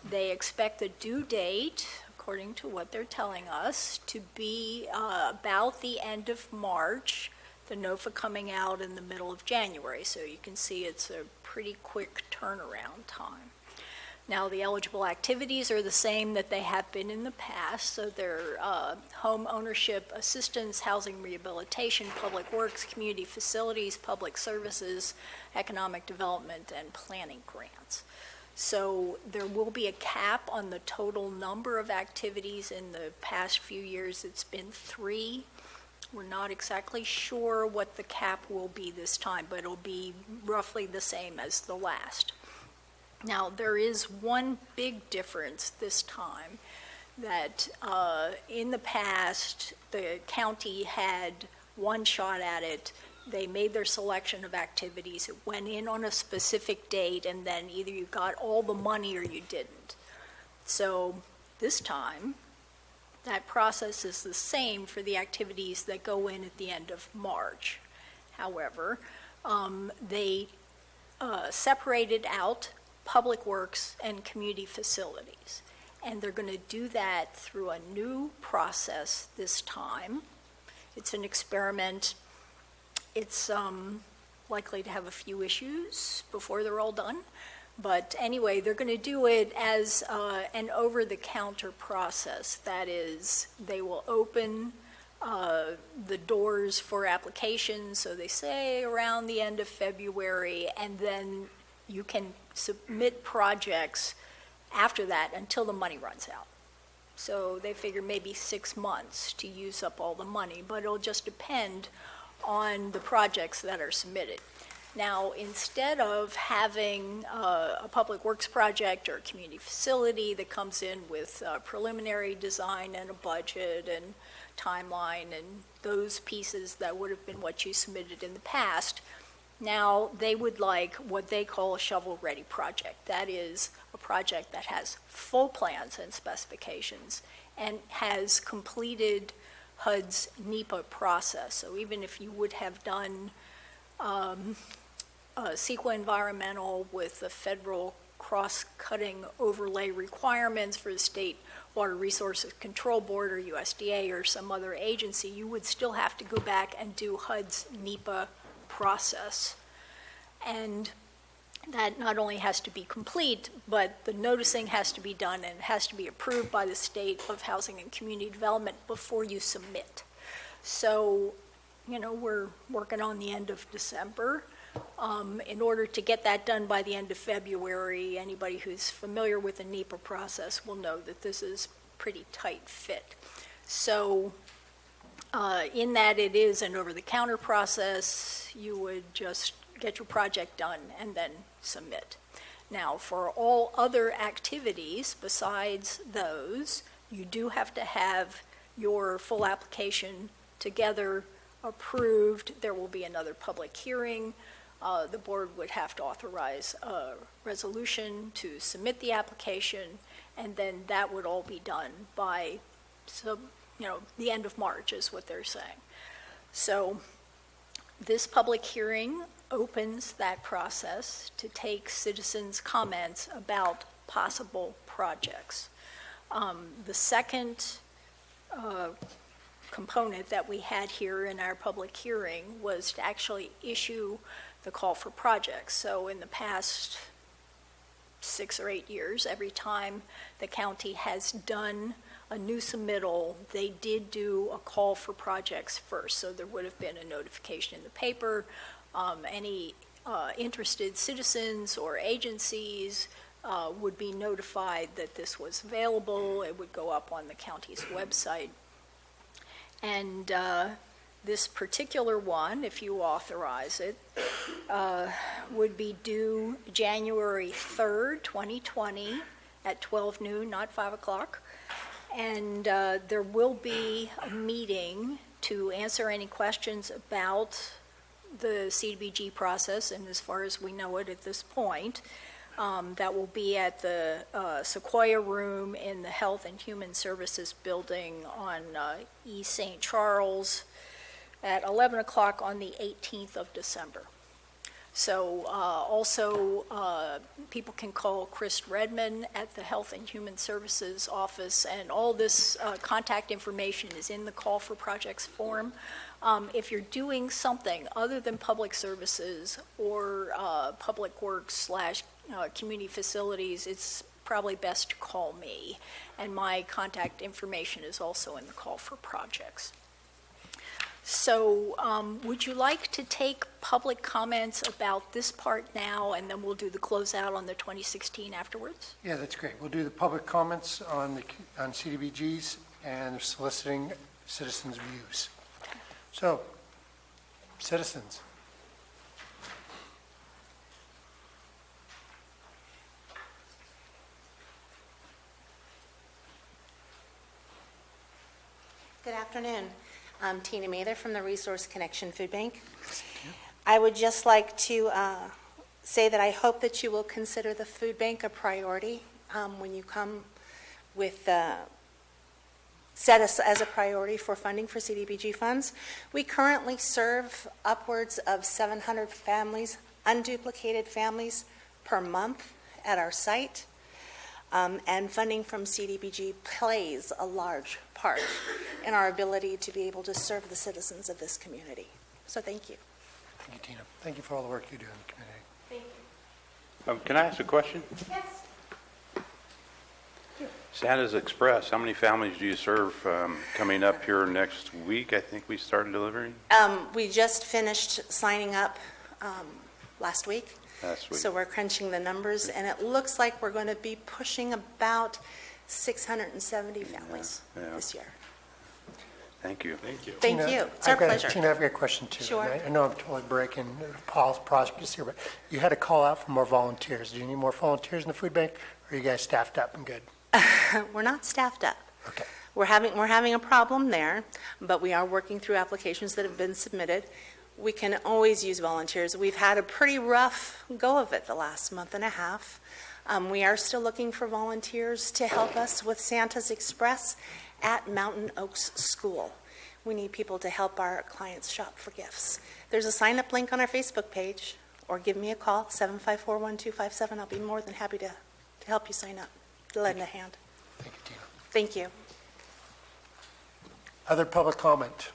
They expect the due date, according to what they're telling us, to be about the end of March, the NOFA coming out in the middle of January. So you can see it's a pretty quick turnaround time. Now, the eligible activities are the same that they have been in the past. So they're home ownership assistance, housing rehabilitation, public works, community facilities, public services, economic development, and planning grants. So there will be a cap on the total number of activities. In the past few years, it's been 3. We're not exactly sure what the cap will be this time, but it'll be roughly the same as the last. Now, there is one big difference this time, that in the past, the county had one shot at it. They made their selection of activities. It went in on a specific date, and then either you got all the money or you didn't. So this time, that process is the same for the activities that go in at the end of March. However, they separated out public works and community facilities. And they're going to do that through a new process this time. It's an experiment. It's likely to have a few issues before they're all done. But anyway, they're going to do it as an over-the-counter process. That is, they will open the doors for applications, so they say around the end of February, and then you can submit projects after that until the money runs out. So they figure maybe 6 months to use up all the money, but it'll just depend on the projects that are submitted. Now, instead of having a public works project or a community facility that comes in with preliminary design and a budget and timeline and those pieces that would have been what you submitted in the past, now they would like what they call a shovel-ready project. That is a project that has full plans and specifications and has completed HUD's NEPA process. So even if you would have done CEQA environmental with the federal cross-cutting overlay requirements for the State Water Resources Control Board or USDA or some other agency, you would still have to go back and do HUD's NEPA process. And that not only has to be complete, but the noticing has to be done and it has to be approved by the State of Housing and Community Development before you submit. So, you know, we're working on the end of December. In order to get that done by the end of February, anybody who's familiar with the NEPA process will know that this is pretty tight fit. So in that it is an over-the-counter process, you would just get your project done and then submit. Now, for all other activities besides those, you do have to have your full application together, approved. There will be another public hearing. The board would have to authorize a resolution to submit the application, and then that would all be done by, the end of March is what they're saying. So this public hearing opens that process to take citizens' comments about possible projects. The second component that we had here in our public hearing was to actually issue the call for projects. So in the past 6 or 8 years, every time the county has done a new submittal, they did do a call for projects first. So there would have been a notification in the paper. Any interested citizens or agencies would be notified that this was available. It would go up on the county's website. And this particular one, if you authorize it, would be due January 3rd, 2020 at 12 noon, not 5 o'clock. And there will be a meeting to answer any questions about the CDBG process, and as far as we know it at this point, that will be at the Sequoia Room in the Health and Human Services Building on East St. Charles at 11 o'clock on the 18th of December. So also, people can call Chris Redmond at the Health and Human Services Office, and all this contact information is in the call for projects form. If you're doing something other than public services or public works / community facilities, it's probably best to call me. And my contact information is also in the call for projects. So would you like to take public comments about this part now, and then we'll do the closeout on the 2016 afterwards? Yeah, that's great. We'll do the public comments on CDBGs and soliciting citizens' views. So, citizens. Good afternoon. I'm Tina Mather from the Resource Connection Food Bank. I would just like to say that I hope that you will consider the food bank a priority when you come with set us as a priority for funding for CDBG funds. We currently serve upwards of 700 families, unduplicated families per month at our site. And funding from CDBG plays a large part in our ability to be able to serve the citizens of this community. So thank you. Thank you, Tina. Thank you for all the work you do in the community. Thank you. Can I ask a question? Yes. Santa's Express, how many families do you serve coming up here next week? I think we started delivering We just finished signing up last week. last week. So we're crunching the numbers, and it looks like we're going to be pushing about 670 families Yeah. this year. Thank you. Thank you. Thank Tina, you. It's our pleasure. Tina, I've got a question too. Sure. And I know I'm totally breaking Paul's process here, but you had a call out for more volunteers. Do you need more volunteers in the food bank, or are you guys staffed up and good? We're not staffed up. Okay. We're having a problem there, but we are working through applications that have been submitted. We can always use volunteers. We've had a pretty rough go of it the last month and a half. We are still looking for volunteers to help us with Santa's Express at Mountain Oaks School. We need people to help our clients shop for gifts. There's a sign-up link on our Facebook page, or give me a call, 754-1257. I'll be more than happy to help you sign up, to lend a hand. Thank you, Tina. Thank you. Other public comment?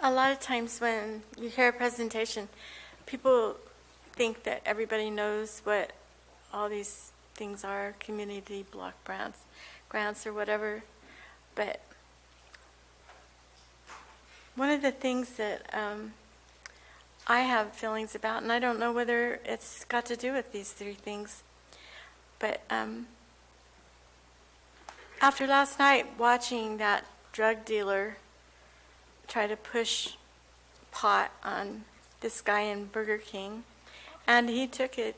A lot of times when you hear a presentation, people think that everybody knows what all these things are, community block grants or whatever. But one of the things that I have feelings about, and I don't know whether it's got to do with these three things, but after last night watching that drug dealer try to push pot on this guy in Burger King, and he took it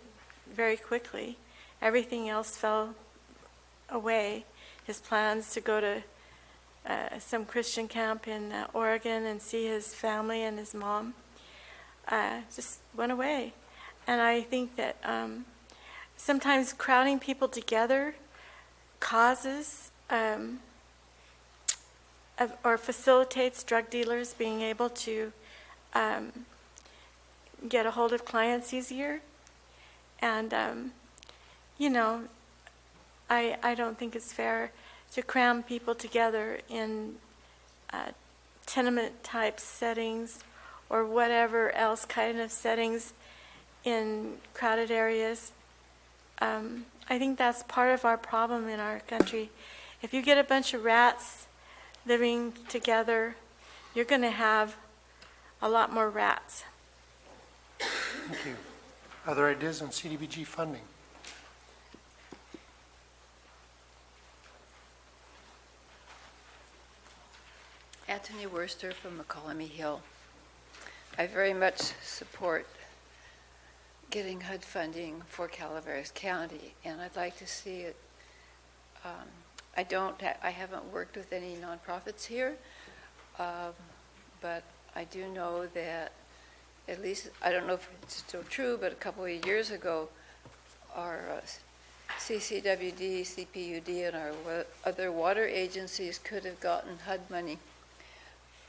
very quickly. Everything else fell away. His plans to go to some Christian camp in Oregon and see his family and his mom just went away. And I think that sometimes crowding people together causes or facilitates drug dealers being able to get a hold of clients easier. And, I don't think it's fair to cram people together in tenement-type settings or whatever else kind of settings in crowded areas. I think that's part of our problem in our country. If you get a bunch of rats living together, you're going to have a lot more rats. Thank you. Other ideas on CDBG funding? Anthony Worster from McCallamy Hill. I very much support getting HUD funding for Calaveras County, and I'd like to see it. I haven't worked with any nonprofits here, but I do know that at least, I don't know if it's still true, but a couple of years ago, our CCWD, CPUD, and our other water agencies could have gotten HUD money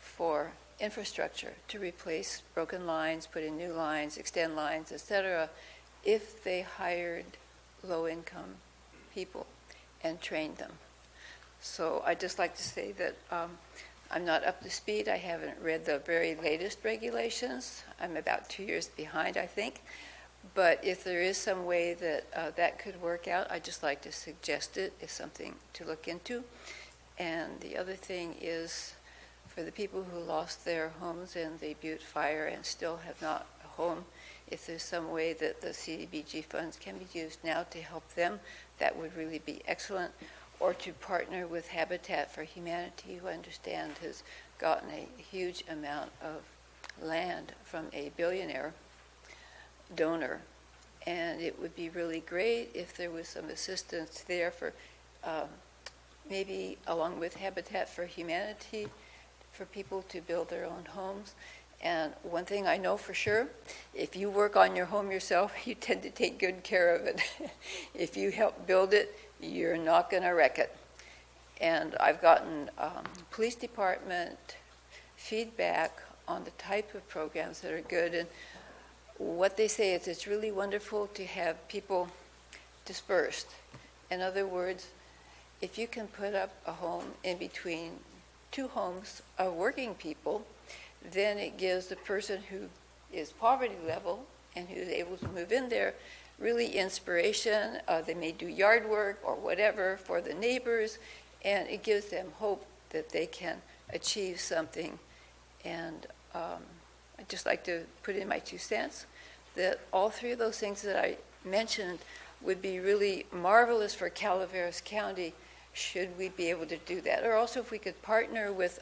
for infrastructure to replace broken lines, put in new lines, extend lines, etc., if they hired low-income people and trained them. So I'd just like to say that I'm not up to speed. I haven't read the very latest regulations. I'm about 2 years behind, I think. But if there is some way that that could work out, I'd just like to suggest it as something to look into. And the other thing is, for the people who lost their homes in the Butte fire and still have not a home, if there's some way that the CDBG funds can be used now to help them, that would really be excellent. Or to partner with Habitat for Humanity, who I understand has gotten a huge amount of land from a billionaire donor. And it would be really great if there was some assistance there for maybe along with Habitat for Humanity for people to build their own homes. And one thing I know for sure, if you work on your home yourself, you tend to take good care of it. If you help build it, you're not going to wreck it. And I've gotten police department feedback on the type of programs that are good. And what they say is it's really wonderful to have people dispersed. In other words, if you can put up a home in between two homes of working people, then it gives the person who is poverty level and who is able to move in there really inspiration. They may do yard work or whatever for the neighbors, and it gives them hope that they can achieve something. And I'd just like to put in my 2 cents that all 3 of those things that I mentioned would be really marvelous for Calaveras County should we be able to do that. Or also if we could partner with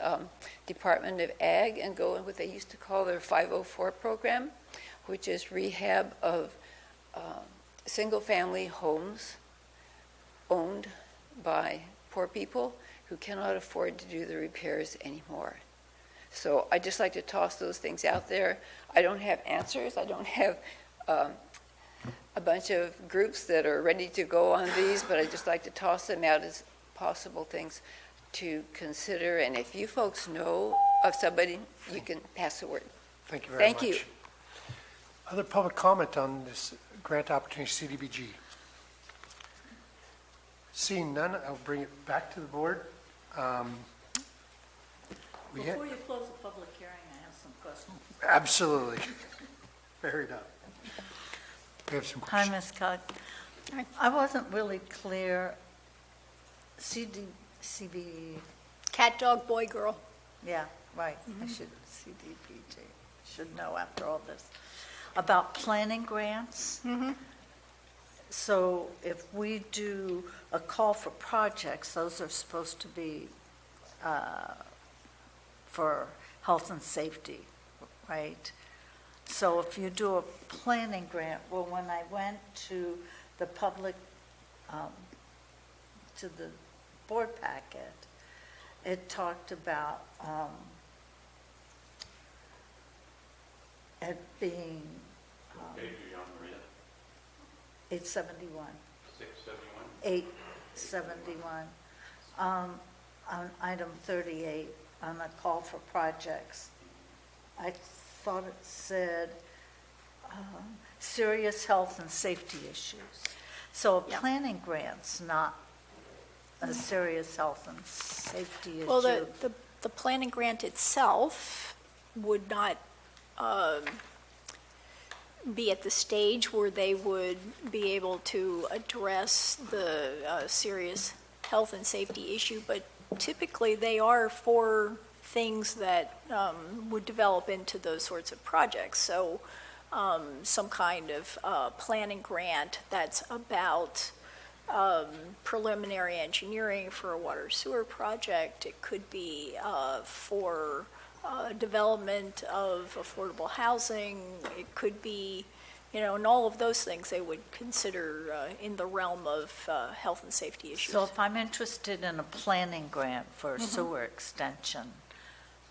Department of Ag and go in what they used to call their 504 program, which is rehab of single-family homes owned by poor people who cannot afford to do the repairs anymore. So I'd just like to toss those things out there. I don't have answers. I don't have a bunch of groups that are ready to go on these, but I'd just like to toss them out as possible things to consider. And if you folks know of somebody, you can pass the word. Thank you very much. Thank you. Other public comment on this grant opportunity CDBG? Seeing none, I'll bring it back to the board. Before you close the public hearing, I have some questions. Absolutely. Fair enough. We have some Hi, questions. Ms. Cox. I wasn't really clear. CB. Cat, dog, boy, girl. Yeah, right. I should, CDBG, should know after all this. About planning grants. So if we do a call for projects, those are supposed to be for health and safety, right? So if you do a planning grant, well, when I went to the public, to the board packet, it talked about it being 871. 871. On item 38, on a call for projects, I thought it said serious health and safety issues. So a planning grant's not a serious health and safety issue. Well, the planning grant itself would not be at the stage where they would be able to address the serious health and safety issue, but typically they are for things that would develop into those sorts of projects. So some kind of planning grant that's about preliminary engineering for a water sewer project. It could be for development of affordable housing. It could be, and all of those things they would consider in the realm of health and safety issues. So if I'm interested in a planning grant for a sewer extension,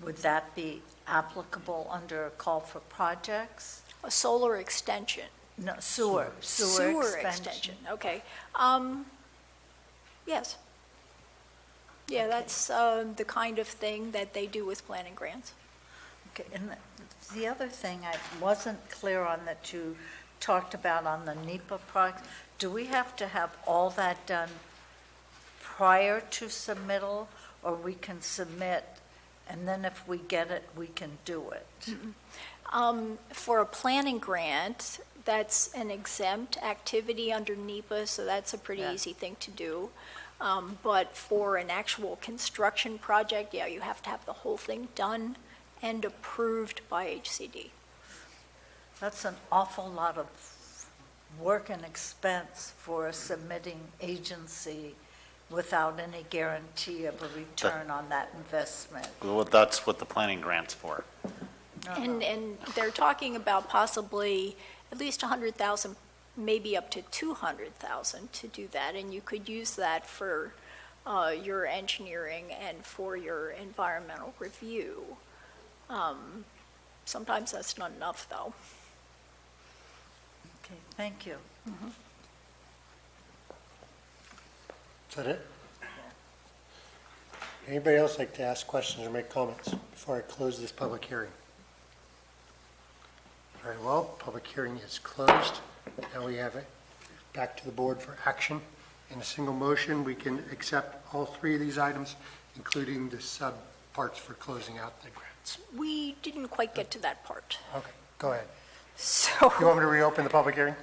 would that be applicable under a call for projects? A solar extension No, sewer expansion. Okay. Yes. Yeah, that's the kind of thing that they do with planning grants. Okay, and the other thing I wasn't clear on that you talked about on the NEPA project, do we have to have all that done prior to submittal, or we can submit, and then if we get it, we can do it? For a planning grant, that's an exempt activity under NEPA, so that's a pretty easy thing to do. But for an actual construction project, yeah, you have to have the whole thing done and approved by HCD. That's an awful lot of work and expense for a submitting agency without any guarantee of a return on that investment. Well, that's what the planning grant's for. And they're talking about possibly at least 100,000, maybe up to 200,000 to do that, and you could use that for your engineering and for your environmental review. Sometimes that's not enough, though. Okay, thank you. Is that it? Anybody else like to ask questions or make comments before I close this public hearing? Very well, public hearing is closed. Now we have it back to the board for action. In a single motion, we can accept all three of these items, including the sub-parts for closing out the grants. We didn't quite get to that part. Okay, go ahead. So, You want me to reopen the public hearing?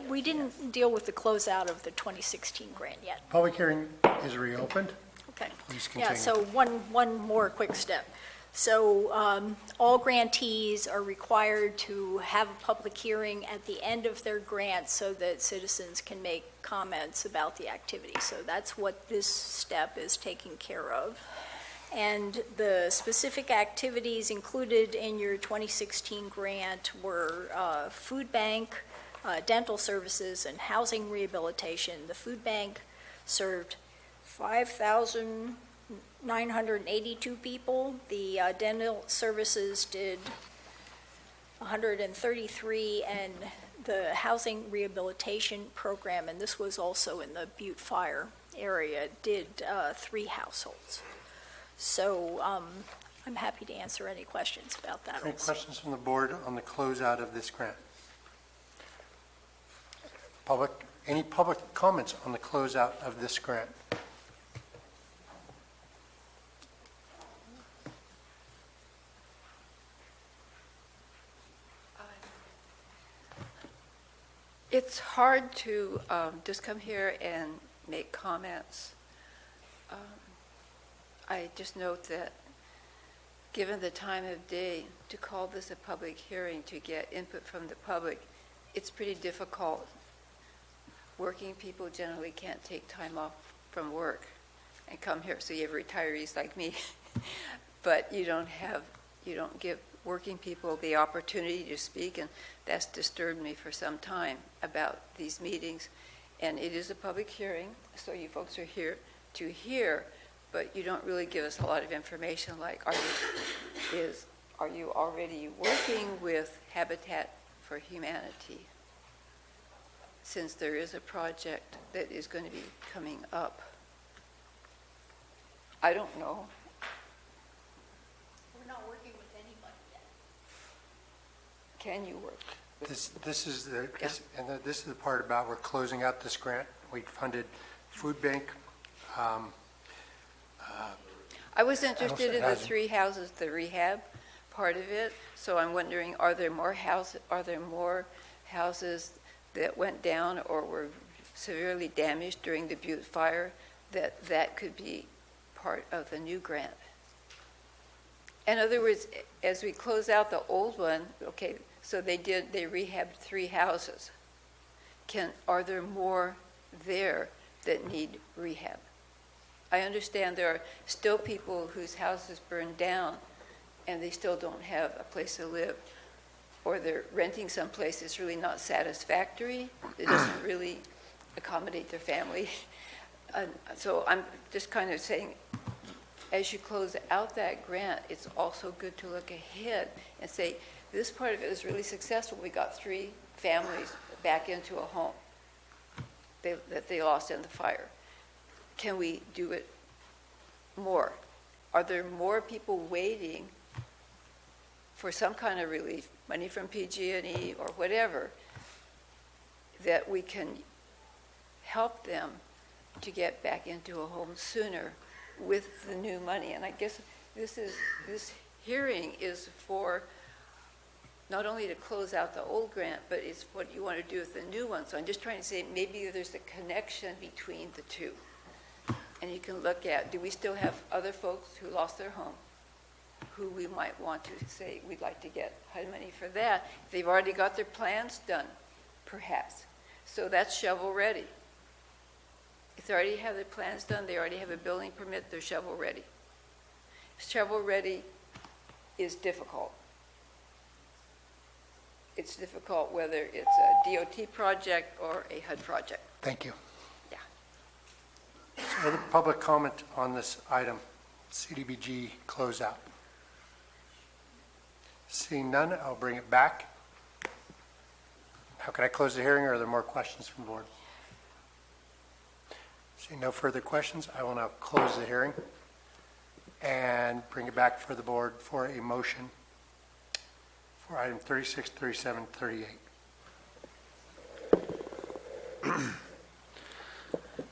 we didn't deal with the closeout of the 2016 grant yet. Public hearing is reopened. Okay. Please continue. Yeah, so one more quick step. So all grantees are required to have a public hearing at the end of their grant so that citizens can make comments about the activity. So that's what this step is taking care of. And the specific activities included in your 2016 grant were food bank, dental services, and housing rehabilitation. The food bank served 5,982 people. The dental services did 133, and the housing rehabilitation program, and this was also in the Butte Fire area, did 3 households. So I'm happy to answer any questions about that Any also. questions from the board on the closeout of this grant? Any public comments on the closeout of this grant? It's hard to just come here and make comments. I just note that given the time of day to call this a public hearing to get input from the public, it's pretty difficult. Working people generally can't take time off from work and come here, so you have retirees like me. But you don't give working people the opportunity to speak, and that's disturbed me for some time about these meetings. And it is a public hearing, so you folks are here to hear, but you don't really give us a lot of information like, are you already working with Habitat for Humanity? Since there is a project that is going to be coming up. I don't know. We're not working with anybody yet. Can you work? This is the part about we're closing out this grant. We funded food bank. I was interested in the 3 houses, the rehab part of it. So I'm wondering, are there more houses that went down or were severely damaged during the Butte fire that could be part of the new grant? In other words, as we close out the old one, okay, so they rehabbed 3 houses. Are there more there that need rehab? I understand there are still people whose houses burned down and they still don't have a place to live, or they're renting someplace that's really not satisfactory, that doesn't really accommodate their family. So I'm just kind of saying, as you close out that grant, it's also good to look ahead and say, this part of it was really successful. We got 3 families back into a home that they lost in the fire. Can we do it more? Are there more people waiting for some kind of relief, money from PG&E or whatever, that we can help them to get back into a home sooner with the new money? And I guess this hearing is for not only to close out the old grant, but it's what you want to do with the new one. So I'm just trying to say maybe there's a connection between the two. And you can look at, do we still have other folks who lost their home who we might want to say we'd like to get HUD money for that? If they've already got their plans done, perhaps. So that's shovel ready. If they already have their plans done, they already have a building permit, they're shovel ready. Shovel ready is difficult. It's difficult whether it's a DOT project or a HUD project. Thank you. Yeah. So other public comment on this item, CDBG closeout. Seeing none, I'll bring it back. How can I close the hearing, or are there more questions from the board? Seeing no further questions, I will now close the hearing and bring it back for the board for a motion for item 36, 37, 38.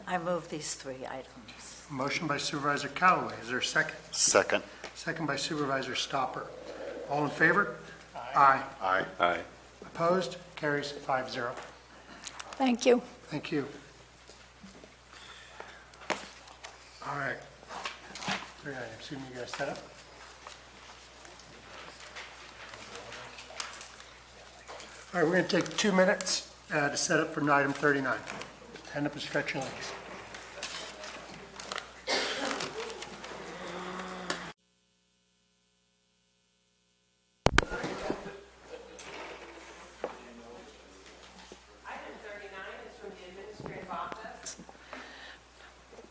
I move these three items. Motion by Supervisor Callaway. Is there a second? Second. Second by Supervisor Stopper. All in favor? Aye. Aye. Aye. Opposed? Carries 5-0. Thank you. Thank you. All right. Three items. Assuming you guys set up. All right, we're going to take 2 minutes to set up for item 39. Stand up and stretch your legs.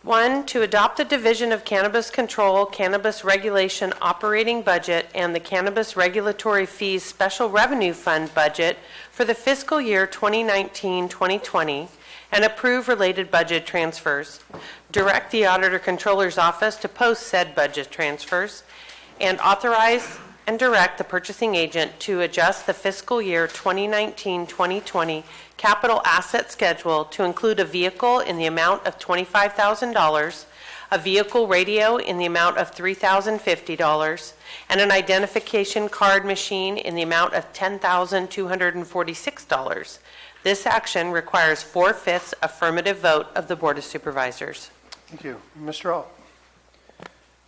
One, to adopt the Division of Cannabis Control, Cannabis Regulation Operating Budget, and the Cannabis Regulatory Fees Special Revenue Fund budget for the fiscal year 2019-2020, and approve related budget transfers. Direct the Auditor Controller's Office to post said budget transfers, and authorize and direct the purchasing agent to adjust the fiscal year 2019-2020 capital asset schedule to include a vehicle in the amount of $25,000, a vehicle radio in the amount of $3,050, and an identification card machine in the amount of $10,246. This action requires 4/5 affirmative vote of the Board of Supervisors. Thank you. Mr. Alt.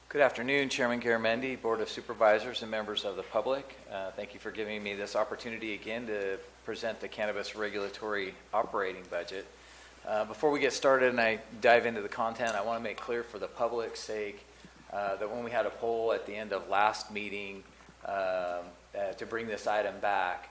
Good afternoon, Chairman Garamendi, Board of Supervisors, and members of the public. Thank you for giving me this opportunity again to present the Cannabis Regulatory Operating Budget. Before we get started and I dive into the content, I want to make clear for the public's sake that when we had a poll at the end of last meeting to bring this item back,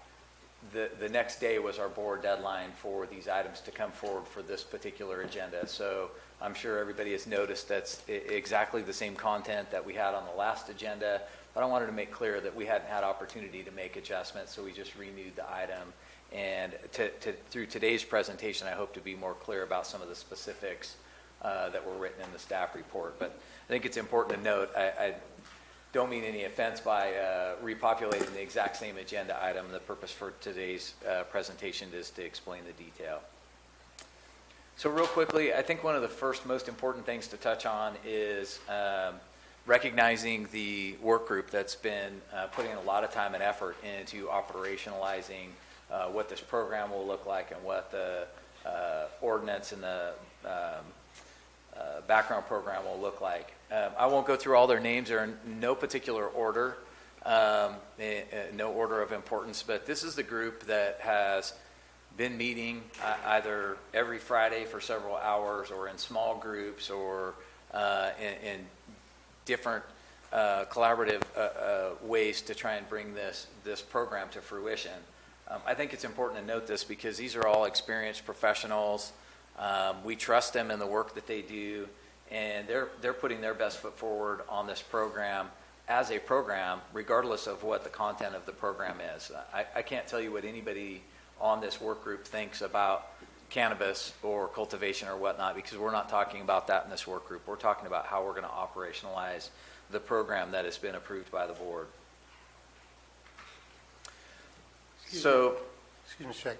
the next day was our board deadline for these items to come forward for this particular agenda. So I'm sure everybody has noticed that's exactly the same content that we had on the last agenda, but I wanted to make clear that we hadn't had opportunity to make adjustments, so we just renewed the item. And through today's presentation, I hope to be more clear about some of the specifics that were written in the staff report. But I think it's important to note, I don't mean any offense by repopulating the exact same agenda item. The purpose for today's presentation is to explain the detail. So real quickly, I think one of the first most important things to touch on is recognizing the work group that's been putting a lot of time and effort into operationalizing what this program will look like and what the ordinance and the background program will look like. I won't go through all their names. They're in no particular order, no order of importance, but this is the group that has been meeting either every Friday for several hours or in small groups or in different collaborative ways to try and bring this program to fruition. I think it's important to note this because these are all experienced professionals. We trust them in the work that they do, and they're putting their best foot forward on this program as a program, regardless of what the content of the program is. I can't tell you what anybody on this work group thinks about cannabis or cultivation or whatnot, because we're not talking about that in this work group. We're talking about how we're going to operationalize the program that has been approved by the board. Excuse me a sec.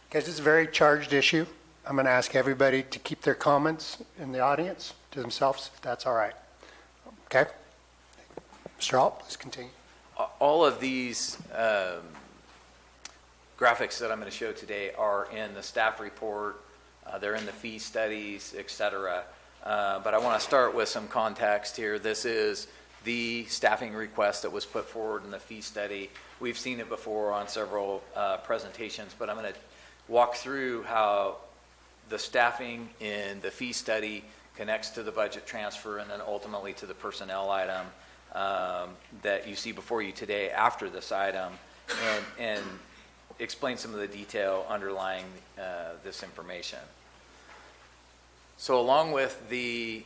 Guys, this is a very charged issue. I'm going to ask everybody to keep their comments in the audience to themselves, if that's all right. Okay? Mr. Alt, please continue. All of these graphics that I'm going to show today are in the staff report. They're in the fee studies, et cetera. But I want to start with some context here. This is the staffing request that was put forward in the fee study. We've seen it before on several presentations, but I'm going to walk through how the staffing in the fee study connects to the budget transfer and then ultimately to the personnel item that you see before you today after this item, and explain some of the detail underlying this information. So along with the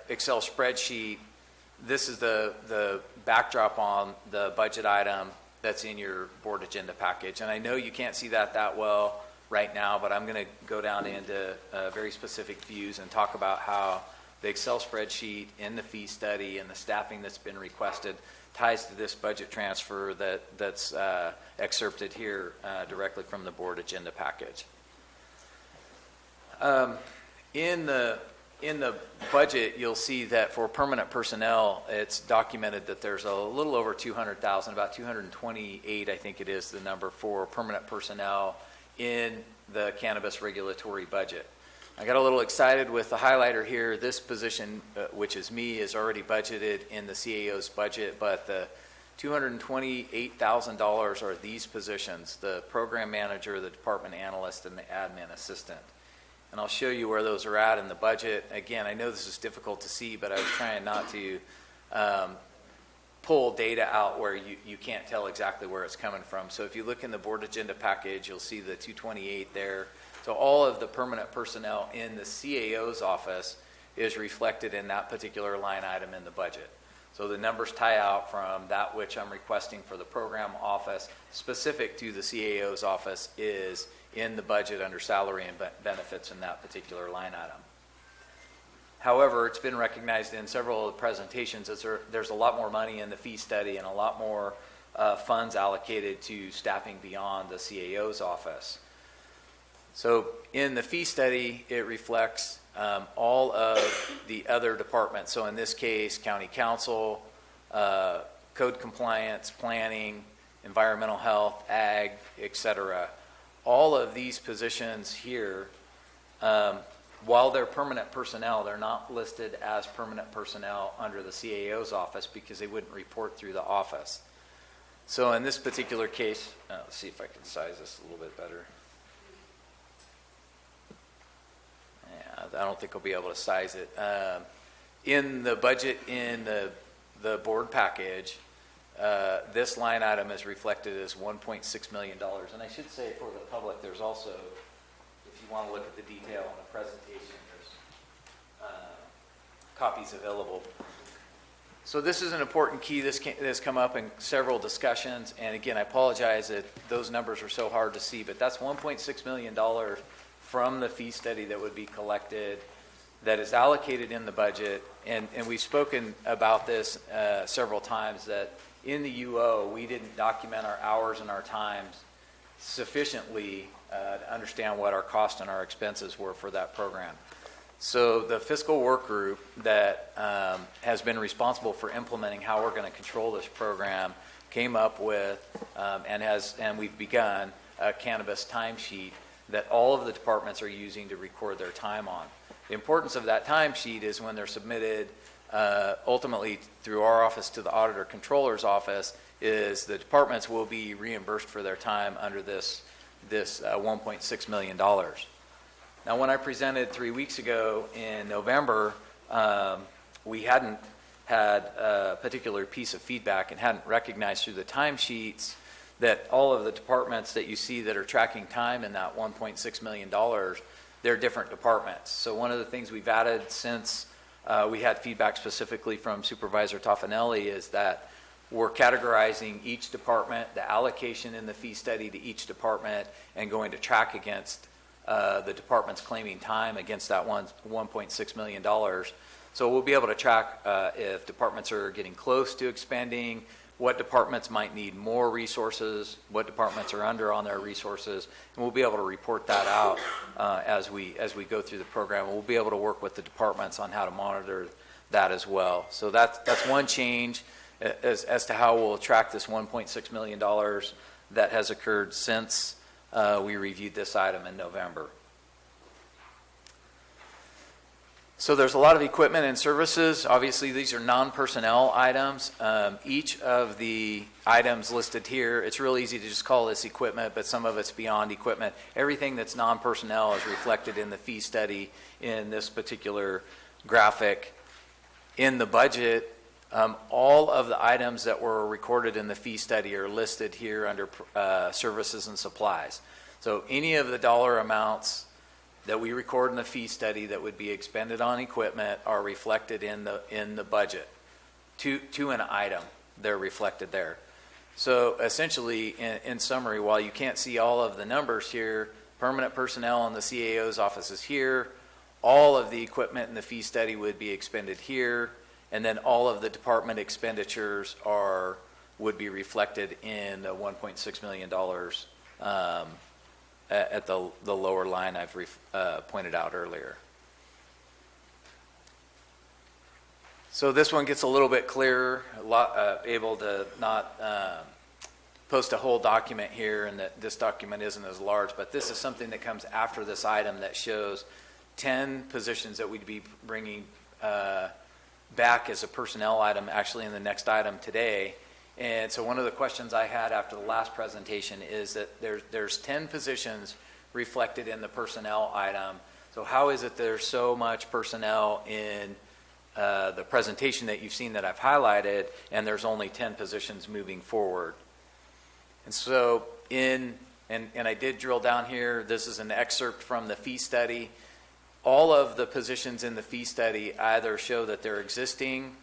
Excel spreadsheet, this is the backdrop on the budget item that's in your board agenda package. And I know you can't see that well right now, but I'm going to go down into very specific views and talk about how the Excel spreadsheet in the fee study and the staffing that's been requested ties to this budget transfer that's excerpted here directly from the board agenda package. In the budget, you'll see that for permanent personnel, it's documented that there's a little over 200,000, about 228, I think it is the number for permanent personnel in the cannabis regulatory budget. I got a little excited with the highlighter here. This position, which is me, is already budgeted in the CAO's budget, but the $228,000 are these positions: the program manager, the department analyst, and the admin assistant. And I'll show you where those are at in the budget. Again, I know this is difficult to see, but I was trying not to pull data out where you can't tell exactly where it's coming from. So if you look in the board agenda package, you'll see the 228 there. So all of the permanent personnel in the CAO's office is reflected in that particular line item in the budget. So the numbers tie out from that which I'm requesting for the program office specific to the CAO's office is in the budget under salary and benefits in that particular line item. However, it's been recognized in several of the presentations that there's a lot more money in the fee study and a lot more funds allocated to staffing beyond the CAO's office. So in the fee study, it reflects all of the other departments. So in this case, county council, code compliance, planning, environmental health, ag, et cetera. All of these positions here, while they're permanent personnel, they're not listed as permanent personnel under the CAO's office because they wouldn't report through the office. So in this particular case, let's see if I can size this a little bit better. I don't think I'll be able to size it. In the budget, in the board package, this line item is reflected as $1.6 million. And I should say for the public, there's also, if you want to look at the detail on the presentation, there's copies available. So this is an important key. This has come up in several discussions. And again, I apologize that those numbers are so hard to see, but that's $1.6 million from the fee study that would be collected, that is allocated in the budget. And we've spoken about this several times, that in the UO, we didn't document our hours and our times sufficiently to understand what our costs and our expenses were for that program. So the fiscal work group that has been responsible for implementing how we're going to control this program came up with and we've begun a cannabis timesheet that all of the departments are using to record their time on. The importance of that timesheet is when they're submitted ultimately through our office to the auditor controller's office, is the departments will be reimbursed for their time under this $1.6 million. Now, when I presented 3 weeks ago in November, we hadn't had a particular piece of feedback and hadn't recognized through the timesheets that all of the departments that you see that are tracking time in that $1.6 million, they're different departments. So one of the things we've added since we had feedback specifically from Supervisor Toffanelli is that we're categorizing each department, the allocation in the fee study to each department, and going to track against the departments claiming time against that $1.6 million. So we'll be able to track if departments are getting close to expending, what departments might need more resources, what departments are under on their resources, and we'll be able to report that out as we go through the program. We'll be able to work with the departments on how to monitor that as well. So that's one change as to how we'll track this $1.6 million that has occurred since we reviewed this item in November. So there's a lot of equipment and services. Obviously, these are non-personnel items. Each of the items listed here, it's real easy to just call this equipment, but some of it's beyond equipment. Everything that's non-personnel is reflected in the fee study in this particular graphic. In the budget, all of the items that were recorded in the fee study are listed here under services and supplies. So any of the dollar amounts that we record in the fee study that would be expended on equipment are reflected in the budget. To an item, they're reflected there. So essentially, in summary, while you can't see all of the numbers here, permanent personnel in the CAO's office is here, all of the equipment in the fee study would be expended here, and then all of the department expenditures would be reflected in the $1.6 million at the lower line I've pointed out earlier. So this one gets a little bit clearer, able to not post a whole document here, and that this document isn't as large, but this is something that comes after this item that shows 10 positions that we'd be bringing back as a personnel item actually in the next item today. And so one of the questions I had after the last presentation is that there's 10 positions reflected in the personnel item. So how is it there's so much personnel in the presentation that you've seen that I've highlighted, and there's only 10 positions moving forward? And so and I did drill down here. This is an excerpt from the fee study. All of the positions in the fee study either show that they're existing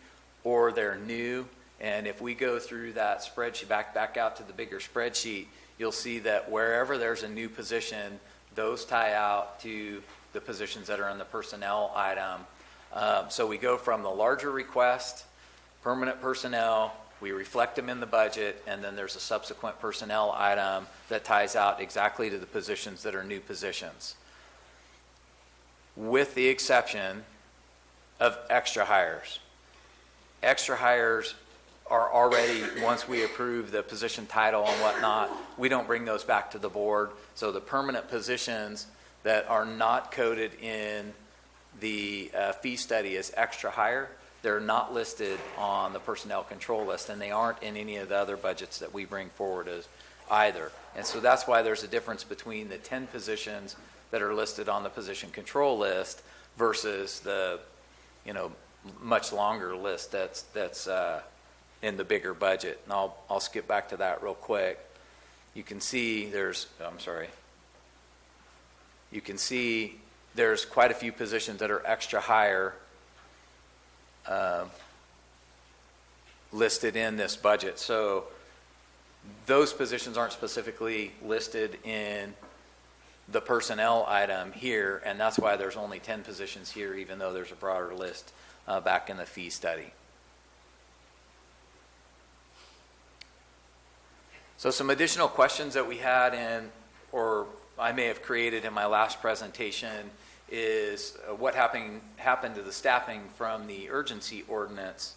or they're new. And if we go through that spreadsheet, back out to the bigger spreadsheet, you'll see that wherever there's a new position, those tie out to the positions that are in the personnel item. So we go from the larger request, permanent personnel, we reflect them in the budget, and then there's a subsequent personnel item that ties out exactly to the positions that are new positions, with the exception of extra hires. Extra hires are already, once we approve the position title and whatnot, we don't bring those back to the board. So the permanent positions that are not coded in the fee study as extra hire, they're not listed on the personnel control list, and they aren't in any of the other budgets that we bring forward as either. And so that's why there's a difference between the 10 positions that are listed on the position control list versus the, much longer list that's in the bigger budget. And I'll skip back to that real quick. You can see there's quite a few positions that are extra hire listed in this budget. So those positions aren't specifically listed in the personnel item here, and that's why there's only 10 positions here, even though there's a broader list back in the fee study. So some additional questions that we had or I may have created in my last presentation is what happened to the staffing from the urgency ordinance.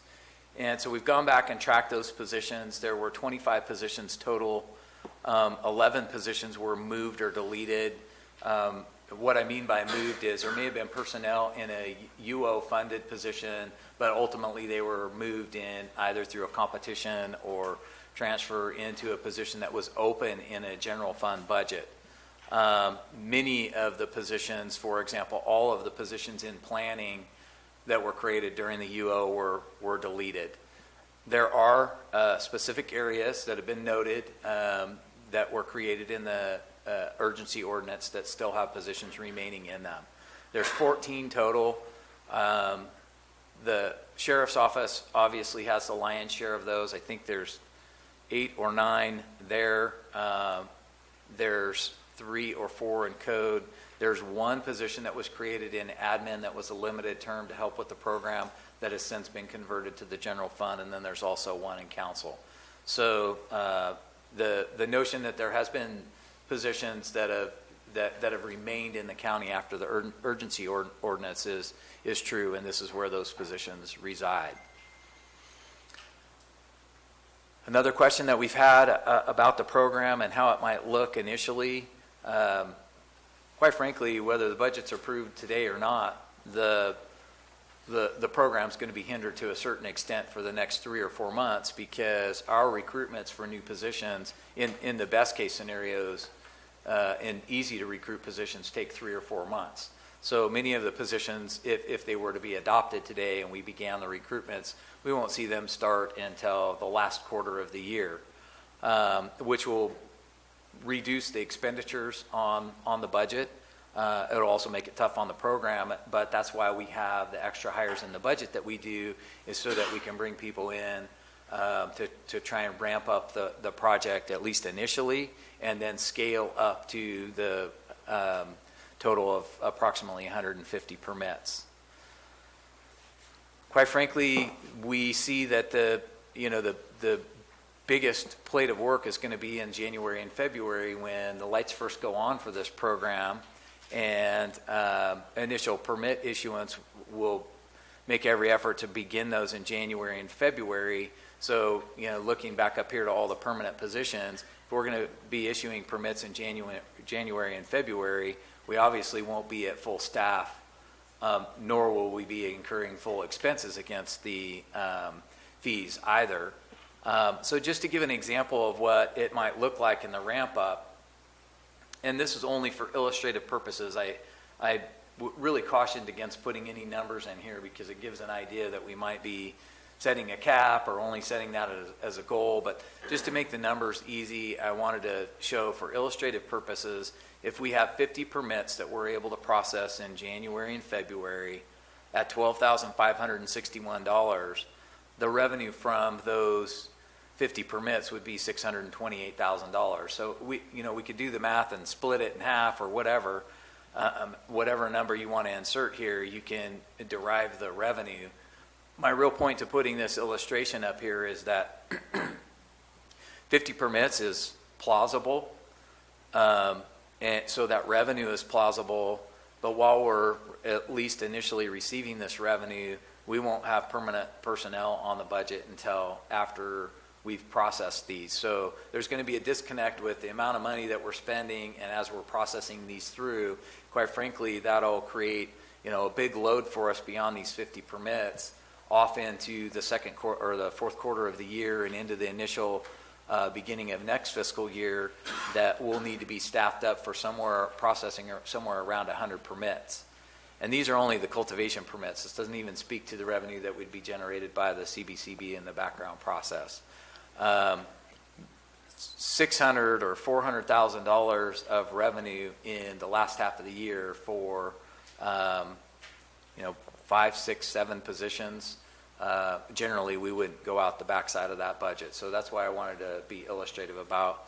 And so we've gone back and tracked those positions. There were 25 positions total. 11 positions were moved or deleted. What I mean by moved is there may have been personnel in a UO-funded position, but ultimately they were moved in either through a competition or transfer into a position that was open in a general fund budget. Many of the positions, for example, all of the positions in planning that were created during the UO were deleted. There are specific areas that have been noted that were created in the urgency ordinance that still have positions remaining in them. There's 14 total. The sheriff's office obviously has the lion's share of those. I think there's 8 or 9 there. There's 3 or 4 in code. There's 1 position that was created in admin that was a limited term to help with the program that has since been converted to the general fund, and then there's also 1 in council. So the notion that there has been positions that have remained in the county after the urgency ordinance is true, and this is where those positions reside. Another question that we've had about the program and how it might look initially, quite frankly, whether the budget's approved today or not, the program's going to be hindered to a certain extent for the next 3 or 4 months, because our recruitments for new positions in the best case scenarios and easy to recruit positions take 3 or 4 months. So many of the positions, if they were to be adopted today and we began the recruitments, we won't see them start until the last quarter of the year, which will reduce the expenditures on the budget. It'll also make it tough on the program, but that's why we have the extra hires in the budget that we do, is so that we can bring people in to try and ramp up the project, at least initially, and then scale up to the total of approximately 150 permits. Quite frankly, we see that the biggest plate of work is going to be in January and February, when the lights first go on for this program, and initial permit issuance will make every effort to begin those in January and February. So, looking back up here to all the permanent positions, if we're going to be issuing permits in January and February, we obviously won't be at full staff, nor will we be incurring full expenses against the fees either. So just to give an example of what it might look like in the ramp up, and this is only for illustrative purposes, I really cautioned against putting any numbers in here, because it gives an idea that we might be setting a cap or only setting that as a goal. But just to make the numbers easy, I wanted to show, for illustrative purposes, if we have 50 permits that we're able to process in January and February at $12,561, the revenue from those 50 permits would be $628,000. So we could do the math and split it in half, or whatever number you want to insert here, you can derive the revenue. My real point to putting this illustration up here is that 50 permits is plausible, and so that revenue is plausible, but while we're at least initially receiving this revenue, we won't have permanent personnel on the budget until after we've processed these. So there's going to be a disconnect with the amount of money that we're spending, and as we're processing these through, quite frankly, that'll create a big load for us beyond these 50 permits off into the second quarter or the fourth quarter of the year, and into the initial beginning of next fiscal year, that will need to be staffed up for processing somewhere around 100 permits. And these are only the cultivation permits. This doesn't even speak to the revenue that would be generated by the CBCB in the background process. $600,000 or $400,000 of revenue in the last half of the year for 5, 6, 7 positions. Generally, we would go out the backside of that budget. So that's why I wanted to be illustrative about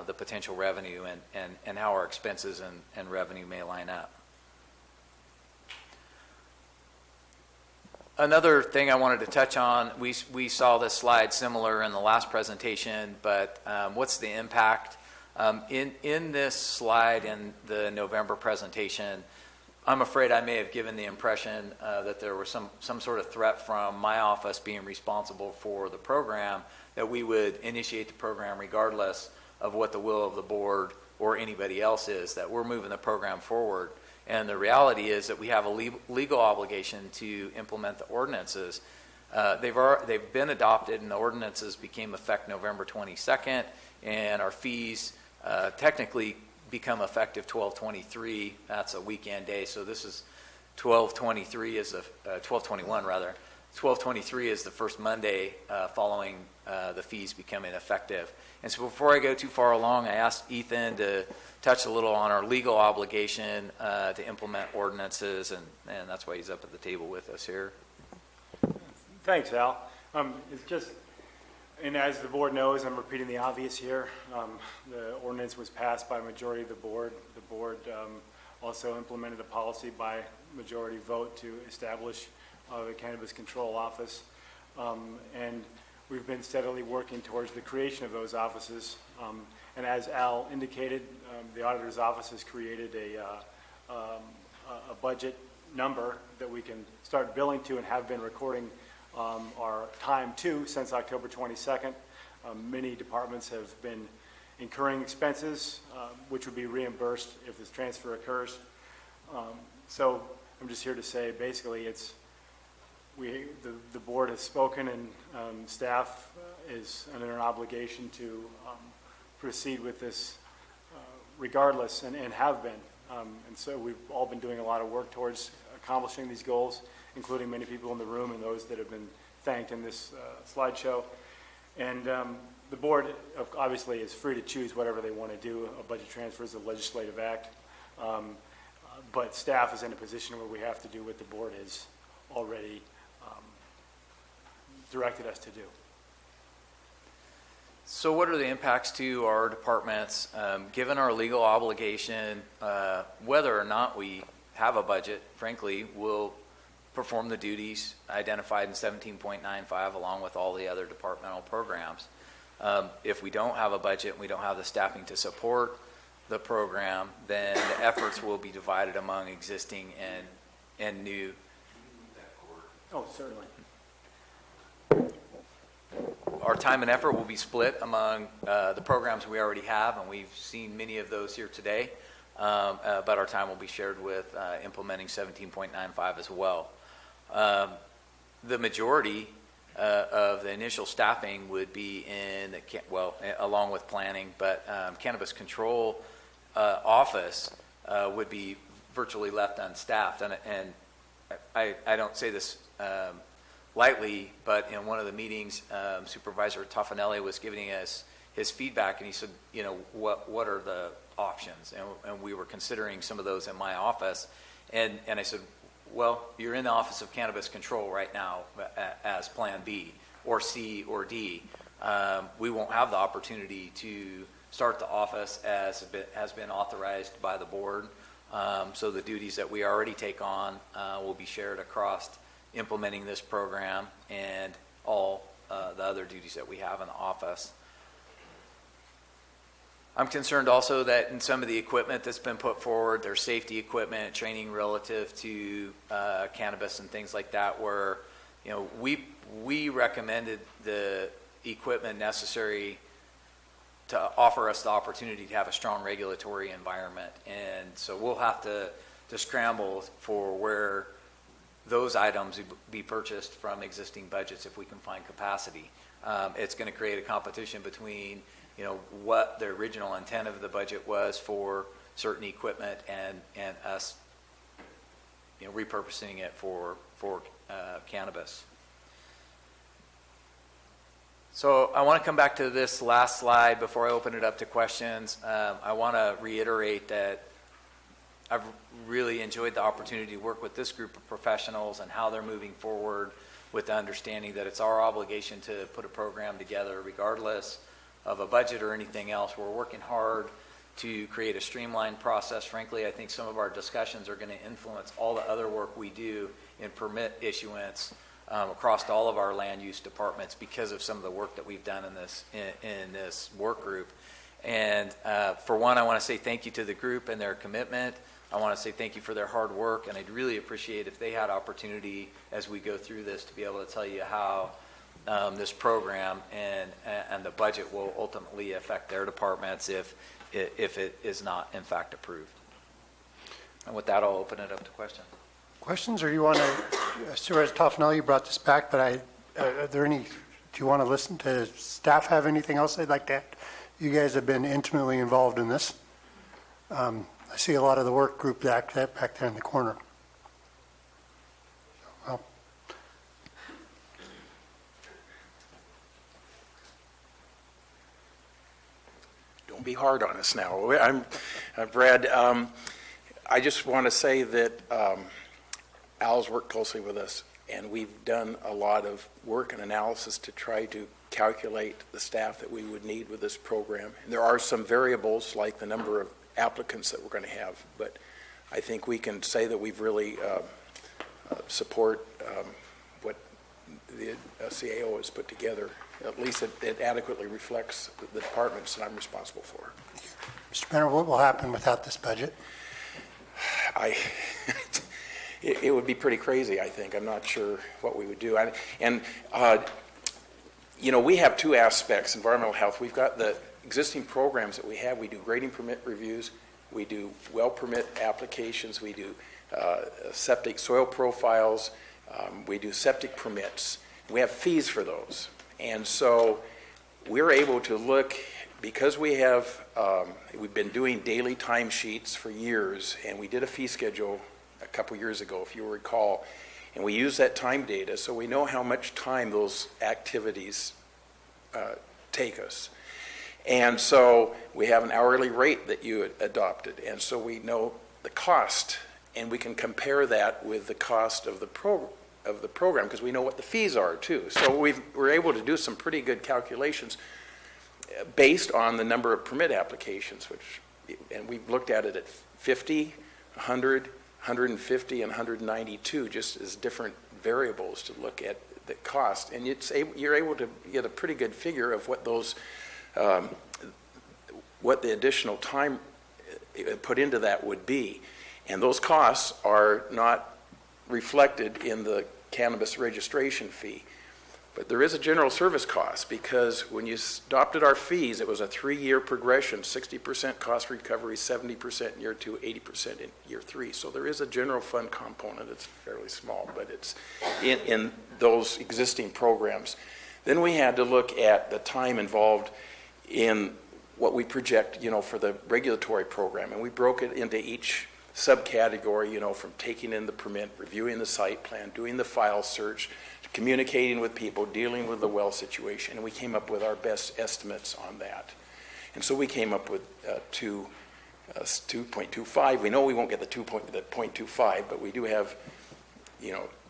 the potential revenue and how our expenses and revenue may line up. Another thing I wanted to touch on, we saw this slide similar in the last presentation, but what's the impact? In this slide in the November presentation, I'm afraid I may have given the impression that there was some sort of threat from my office being responsible for the program, that we would initiate the program regardless of what the will of the board or anybody else is, that we're moving the program forward. And the reality is that we have a legal obligation to implement the ordinances. They've been adopted, and the ordinances became effective November 22nd, and our fees technically become effective 12/23. That's a weekend day, so this is 12/23 is 12/21 rather. 12/23 is the first Monday following the fees becoming effective. And so before I go too far along, I asked Ethan to touch a little on our legal obligation to implement ordinances, and that's why he's up at the table with us here. Thanks, Al. It's just, and as the board knows, I'm repeating the obvious here. The ordinance was passed by a majority of the board. The board also implemented a policy by majority vote to establish the Cannabis Control Office. And we've been steadily working towards the creation of those offices. And as Al indicated, the auditor's office has created a budget number that we can start billing to and have been recording our time to since October 22nd. Many departments have been incurring expenses, which would be reimbursed if this transfer occurs. So I'm just here to say, basically, the board has spoken, and staff is under an obligation to proceed with this regardless, and have been. And so we've all been doing a lot of work towards accomplishing these goals, including many people in the room and those that have been thanked in this slideshow. And the board obviously is free to choose whatever they want to do. A budget transfer is a legislative act. But staff is in a position where we have to do what the board has already directed us to do. So what are the impacts to our departments? Given our legal obligation, whether or not we have a budget, frankly, we'll perform the duties identified in 17.95 along with all the other departmental programs. If we don't have a budget and we don't have the staffing to support the program, then the efforts will be divided among existing and new. Oh, certainly. Our time and effort will be split among the programs we already have, and we've seen many of those here today, but our time will be shared with implementing 17.95 as well. The majority of the initial staffing would be in, along with planning, but Cannabis Control Office would be virtually left unstaffed. And I don't say this lightly, but in one of the meetings, Supervisor Toffanelli was giving us his feedback, and he said, you know, what are the options? And we were considering some of those in my office, and I said, well, you're in the Office of Cannabis Control right now as Plan B or C or D. We won't have the opportunity to start the office as has been authorized by the board. So the duties that we already take on will be shared across implementing this program and all the other duties that we have in the office. I'm concerned also that in some of the equipment that's been put forward, there's safety equipment, training relative to cannabis and things like that, where, you know, we recommended the equipment necessary to offer us the opportunity to have a strong regulatory environment. And so we'll have to scramble for where those items be purchased from existing budgets if we can find capacity. It's going to create a competition between, you know, what the original intent of the budget was for certain equipment and us, you know, repurposing it for cannabis. So I want to come back to this last slide before I open it up to questions. I want to reiterate that I've really enjoyed the opportunity to work with this group of professionals and how they're moving forward with the understanding that it's our obligation to put a program together regardless of a budget or anything else. We're working hard to create a streamlined process. Frankly, I think some of our discussions are going to influence all the other work we do in permit issuance across all of our land use departments because of some of the work that we've done in this work group. And for one, I want to say thank you to the group and their commitment. I want to say thank you for their hard work, and I'd really appreciate if they had opportunity as we go through this to be able to tell you how this program and the budget will ultimately affect their departments if it is not in fact approved. And with that, I'll open it up to questions. Questions, or you want to, Supervisor Toffanelli, you brought this back, but are there any, do you want to listen to staff have anything else they'd like to add? You guys have been intimately involved in this. I see a lot of the work group back there in the corner. Well, don't be hard on us now. I'm Brad. I just want to say that Al's worked closely with us And we've done a lot of work and analysis to try to calculate the staff that we would need with this program. And there are some variables like the number of applicants that we're going to have, but I think we can say that we've really support what the CAO has put together. At least it adequately reflects the departments that I'm responsible for. Mr. Benner, what will happen without this budget? It would be pretty crazy, I think. I'm not sure what we would do. We have two aspects, environmental health. We've got the existing programs that we have. We do grading permit reviews. We do well permit applications. We do septic soil profiles. We do septic permits. We have fees for those. And so we're able to look, because we've been doing daily timesheets for years, and we did a fee schedule a couple years ago, if you recall, and we use that time data, so we know how much time those activities take us. And so we have an hourly rate that you adopted, and so we know the cost, and we can compare that with the cost of the program, because we know what the fees are too. So we're able to do some pretty good calculations based on the number of permit applications, and we've looked at it at 50, 100, 150, and 192, just as different variables to look at the cost. And you're able to get a pretty good figure of what those, what the additional time put into that would be. And those costs are not reflected in the cannabis registration fee. But there is a general service cost, because when you adopted our fees, it was a 3-year progression, 60% cost recovery, 70% in year 2, 80% in year 3. So there is a general fund component. It's fairly small, but it's in those existing programs. Then we had to look at the time involved in what we project, for the regulatory program. And we broke it into each subcategory, from taking in the permit, reviewing the site plan, doing the file search, communicating with people, dealing with the well situation, and we came up with our best estimates on that. And so we came up with 2.25. We know we won't get the 0.25, but we do have,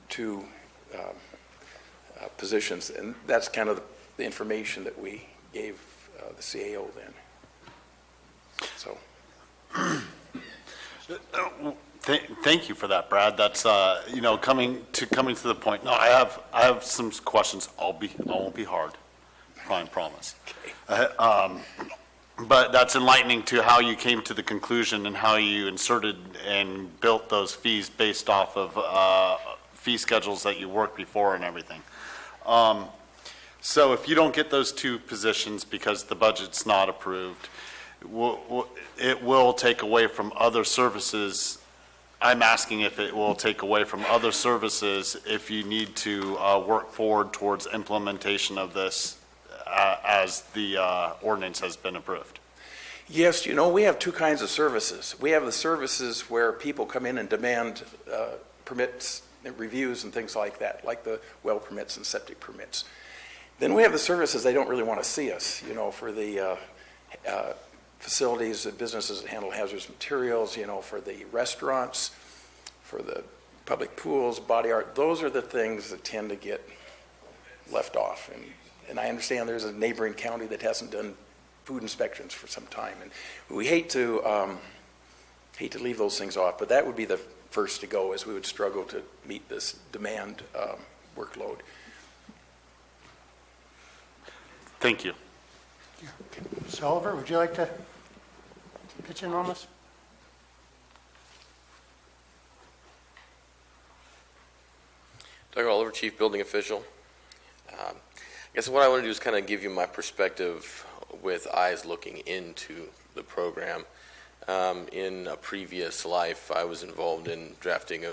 2 positions, and that's kind of the information that we gave the CAO then. So. Thank you for that, Brad. That's coming to the point. No, I have some questions. I won't be hard. I promise. Okay. But that's enlightening to how you came to the conclusion and how you inserted and built those fees based off of fee schedules that you worked before and everything. So if you don't get those 2 positions because the budget's not approved, it will take away from other services. I'm asking if it will take away from other services if you need to work forward towards implementation of this as the ordinance has been approved. Yes, we have 2 kinds of services. We have the services where people come in and demand permits, reviews, and things like that, like the well permits and septic permits. Then we have the services they don't really want to see us, for the facilities and businesses that handle hazardous materials, for the restaurants, for the public pools, body art. Those are the things that tend to get left off. And I understand there's a neighboring county that hasn't done food inspections for some time, and we hate to leave those things off. But that would be the first to go, as we would struggle to meet this demand workload. Thank you. Mr. Oliver, would you like to pitch in on this? Doug Oliver, Chief Building Official. I guess what I want to do is kind of give you my perspective with eyes looking into the program. In a previous life, I was involved in drafting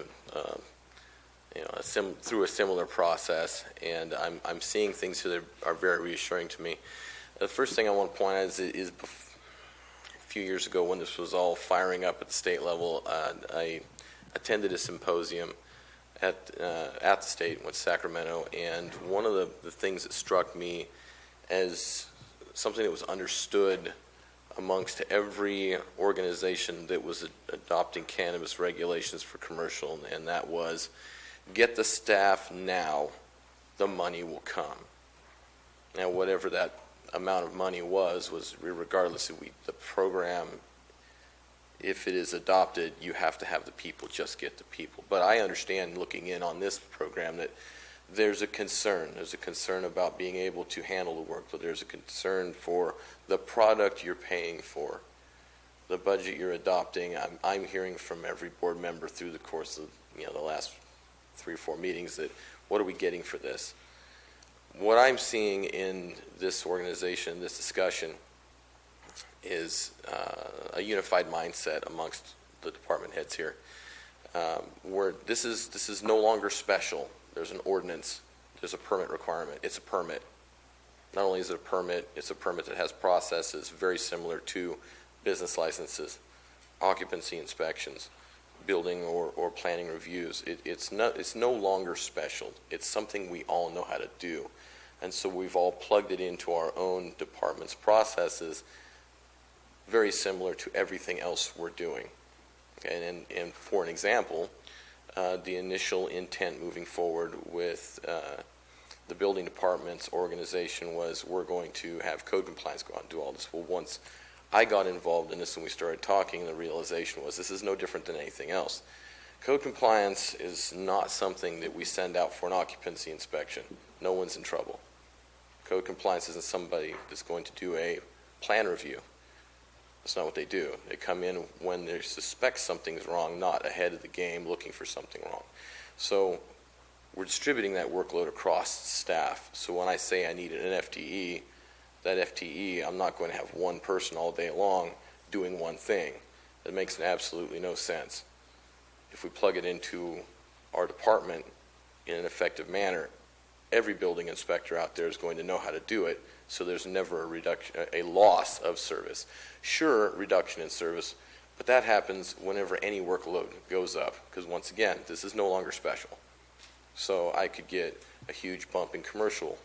through a similar process, and I'm seeing things that are very reassuring to me. The first thing I want to point out is a few years ago, when this was all firing up at the state level, I attended a symposium at the state with Sacramento, and one of the things that struck me as something that was understood amongst every organization that was adopting cannabis regulations for commercial, and that was get the staff now, the money will come. Now, whatever that amount of money was regardless of the program, if it is adopted, you have to have the people, just get the people. But I understand, looking in on this program, that there's a concern. There's a concern about being able to handle the workload. There's a concern for the product you're paying for, the budget you're adopting. I'm hearing from every board member through the course of the last 3 or 4 meetings that what are we getting for this? What I'm seeing in this organization, this discussion, is a unified mindset amongst the department heads here, where this is no longer special. There's an ordinance. There's a permit requirement. It's a permit. Not only is it a permit, it's a permit that has processes very similar to business licenses, occupancy inspections, building or planning reviews. It's no longer special. It's something we all know how to do. And so we've all plugged it into our own department's processes, very similar to everything else we're doing. Okay, and for an example, the initial intent moving forward with the building department's organization was we're going to have code compliance go out and do all this. Well, once I got involved in this and we started talking, the realization was this is no different than anything else. Code compliance is not something that we send out for an occupancy inspection. No one's in trouble. Code compliance isn't somebody that's going to do a plan review. That's not what they do. They come in when they suspect something's wrong, not ahead of the game looking for something wrong. So we're distributing that workload across staff. So when I say I need an FTE, that FTE, I'm not going to have one person all day long doing one thing. That makes absolutely no sense. If we plug it into our department in an effective manner, every building inspector out there is going to know how to do it, so there's never a loss of service. Sure, reduction in service, but that happens whenever any workload goes up, because once again, this is no longer special. So I could get a huge bump in commercial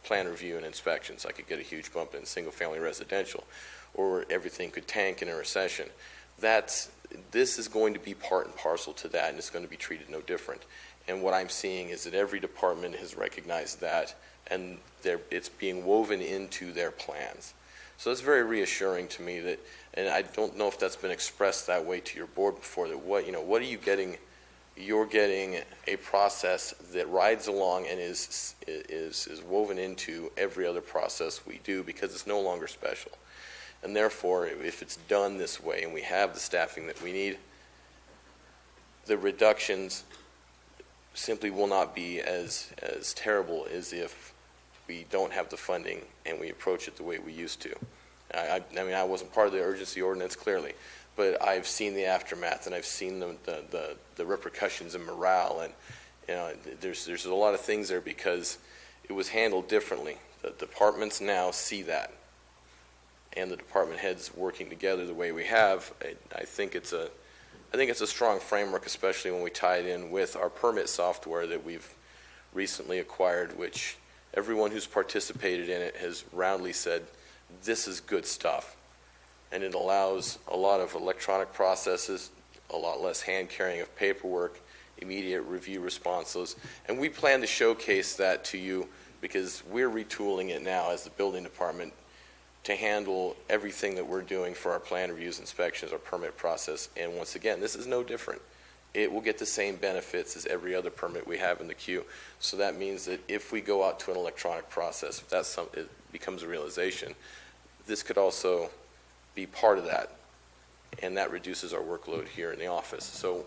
plan review and inspections. I could get a huge bump in single-family residential, or everything could tank in a recession. This is going to be part and parcel to that, and it's going to be treated no different. And what I'm seeing is that every department has recognized that, and it's being woven into their plans. So it's very reassuring to me that, and I don't know if that's been expressed that way to your board before, that what are you getting? You're getting a process that rides along and is woven into every other process we do, because it's no longer special. And therefore, if it's done this way and we have the staffing that we need, the reductions simply will not be as terrible as if we don't have the funding and we approach it the way we used to. I mean, I wasn't part of the urgency ordinance, clearly, but I've seen the aftermath, and I've seen the repercussions in morale, and there's a lot of things there because it was handled differently. The departments now see that, and the department heads working together the way we have. I think it's a strong framework, especially when we tie it in with our permit software that we've recently acquired, which everyone who's participated in it has roundly said, this is good stuff. And it allows a lot of electronic processes, a lot less hand carrying of paperwork, immediate review responses. And we plan to showcase that to you because we're retooling it now as the building department to handle everything that we're doing for our plan reviews, inspections, our permit process. And once again, this is no different. It will get the same benefits as every other permit we have in the queue. So that means that if we go out to an electronic process, if it becomes a realization, this could also be part of that, and that reduces our workload here in the office. So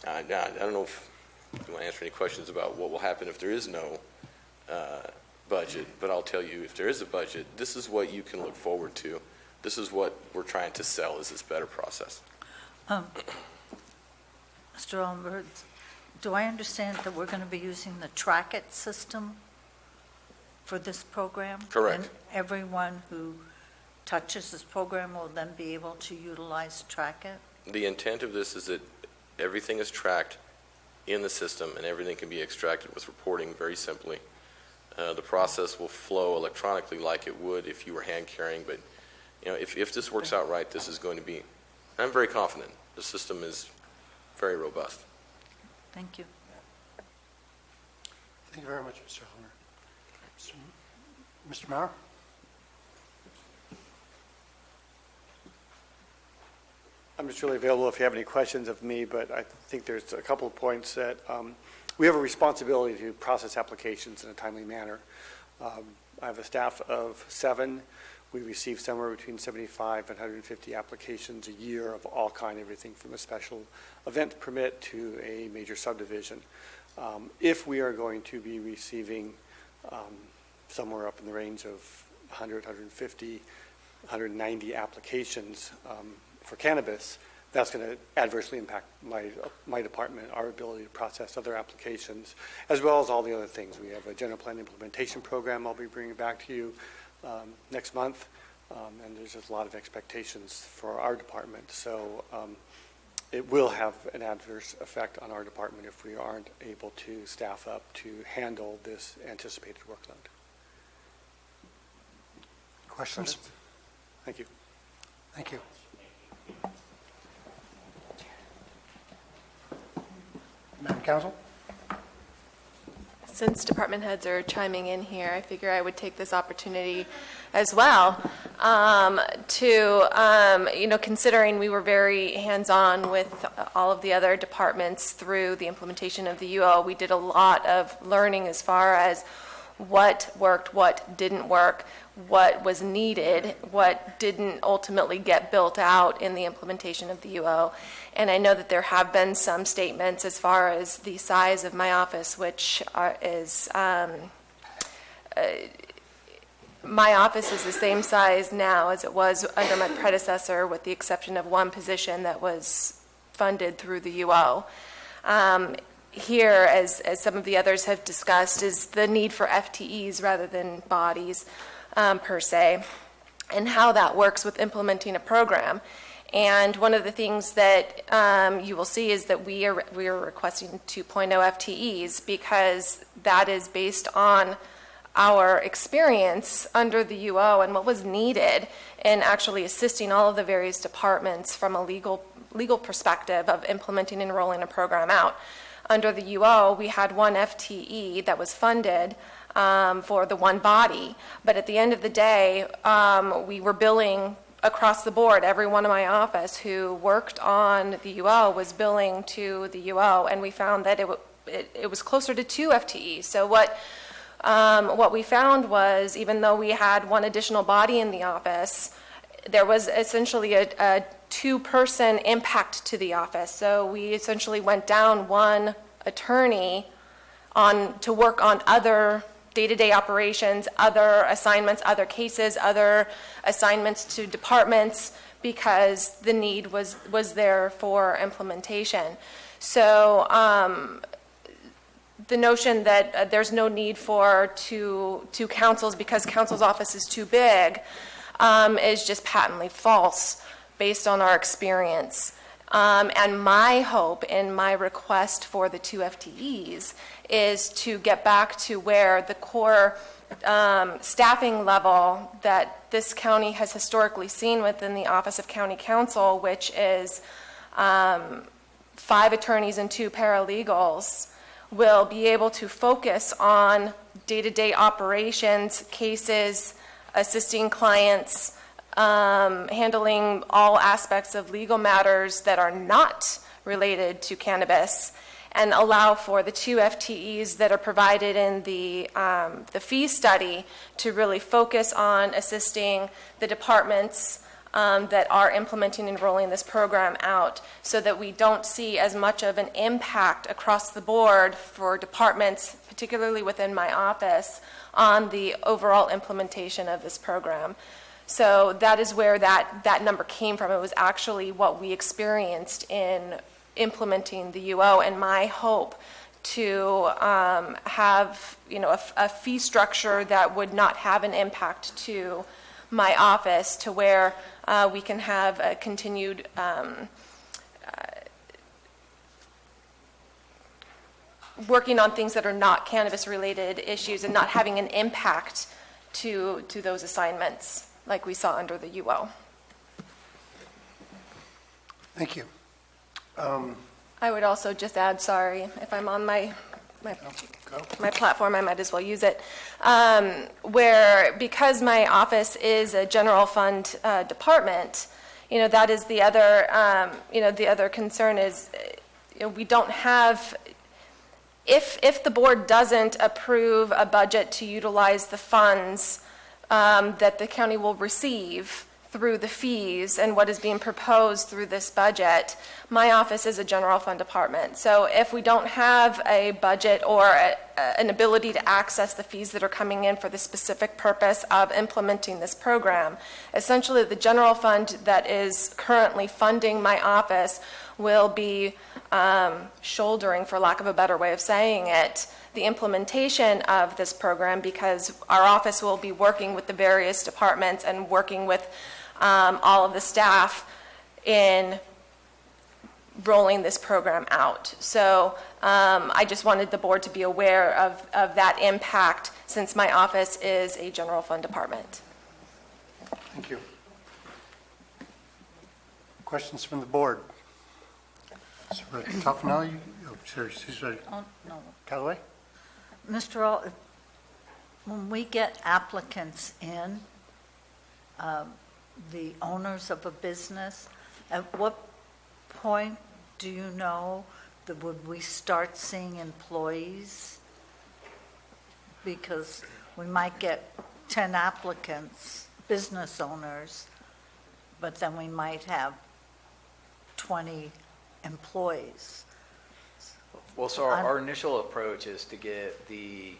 I don't know if you want to answer any questions about what will happen if there is no budget, but I'll tell you, if there is a budget, this is what you can look forward to. This is what we're trying to sell, is this better process. Mr. Ellenberg, do I understand that we're going to be using the Track It system for this program? Correct. And everyone who touches this program will then be able to utilize Track It? The intent of this is that everything is tracked in the system and everything can be extracted with reporting very simply. The process will flow electronically like it would if you were hand carrying, but if this works out right, this is going to be, I'm very confident, the system is very robust. Thank you. Thank you very much, Mr. Helmer. Mr. Maurer? I'm just really available if you have any questions of me, but I think there's a couple of points that we have a responsibility to process applications in a timely manner. I have a staff of 7. We receive somewhere between 75 and 150 applications a year of all kind, everything from a special event permit to a major subdivision. If we are going to be receiving somewhere up in the range of 100, 150, 190 applications for cannabis, that's going to adversely impact my department, our ability to process other applications, as well as all the other things. We have a general plan implementation program I'll be bringing back to you next month, and there's just a lot of expectations for our department. So it will have an adverse effect on our department if we aren't able to staff up to handle this anticipated workload. Questions? Thank you. Thank you. Madam Counsel? Since department heads are chiming in here, I figure I would take this opportunity as well to, considering we were very hands-on with all of the other departments through the implementation of the UO, we did a lot of learning as far as what worked, what didn't work, what was needed, what didn't ultimately get built out in the implementation of the UO. And I know that there have been some statements as far as the size of my office, which is my office is the same size now as it was under my predecessor, with the exception of one position that was funded through the UO. Here, as some of the others have discussed, is the need for FTEs rather than bodies per se, and how that works with implementing a program. And one of the things that you will see is that we are requesting 2.0 FTEs, because that is based on our experience under the UO and what was needed in actually assisting all of the various departments from a legal perspective of implementing and rolling a program out. Under the UO, we had one FTE that was funded for the one body, but at the end of the day, we were billing across the board. Every one in my office who worked on the UO was billing to the UO, and we found that it was closer to 2 FTEs. So what we found was, even though we had one additional body in the office, there was essentially a 2-person impact to the office. So we essentially went down one attorney to work on other day-to-day operations, other assignments, other cases, other assignments to departments, because the need was there for implementation. So the notion that there's no need for two councils because council's office is too big is just patently false based on our experience. And my hope and my request for the 2 FTEs is to get back to where the core staffing level that this county has historically seen within the Office of County Counsel, which is 5 attorneys and 2 paralegals, will be able to focus on day-to-day operations, cases, assisting clients, handling all aspects of legal matters that are not related to cannabis, and allow for the 2 FTEs that are provided in the fee study to really focus on assisting the departments that are implementing and rolling this program out, so that we don't see as much of an impact across the board for departments, particularly within my office, on the overall implementation of this program. So that is where that number came from. It was actually what we experienced in implementing the UO, and my hope to have a fee structure that would not have an impact to my office, to where we can have a continued working on things that are not cannabis related issues and not having an impact to those assignments like we saw under the UO. Thank you. I would also just add, sorry, if I'm on my platform, I might as well use it, where because my office is a general fund department, that is the other, the other concern is, we don't have, if the board doesn't approve a budget to utilize the funds that the county will receive through the fees and what is being proposed through this budget, my office is a general fund department. So if we don't have a budget or an ability to access the fees that are coming in for the specific purpose of implementing this program, essentially the general fund that is currently funding my office will be shouldering, for lack of a better way of saying it, the implementation of this program, because our office will be working with the various departments and working with all of the staff in rolling this program out. So I just wanted the board to be aware of that impact, since my office is a general fund department. Thank you. Questions from the board? Toffenelli? Oh, sorry, who's ready? Oh, no. Callaway? Mr. All, when we get applicants in, the owners of a business, at what point do you know that would we start seeing employees? Because we might get 10 applicants, business owners, but then we might have 20 employees. Well, so our initial approach is to get the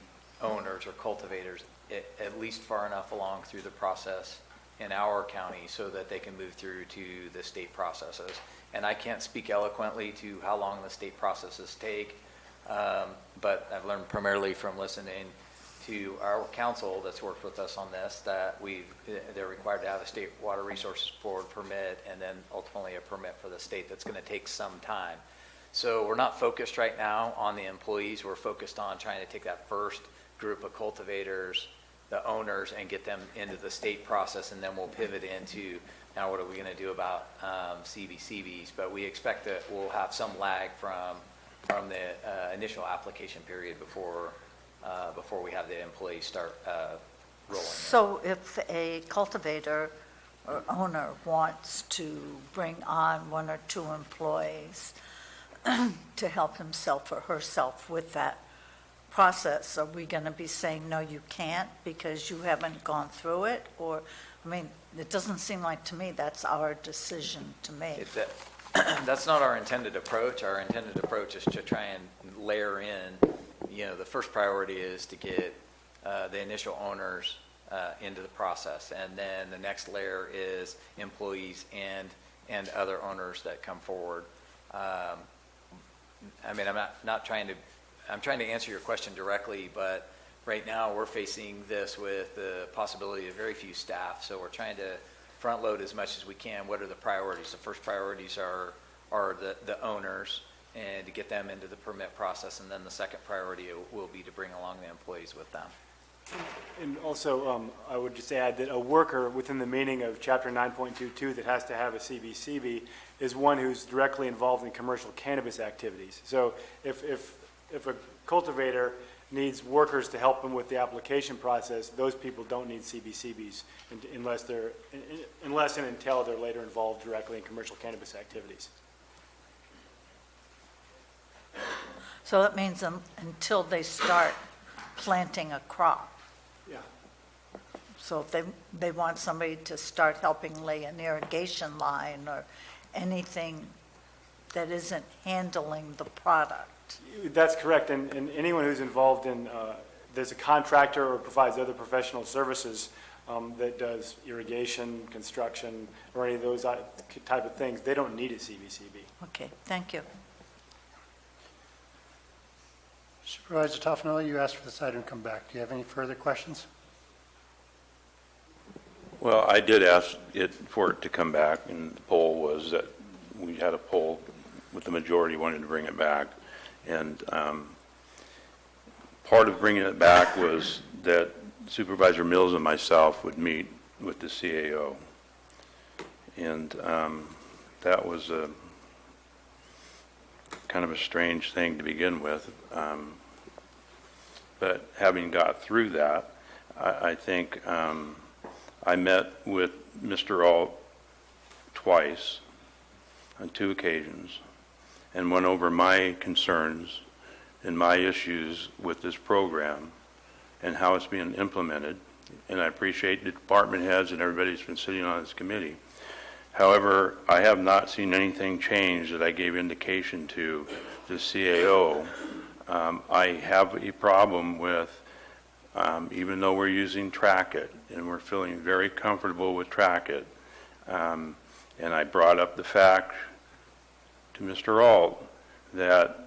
owners or cultivators at least far enough along through the process in our county so that they can move through to the state processes. And I can't speak eloquently to how long the state processes take, but I've learned primarily from listening to our council that's worked with us on this that they're required to have a state water resources board permit and then ultimately a permit for the state. That's going to take some time. So we're not focused right now on the employees. We're focused on trying to take that first group of cultivators, the owners, and get them into the state process, and then we'll pivot into now what are we going to do about CBCBs. But we expect that we'll have some lag from the initial application period before we have the employees start rolling. So if a cultivator or owner wants to bring on 1 or 2 employees to help himself or herself with that process, are we going to be saying, no, you can't because you haven't gone through it? Or, I mean, it doesn't seem like to me that's our decision to make. That's not our intended approach. Our intended approach is to try and layer in, the first priority is to get the initial owners into the process, and then the next layer is employees and other owners that come forward. I'm trying to answer your question directly, but right now we're facing this with the possibility of very few staff, so we're trying to front load as much as we can. What are the priorities? The first priorities are the owners and to get them into the permit process, and then the second priority will be to bring along the employees with them. And also, I would just add that a worker within the meaning of Chapter 9.22 that has to have a CBCB is one who's directly involved in commercial cannabis activities. So if a cultivator needs workers to help him with the application process, those people don't need CBCBs unless and until they're later involved directly in commercial cannabis activities. So that means until they start planting a crop. Yeah. So if they want somebody to start helping lay an irrigation line or anything that isn't handling the product. That's correct, and anyone who's involved in, there's a contractor or provides other professional services that does irrigation, construction, or any of those type of things, they don't need a CBCB. Okay, thank you. Supervisor Toffenelli, you asked for this item to come back. Do you have any further questions? Well, I did ask for it to come back, and the poll was that we had a poll with the majority wanting to bring it back. And part of bringing it back was that Supervisor Mills and myself would meet with the CAO. And that was kind kind of a strange thing to begin with. But having got through that, I think I met with Mr. Alt twice on 2 occasions and went over my concerns and my issues with this program and how it's being implemented. And I appreciate the department heads and everybody that's been sitting on this committee. However, I have not seen anything change that I gave indication to the CAO. I have a problem with, even though we're using Track-It and we're feeling very comfortable with Track-It, and I brought up the fact to Mr. Alt that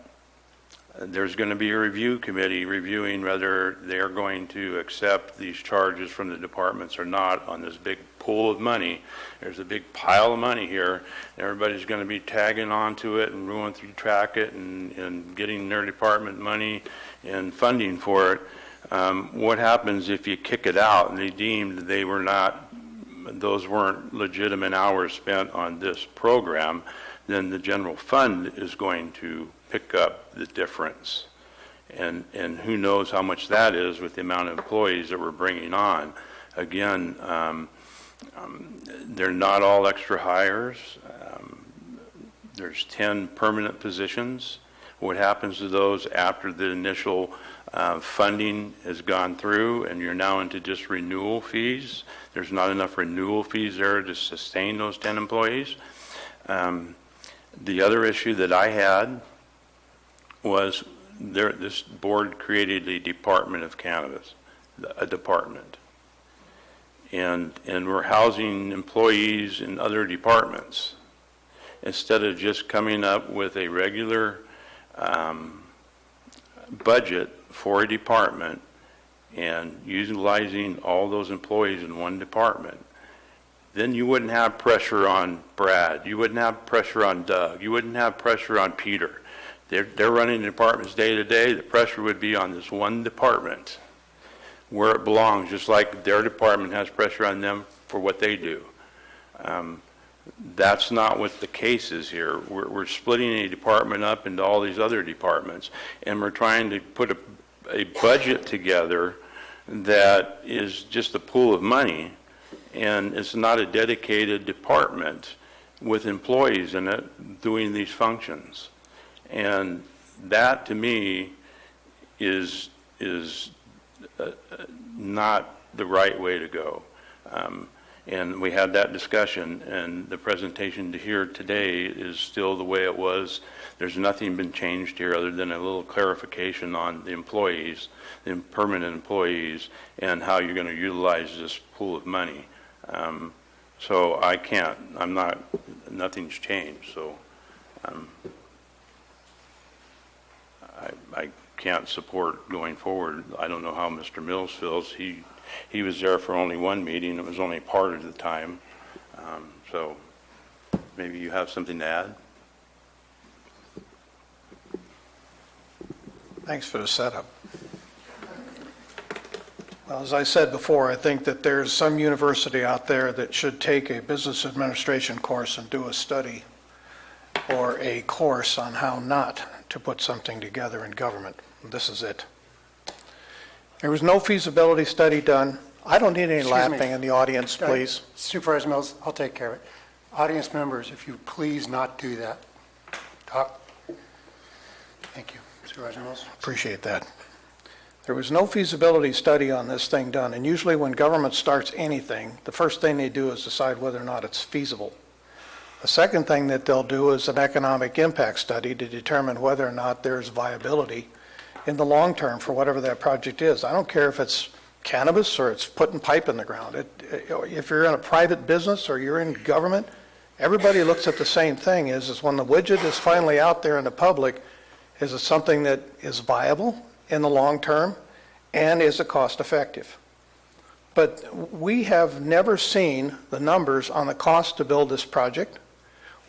there's going to be a review committee reviewing whether they're going to accept these charges from the departments or not on this big pool of money. There's a big pile of money here. Everybody's going to be tagging onto it and going through Track-It and getting their department money and funding for it. What happens if you kick it out and they deemed they were not, those weren't legitimate hours spent on this program? Then the general fund is going to pick up the difference. And who knows how much that is with the amount of employees that we're bringing on. Again, they're not all extra hires. There's 10 permanent positions. What happens to those after the initial funding has gone through and you're now into just renewal fees? There's not enough renewal fees there to sustain those 10 employees. The other issue that I had was this board created a department of cannabis, a department. And we're housing employees in other departments instead of just coming up with a regular budget for a department and utilizing all those employees in one department. Then you wouldn't have pressure on Brad. You wouldn't have pressure on Doug. You wouldn't have pressure on Peter. They're running the departments day to day. The pressure would be on this one department where it belongs, just like their department has pressure on them for what they do. That's not what the case is here. We're splitting a department up into all these other departments, and we're trying to put a budget together that is just a pool of money, and it's not a dedicated department with employees in it doing these functions. And that, to me, is not the right way to go. And we had that discussion, and the presentation here today is still the way it was. There's nothing been changed here other than a little clarification on the employees, the permanent employees, and how you're going to utilize this pool of money. So I can't, nothing's changed, so I can't support going forward. I don't know how Mr. Mills feels. He was there for only one meeting. It was only part of the time. So maybe you have something to add? Thanks for the setup. Well, as I said before, I think that there's some university out there that should take a business administration course and do a study or a course on how not to put something together in government. This is it. There was no feasibility study done. I don't need any Excuse laughing me. in the audience, please. Supervisor Mills, I'll take care of it. Audience members, if you please not do that. Talk. Thank you. Supervisor Mills. Appreciate that. There was no feasibility study on this thing done, and usually when government starts anything, the first thing they do is decide whether or not it's feasible. The second thing that they'll do is an economic impact study to determine whether or not there's viability in the long term for whatever that project is. I don't care if it's cannabis or it's putting pipe in the ground. If you're in a private business or you're in government, everybody looks at the same thing, is when the widget is finally out there in the public, is it something that is viable in the long term, and is it cost effective? But we have never seen the numbers on the cost to build this project.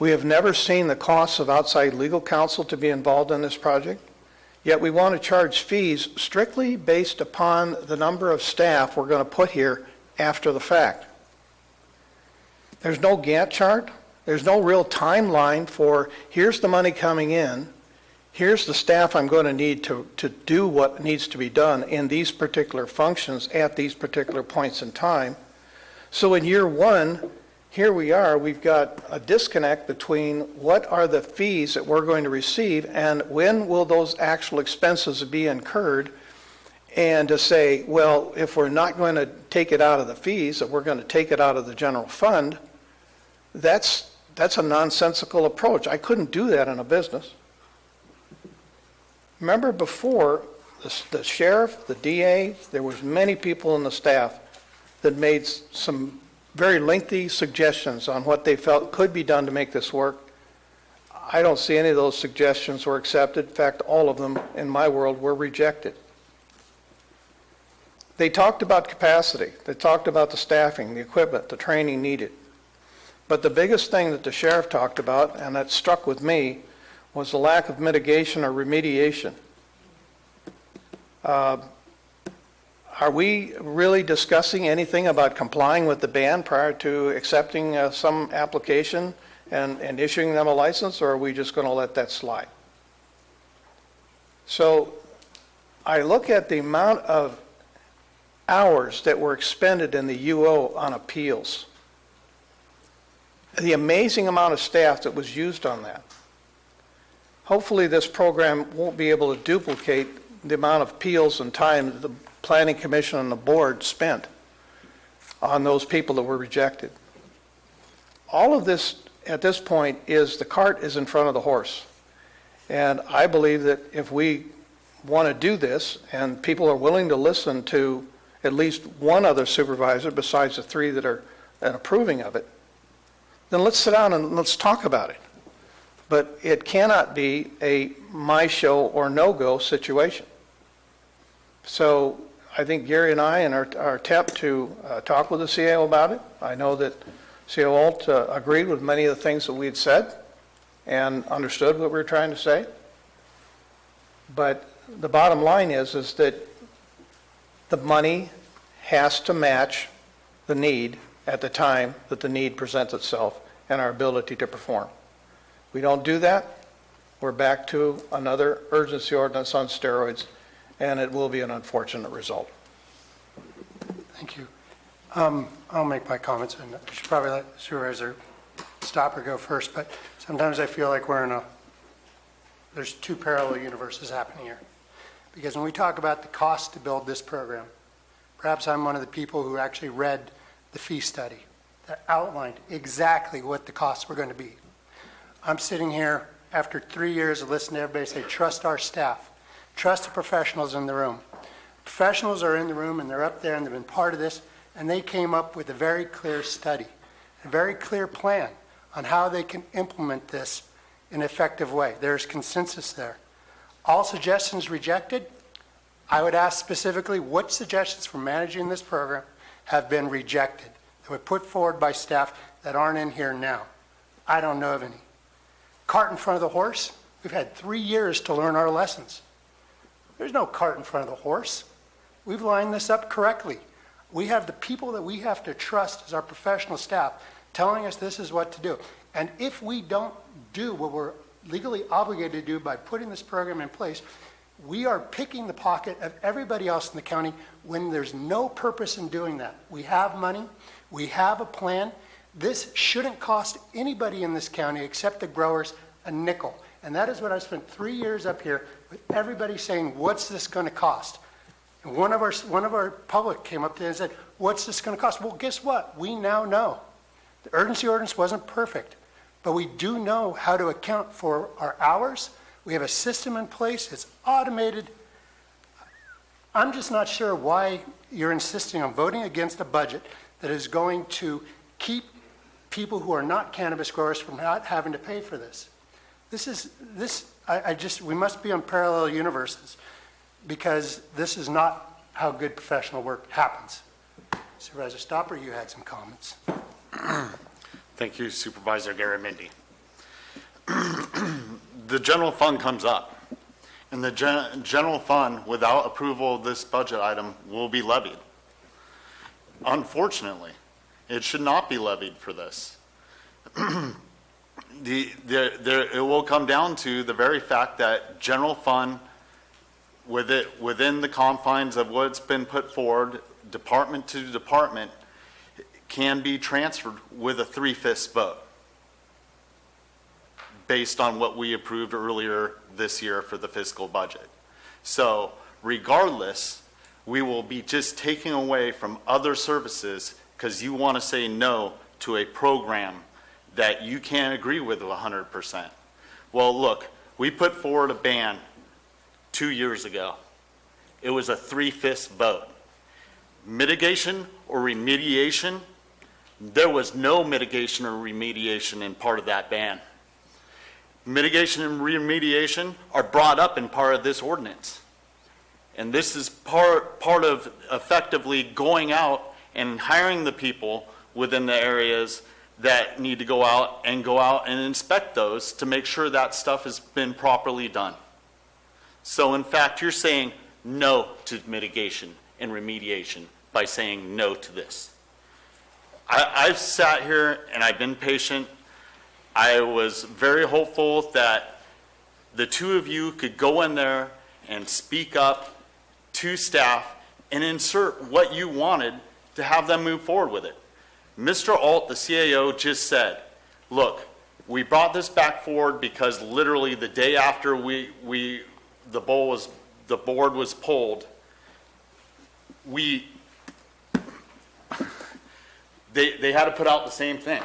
We have never seen the costs of outside legal counsel to be involved in this project. Yet we want to charge fees strictly based upon the number of staff we're going to put here after the fact. There's no Gantt chart. There's no real timeline for here's the money coming in, here's the staff I'm going to need to do what needs to be done in these particular functions at these particular points in time. So in year one, here we are, we've got a disconnect between what are the fees that we're going to receive and when will those actual expenses be incurred. And to say, well, if we're not going to take it out of the fees, that we're going to take it out of the general fund, that's a nonsensical approach. I couldn't do that in a business. Remember before, the sheriff, the DA, there was many people in the staff that made some very lengthy suggestions on what they felt could be done to make this work. I don't see any of those suggestions were accepted. In fact, all of them in my world were rejected. They talked about capacity. They talked about the staffing, the equipment, the training needed. But the biggest thing that the sheriff talked about, and that struck with me, was the lack of mitigation or remediation. Are we really discussing anything about complying with the ban prior to accepting some application and issuing them a license, or are we just going to let that slide? So I look at the amount of hours that were expended in the UO on appeals, the amazing amount of staff that was used on that. Hopefully this program won't be able to duplicate the amount of appeals and time that the Planning Commission and the board spent on those people that were rejected. All of this at this point is the cart is in front of the horse. And I believe that if we want to do this and people are willing to listen to at least one other supervisor besides the three that are approving of it, then let's sit down and let's talk about it. But it cannot be a my show or no-go situation. So I think Gary and I, in our attempt to talk with the CAO about it, I know that CAO Alt agreed with many of the things that we had said and understood what we were trying to say. But the bottom line is that the money has to match the need at the time that the need presents itself and our ability to perform. We don't do that, we're back to another urgency ordinance on steroids, and it will be an unfortunate result. Thank you. I'll make my comments, and I should probably let Supervisor Stopper go first, but sometimes I feel like there's two parallel universes happening here. Because when we talk about the cost to build this program, perhaps I'm one of the people who actually read the fee study that outlined exactly what the costs were going to be. I'm sitting here after 3 years of listening to everybody say, trust our staff, trust the professionals in the room. Professionals are in the room and they're up there and they've been part of this, and they came up with a very clear study, a very clear plan on how they can implement this in an effective way. There's consensus there. All suggestions rejected. I would ask specifically what suggestions for managing this program have been rejected that were put forward by staff that aren't in here now. I don't know of any. Cart in front of the horse. We've had 3 years to learn our lessons. There's no cart in front of the horse. We've lined this up correctly. We have the people that we have to trust as our professional staff telling us this is what to do. And if we don't do what we're legally obligated to do by putting this program in place, we are picking the pocket of everybody else in the county when there's no purpose in doing that. We have money. We have a plan. This shouldn't cost anybody in this county except the growers a nickel. And that is what I spent 3 years up here with everybody saying, what's this going to cost? And one of our public came up to and said, what's this going to cost? Well, guess what? We now know. The urgency ordinance wasn't perfect, but we do know how to account for our hours. We have a system in place. It's automated. I'm just not sure why you're insisting on voting against a budget that is going to keep people who are not cannabis growers from not having to pay for this. We must be on parallel universes because this is not how good professional work happens. Supervisor Stopper, you had some comments. Thank you, Supervisor Garamendi. The general fund comes up, and the general fund, without approval of this budget item, will be levied. Unfortunately, it should not be levied for this. it will come down to the very fact that general fund, within the confines of what's been put forward, department to department, can be transferred with a 3/5 vote based on what we approved earlier this year for the fiscal budget. So regardless, we will be just taking away from other services because you want to say no to a program that you can't agree with 100%. Well, look, we put forward a ban 2 years ago. It was a 3/5 vote. Mitigation or remediation, there was no mitigation or remediation in part of that ban. Mitigation and remediation are brought up in part of this ordinance. And this is part of effectively going out and hiring the people within the areas that need to go out and inspect those to make sure that stuff has been properly done. So in fact, you're saying no to mitigation and remediation by saying no to this. I've sat here and I've been patient. I was very hopeful that the two of you could go in there and speak up to staff and insert what you wanted to have them move forward with it. Mr. Alt, the CAO, just said, look, we brought this back forward because literally the day after the board was pulled, they had to put out the same thing.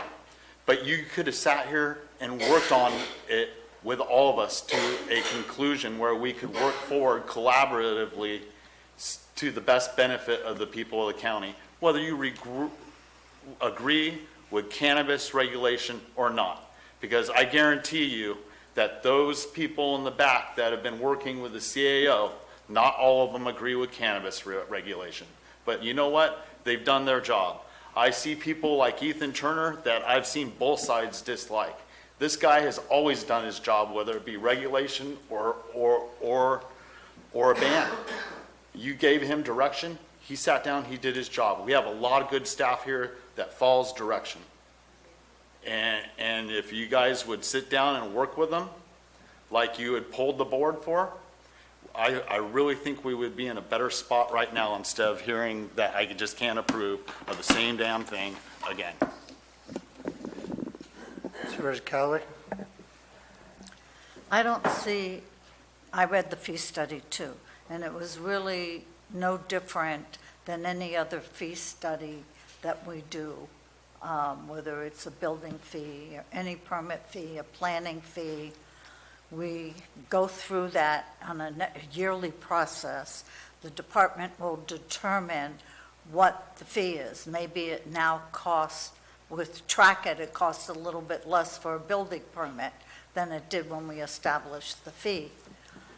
But you could have sat here and worked on it with all of us to a conclusion where we could work forward collaboratively to the best benefit of the people of the county, whether you agree with cannabis regulation or not. Because I guarantee you that those people in the back that have been working with the CAO, not all of them agree with cannabis regulation. But you know what? They've done their job. I see people like Ethan Turner that I've seen both sides dislike. This guy has always done his job, whether it be regulation or a ban. You gave him direction, he sat down, he did his job. We have a lot of good staff here that follows direction. And if you guys would sit down and work with them like you had pulled the board for, I really think we would be in a better spot right now instead of hearing that I just can't approve of the same damn thing again. Supervisor Callaway? I don't see, I read the fee study too, and it was really no different than any other fee study that we do, whether it's a building fee or any permit fee, a planning fee. We go through that on a yearly process. The department will determine what the fee is. Maybe it now costs, with Track-It, it costs a little bit less for a building permit than it did when we established the fee.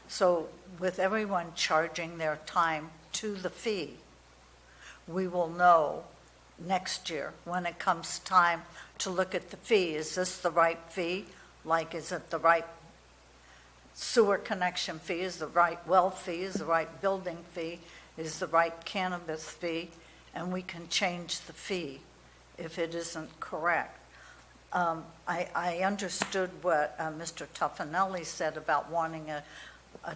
So with everyone charging their time to the fee, we will know next year when it comes time to look at the fee. Is this the right fee? Like, is it the right sewer connection fee? Is the right well fee? Is the right building fee? Is the right cannabis fee? And we can change the fee if it isn't correct. I understood what Mr. Tuffanelli said about wanting a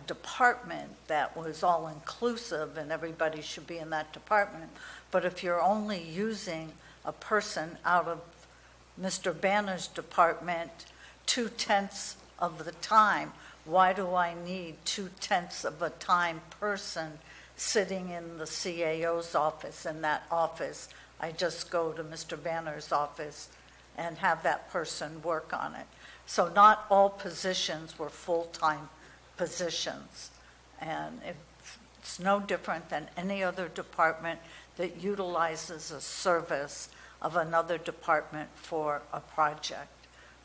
department that was all-inclusive and everybody should be in that department. But if you're only using a person out of Mr. Banner's department 2/10 of the time, why do I need 2/10 of a time person sitting in the CAO's office? In that office, I just go to Mr. Banner's office and have that person work on it. So not all positions were full-time positions. And it's no different than any other department that utilizes a service of another department for a project.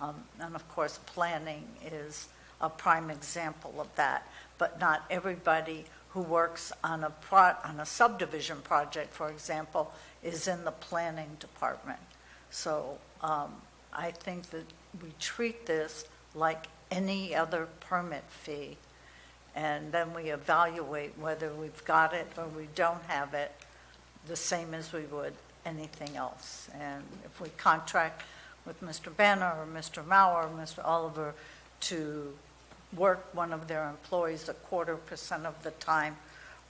And of course, planning is a prime example of that. But not everybody who works on a subdivision project, for example, is in the planning department. So I think that we treat this like any other permit fee, and then we evaluate whether we've got it or we don't have it, the same as we would anything else. And if we contract with Mr. Banner or Mr. Mauer or Mr. Oliver to work one of their employees 0.25% of the time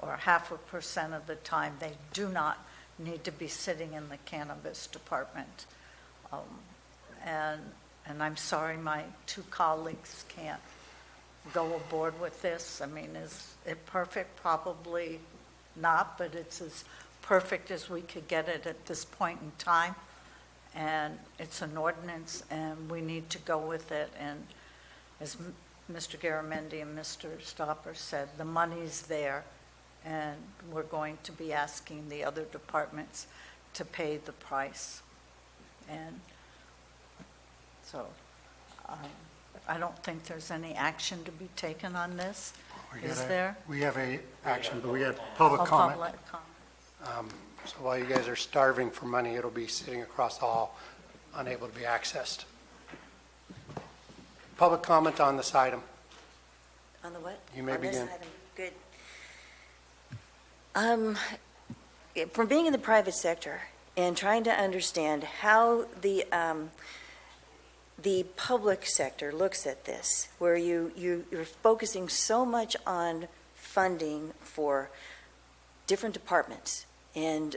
or 0.5% of the time. They do not need to be sitting in the cannabis department. And I'm sorry my two colleagues can't go aboard with this. I mean, is it perfect? Probably not, but it's as perfect as we could get it at this point in time. And it's an ordinance, and we need to go with it. And as Mr. Garamendi and Mr. Stopper said, the money's there, and we're going to be asking the other departments to pay the price. And so I don't think there's any action to be taken on this. Is there? We have a action, but we have public comment. Public comment. So while you guys are starving for money, it'll be sitting across the hall, unable to be accessed. Public comment on this item. On the what? You may begin. On this item, good. From being in the private sector and trying to understand how the public sector looks at this, where you're focusing so much on funding for different departments. And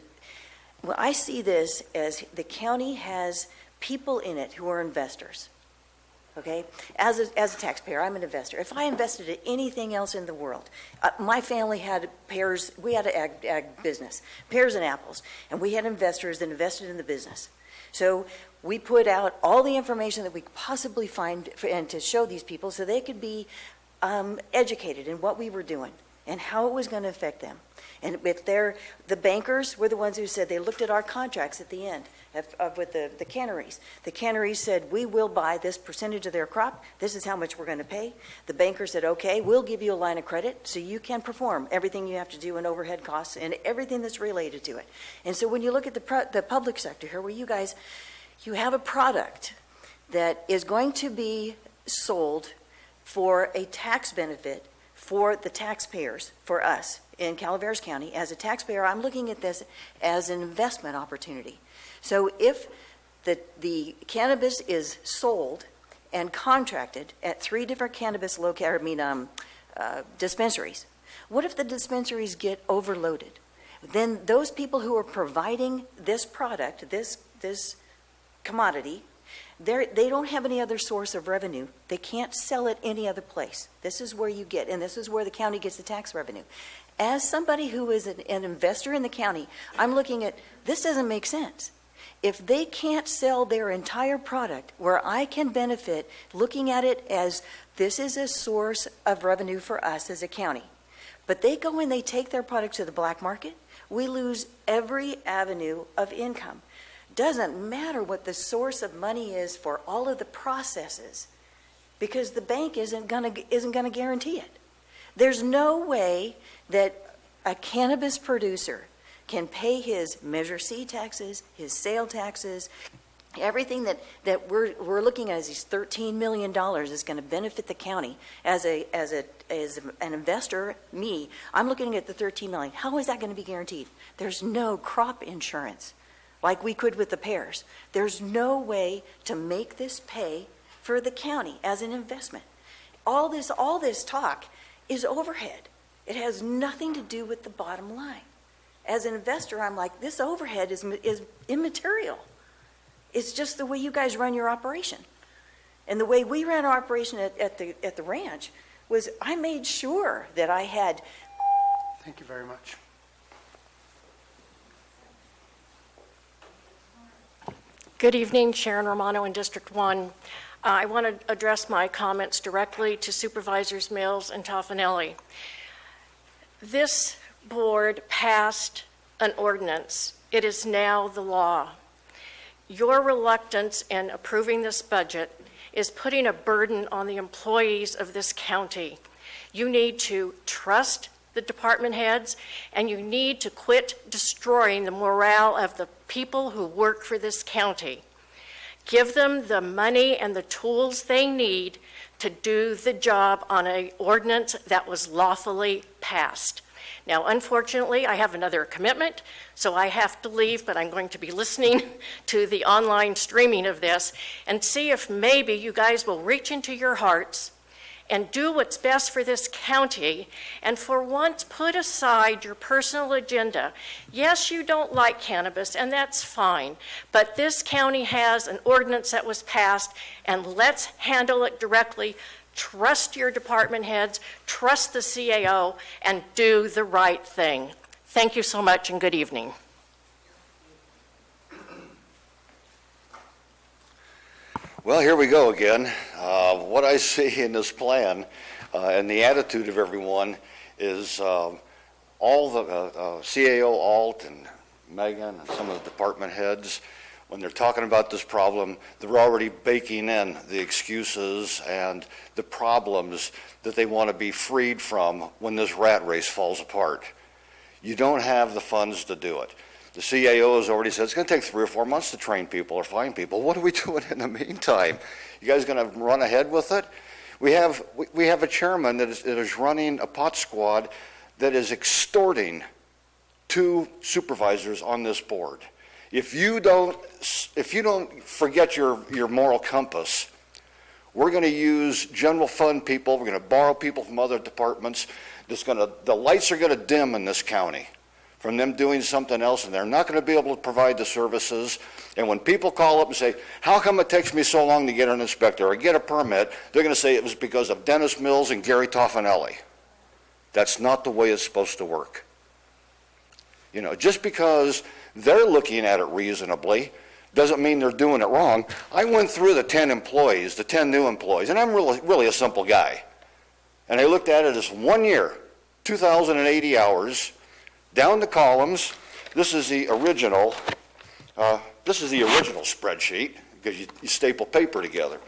well, I see this as the county has people in it who are investors. Okay? As a taxpayer, I'm an investor. If I invested in anything else in the world, my family had pears, we had an ag business, pears and apples, and we had investors that invested in the business. So we put out all the information that we could possibly find and to show these people so they could be educated in what we were doing and how it was going to affect them. And if the bankers were the ones who said, they looked at our contracts at the end with the canneries. The canneries said, we will buy this percentage of their crop. This is how much we're going to pay. The banker said, okay, we'll give you a line of credit so you can perform everything you have to do in overhead costs and everything that's related to it. And so when you look at the public sector here, where you guys, you have a product that is going to be sold for a tax benefit for the taxpayers, for us in Calaveras County. As a taxpayer, I'm looking at this as an investment opportunity. So if the cannabis is sold and contracted at 3 different cannabis dispensaries, what if the dispensaries get overloaded? Then those people who are providing this product, this commodity, they don't have any other source of revenue. They can't sell it any other place. This is where you get, and this is where the county gets the tax revenue. As somebody who is an investor in the county, I'm looking at, this doesn't make sense. If they can't sell their entire product where I can benefit, looking at it as this is a source of revenue for us as a county, but they go and they take their product to the black market, we lose every avenue of income. Doesn't matter what the source of money is for all of the processes, because the bank isn't going to guarantee it. There's no way that a cannabis producer can pay his Measure C taxes, his sale taxes, everything that we're looking at as these $13 million is going to benefit the county. As an investor, I'm looking at the $13 million. How is that going to be guaranteed? There's no crop insurance like we could with the pears. There's no way to make this pay for the county as an investment. All this talk is overhead. It has nothing to do with the bottom line. As an investor, I'm like, this overhead is immaterial. It's just the way you guys run your operation. And the way we ran our operation at the ranch was I made sure that I had. Thank you very much. Good evening, Sharon Romano in District 1. I want to address my comments directly to Supervisors Mills and Toffanelli. This board passed an ordinance. It is now the law. Your reluctance in approving this budget is putting a burden on the employees of this county. You need to trust the department heads, and you need to quit destroying the morale of the people who work for this county. Give them the money and the tools they need to do the job on an ordinance that was lawfully passed. Now, unfortunately, I have another commitment, so I have to leave, but I'm going to be listening to the online streaming of this and see if maybe you guys will reach into your hearts and do what's best for this county, and for once put aside your personal agenda. Yes, you don't like cannabis, and that's fine, but this county has an ordinance that was passed, and let's handle it directly. Trust your department heads, trust the CAO, and do the right thing. Thank you so much, and good evening. Well, here we go again. What I see in this plan and the attitude of everyone is all the CAO, Alt, and Megan, and some of the department heads, when they're talking about this problem, they're already baking in the excuses and the problems that they want to be freed from when this rat race falls apart. You don't have the funds to do it. The CAO has already said it's going to take 3 or 4 months to train people or find people. What are we doing in the meantime? You guys going to run ahead with it? We have a chairman that is running a pot squad that is extorting 2 supervisors on this board. If you don't forget your moral compass, we're going to use general fund people. We're going to borrow people from other departments. The lights are going to dim in this county from them doing something else, and they're not going to be able to provide the services. And when people call up and say, how come it takes me so long to get an inspector or get a permit, they're going to say it was because of Dennis Mills and Gary Toffanelli. That's not the way it's supposed to work. You know, just because they're looking at it reasonably doesn't mean they're doing it wrong. I went through the 10 employees, the 10 new employees, and I'm really a simple guy. And I looked at it as 1 year, 2,080 hours, down the columns. This is the original spreadsheet, because you staple paper together.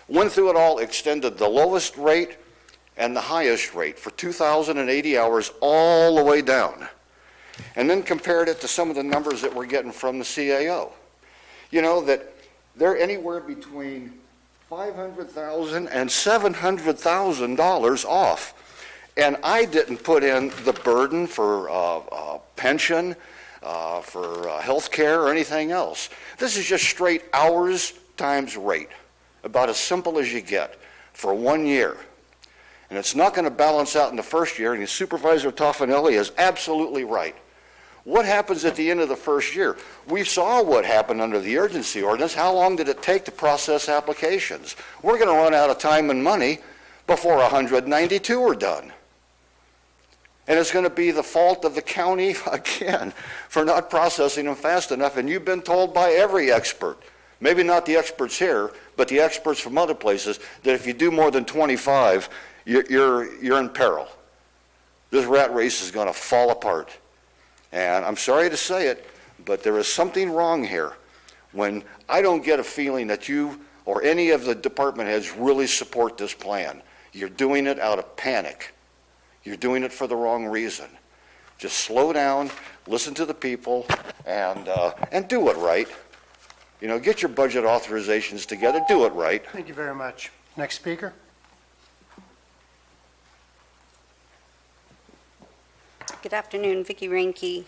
Went through it all, extended the lowest rate and the highest rate for 2,080 hours all the way down. And then compared it to some of the numbers that we're getting from the CAO. You know, that they're anywhere between $500,000 and $700,000 off. And I didn't put in the burden for pension, for health care, or anything else. This is just straight hours times rate, about as simple as you get for 1 year. And it's not going to balance out in the first year, and Supervisor Toffanelli is absolutely right. What happens at the end of the first year? We saw what happened under the urgency ordinance. How long did it take to process applications? We're going to run out of time and money before 192 are done. And it's going to be the fault of the county, again, for not processing them fast enough. And you've been told by every expert, maybe not the experts here, but the experts from other places, that if you do more than 25, you're in peril. This rat race is going to fall apart. And I'm sorry to say it, but there is something wrong here when I don't get a feeling that you or any of the department heads really support this plan. You're doing it out of panic. You're doing it for the wrong reason. Just slow down, listen to the people, and do it right. You know, get your budget authorizations together, do it right. Thank you very much. Next speaker. Good afternoon, Vicki Reinke.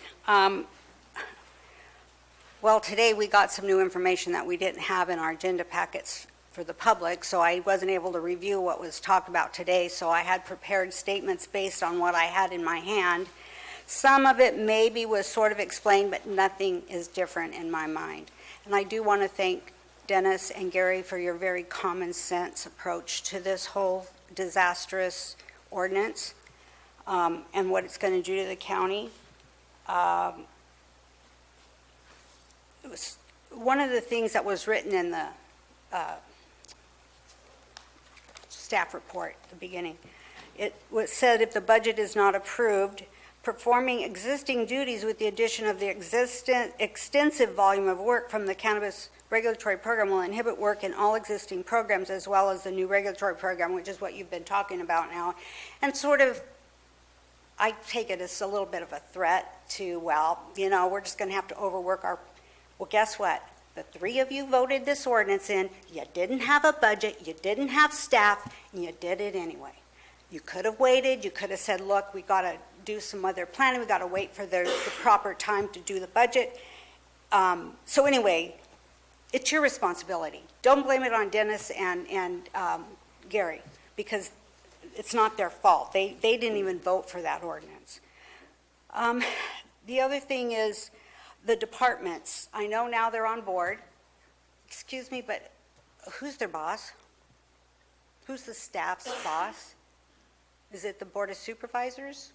Well, today we got some new information that we didn't have in our agenda packets for the public, so I wasn't able to review what was talked about today, so I had prepared statements based on what I had in my hand. Some of it maybe was sort of explained, but nothing is different in my mind. And I do want to thank Dennis and Gary for your very common sense approach to this whole disastrous ordinance. And what it's going to do to the county. It was one of the things that was written in the staff report at the beginning. It was said if the budget is not approved, performing existing duties with the addition of the extensive volume of work from the cannabis regulatory program will inhibit work in all existing programs as well as the new regulatory program, which is what you've been talking about now, and sort of I take it as a little bit of a threat to, well, you know, we're just going to have to overwork our, well, guess what? The 3 of you voted this ordinance in, you didn't have a budget, you didn't have staff, and you did it anyway. You could have waited, you could have said, look, we got to do some other planning, we got to wait for the proper time to do the budget. So anyway, it's your responsibility. Don't blame it on Dennis and Gary, because it's not their fault. They didn't even vote for that ordinance. The other thing is the departments. I know now they're on board. Excuse me, but who's their boss? Who's the staff's boss? Is it the Board of Supervisors?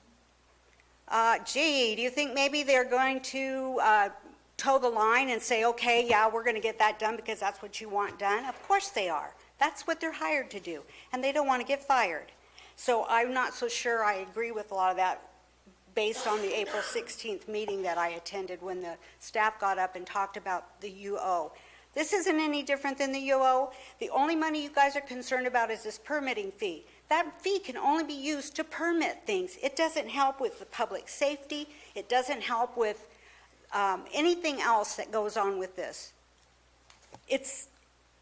Gee, do you think maybe they're going to toe the line and say, okay, yeah, we're going to get that done because that's what you want done? Of course they are. That's what they're hired to do, and they don't want to get fired. So I'm not so sure I agree with a lot of that based on the April 16th meeting that I attended when the staff got up and talked about the UO. This isn't any different than the UO. The only money you guys are concerned about is this permitting fee. That fee can only be used to permit things. It doesn't help with the public safety. It doesn't help with anything else that goes on with this. It's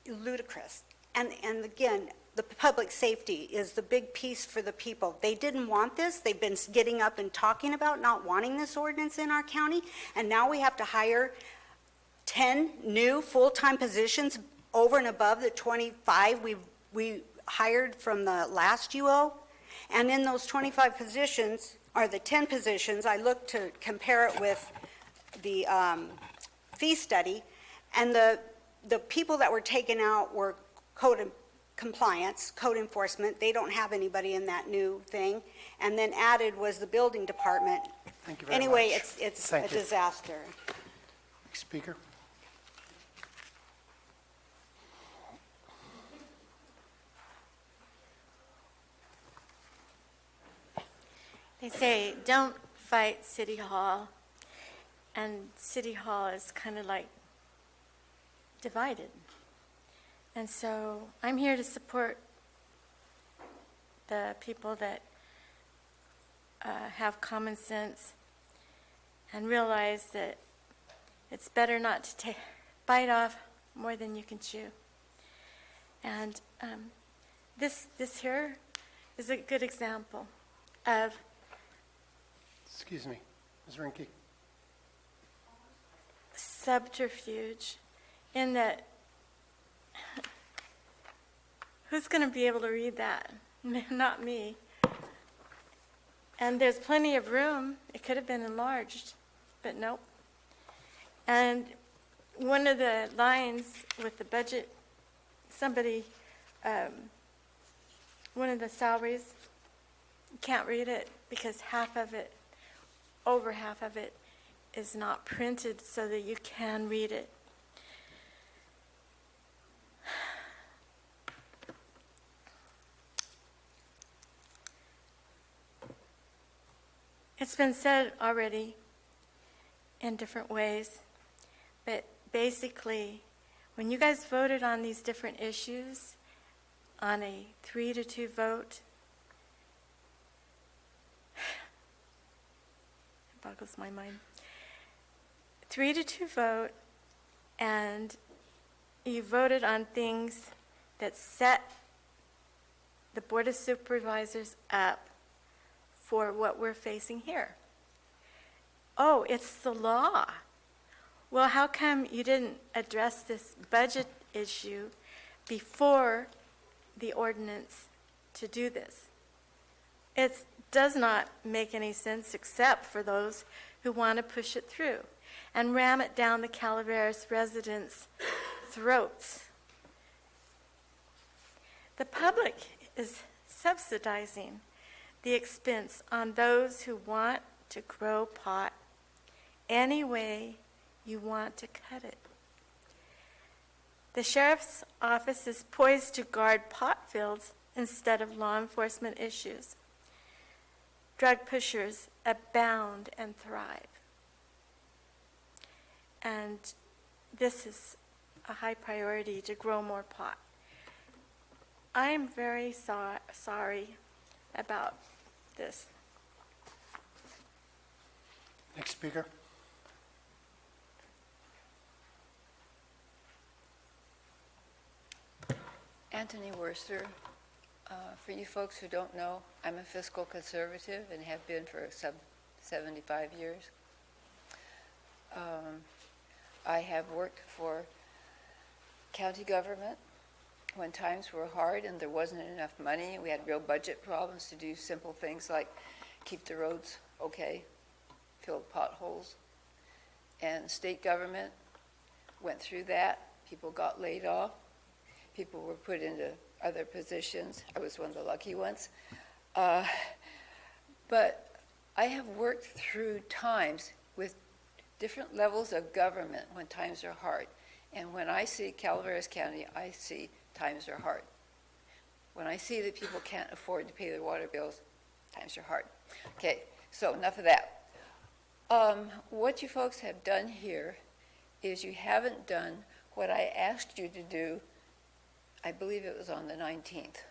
ludicrous. And again, the public safety is the big piece for the people. They didn't want this. They've been getting up and talking about not wanting this ordinance in our county, and now we have to hire 10 new full-time positions over and above the 25 we hired from the last UO. And in those 25 positions, or the 10 positions, I looked to compare it with the fee study, and the people that were taken out were code compliance, code enforcement. They don't have anybody in that new thing. And then added was the building department. Thank you very Anyway, much. it's Thank a you. disaster. Next speaker. They say, don't fight City Hall, and City Hall is kind of like divided. And so I'm here to support the people that have common sense and realize that it's better not to bite off more than you can chew. And this here is a good example of Excuse me, Ms. Rinke. subterfuge in that who's going to be able to read that? Not me. And there's plenty of room. It could have been enlarged, but nope. And one of the lines with the budget, somebody, one of the salaries, you can't read it because half of it, over half of it, is not printed so that you can read it. It's been said already in different ways, but basically, when you guys voted on these different issues on a 3-2 vote, it boggles my mind. 3-2 vote, and you voted on things that set the Board of Supervisors up for what we're facing here. Oh, it's the law. Well, how come you didn't address this budget issue before the ordinance to do this? It does not make any sense except for those who want to push it through and ram it down the Calaveras residents' throats. The public is subsidizing the expense on those who want to grow pot any way you want to cut it. The sheriff's office is poised to guard pot fields instead of law enforcement issues. Drug pushers abound and thrive. And this is a high priority to grow more pot. I'm very sorry about this. Next speaker. Anthony Worcester, For you folks who don't know, I'm a fiscal conservative and have been for 75 years. I have worked for county government when times were hard and there wasn't enough money. We had real budget problems to do simple things like keep the roads okay, fill potholes. And state government went through that. People got laid off. People were put into other positions. I was one of the lucky ones. But I have worked through times with different levels of government when times are hard. And when I see Calaveras County, I see times are hard. When I see that people can't afford to pay their water bills, times are hard. Okay, so enough of that. What you folks have done here is you haven't done what I asked you to do. I believe it was on the 19th,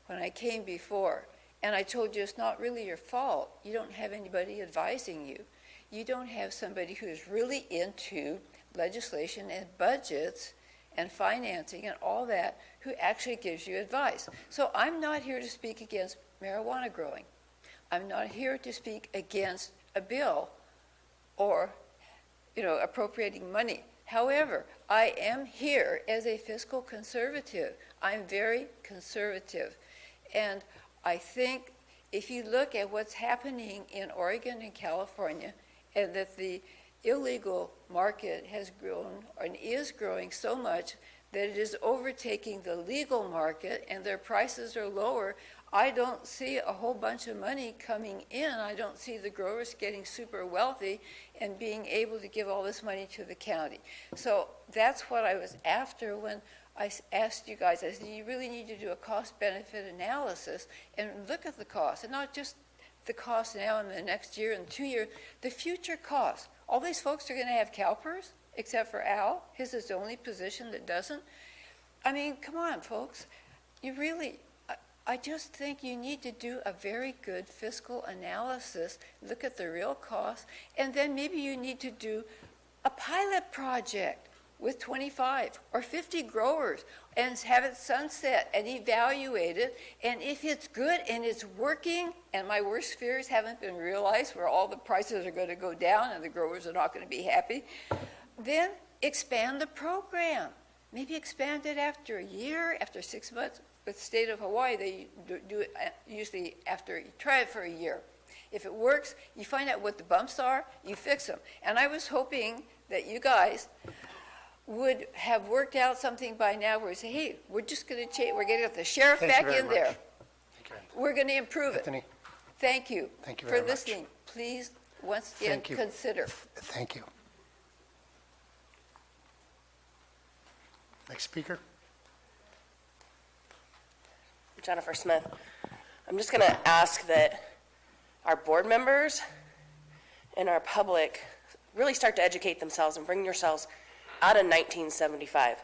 when I came before, and I told you it's not really your fault. You don't have anybody advising you. You don't have somebody who's really into legislation and budgets and financing and all that who actually gives you advice. So I'm not here to speak against marijuana growing. I'm not here to speak against a bill or, appropriating money. However, I am here as a fiscal conservative. I'm very conservative. And I think if you look at what's happening in Oregon and California, and that the illegal market has grown and is growing so much that it is overtaking the legal market and their prices are lower, I don't see a whole bunch of money coming in. I don't see the growers getting super wealthy and being able to give all this money to the county. So that's what I was after when I asked you guys. I said, you really need to do a cost-benefit analysis and look at the cost, and not just the cost now in the next year and 2 years, the future cost. All these folks are going to have CalPERS, except for Al. His is the only position that doesn't. I mean, come on, folks. I just think you need to do a very good fiscal analysis, look at the real cost, and then maybe you need to do a pilot project with 25 or 50 growers and have it sunset and evaluate it. And if it's good and it's working, and my worst fears haven't been realized, where all the prices are going to go down and the growers are not going to be happy, then expand the program. Maybe expand it after a year, after 6 months. With the state of Hawaii, they do it usually after you try it for a year. If it works, you find out what the bumps are, you fix them. And I was hoping that you guys would have worked out something by now where we say, hey, we're just going to change, we're going to get the sheriff back in there. We're going to improve it. Anthony. Thank you. Thank you very for listening. Please, once again, consider. Thank you. Next speaker. Jennifer Smith. I'm just going to ask that our board members and our public really start to educate themselves and bring yourselves out of 1975.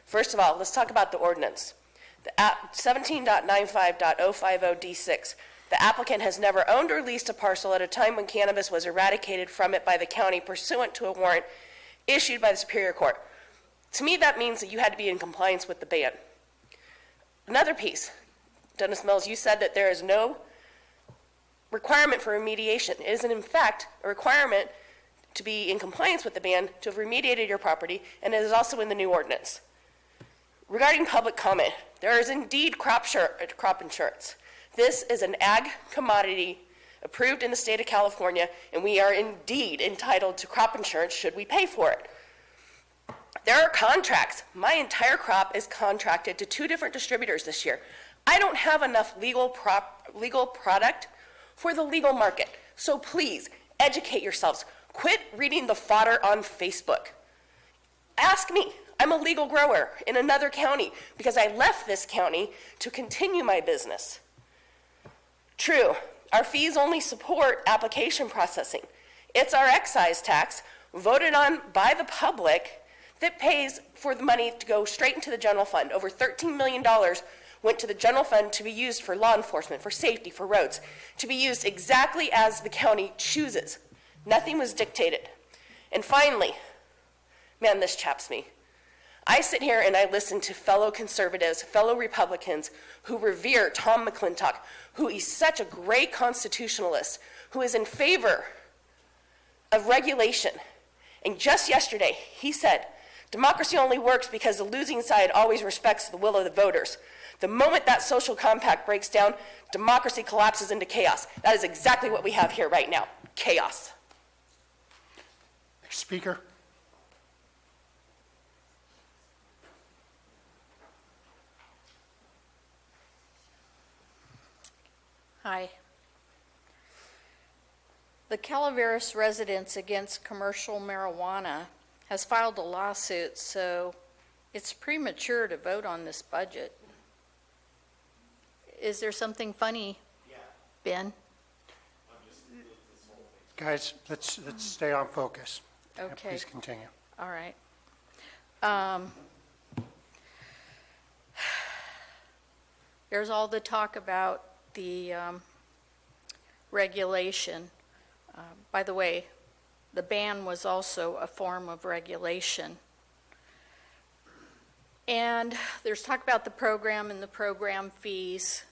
First of all, let's talk about the ordinance. The 17.95.050D6. The applicant has never owned or leased a parcel at a time when cannabis was eradicated from it by the county pursuant to a warrant issued by the Superior Court. To me, that means that you had to be in compliance with the ban. Another piece. Dennis Mills, you said that there is no requirement for remediation. It is, in fact, a requirement to be in compliance with the ban to have remediated your property, and it is also in the new ordinance. Regarding public comment, there is indeed crop insurance. This is an ag commodity approved in the state of California, and we are indeed entitled to crop insurance should we pay for it. There are contracts. My entire crop is contracted to 2 different distributors this year. I don't have enough legal product for the legal market. So please, educate yourselves. Quit reading the fodder on Facebook. Ask me. I'm a legal grower in another county because I left this county to continue my business. True, our fees only support application processing. It's our excise tax voted on by the public that pays for the money to go straight into the general fund. Over $13 million went to the general fund to be used for law enforcement, for safety, for roads, to be used exactly as the county chooses. Nothing was dictated. And finally, man, this chaps me. I sit here and I listen to fellow conservatives, fellow Republicans who revere Tom McClintock, who is such a great constitutionalist, who is in favor of regulation. And just yesterday, he said, democracy only works because the losing side always respects the will of the voters. The moment that social compact breaks down, democracy collapses into chaos. That is exactly what we have here right now, chaos. Next speaker. Hi. The Calaveras Residents Against Commercial Marijuana has filed a lawsuit, so it's premature to vote on this budget. Is there something funny, Ben? Guys, let's stay on focus. Yeah, Okay. please continue. All right. There's all the talk about the regulation. By the way, the ban was also a form of regulation. And there's talk about the program and the program fees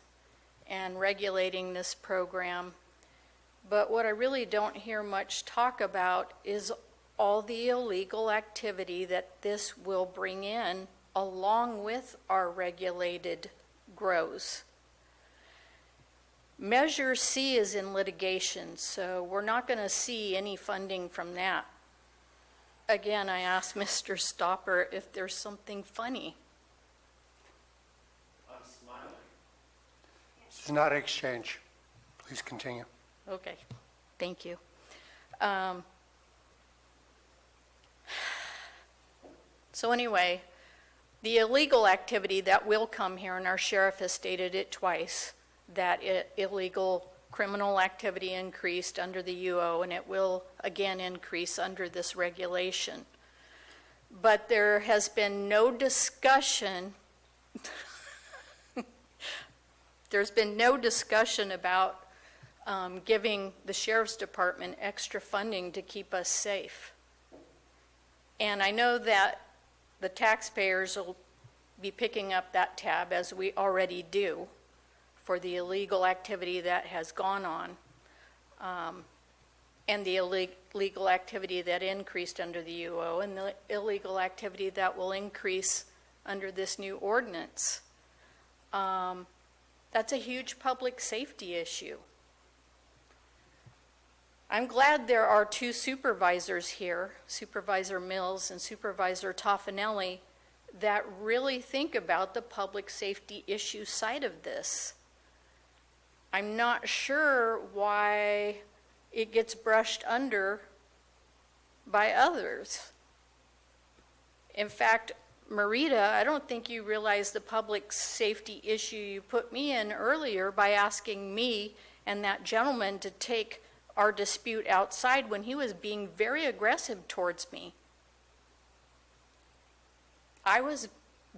and regulating this program. But what I really don't hear much talk about is all the illegal activity that this will bring in along with our regulated grows. Measure C is in litigation, so we're not going to see any funding from that. Again, I asked Mr. Stopper if there's something funny. I'm smiling. This is not an exchange. Please continue. Okay, thank you. So anyway, the illegal activity that will come here, and our sheriff has stated it twice, that illegal criminal activity increased under the UO, and it will again increase under this regulation. But there has been no discussion, there's been no discussion about giving the Sheriff's Department extra funding to keep us safe. And I know that the taxpayers will be picking up that tab, as we already do, for the illegal activity that has gone on, and the illegal activity that increased under the UO, and the illegal activity that will increase under this new ordinance. That's a huge public safety issue. I'm glad there are two supervisors here, Supervisor Mills and Supervisor Toffanelli, that really think about the public safety issue side of this. I'm not sure why it gets brushed under by others. In fact, Marita, I don't think you realize the public safety issue you put me in earlier by asking me and that gentleman to take our dispute outside when he was being very aggressive towards me. I was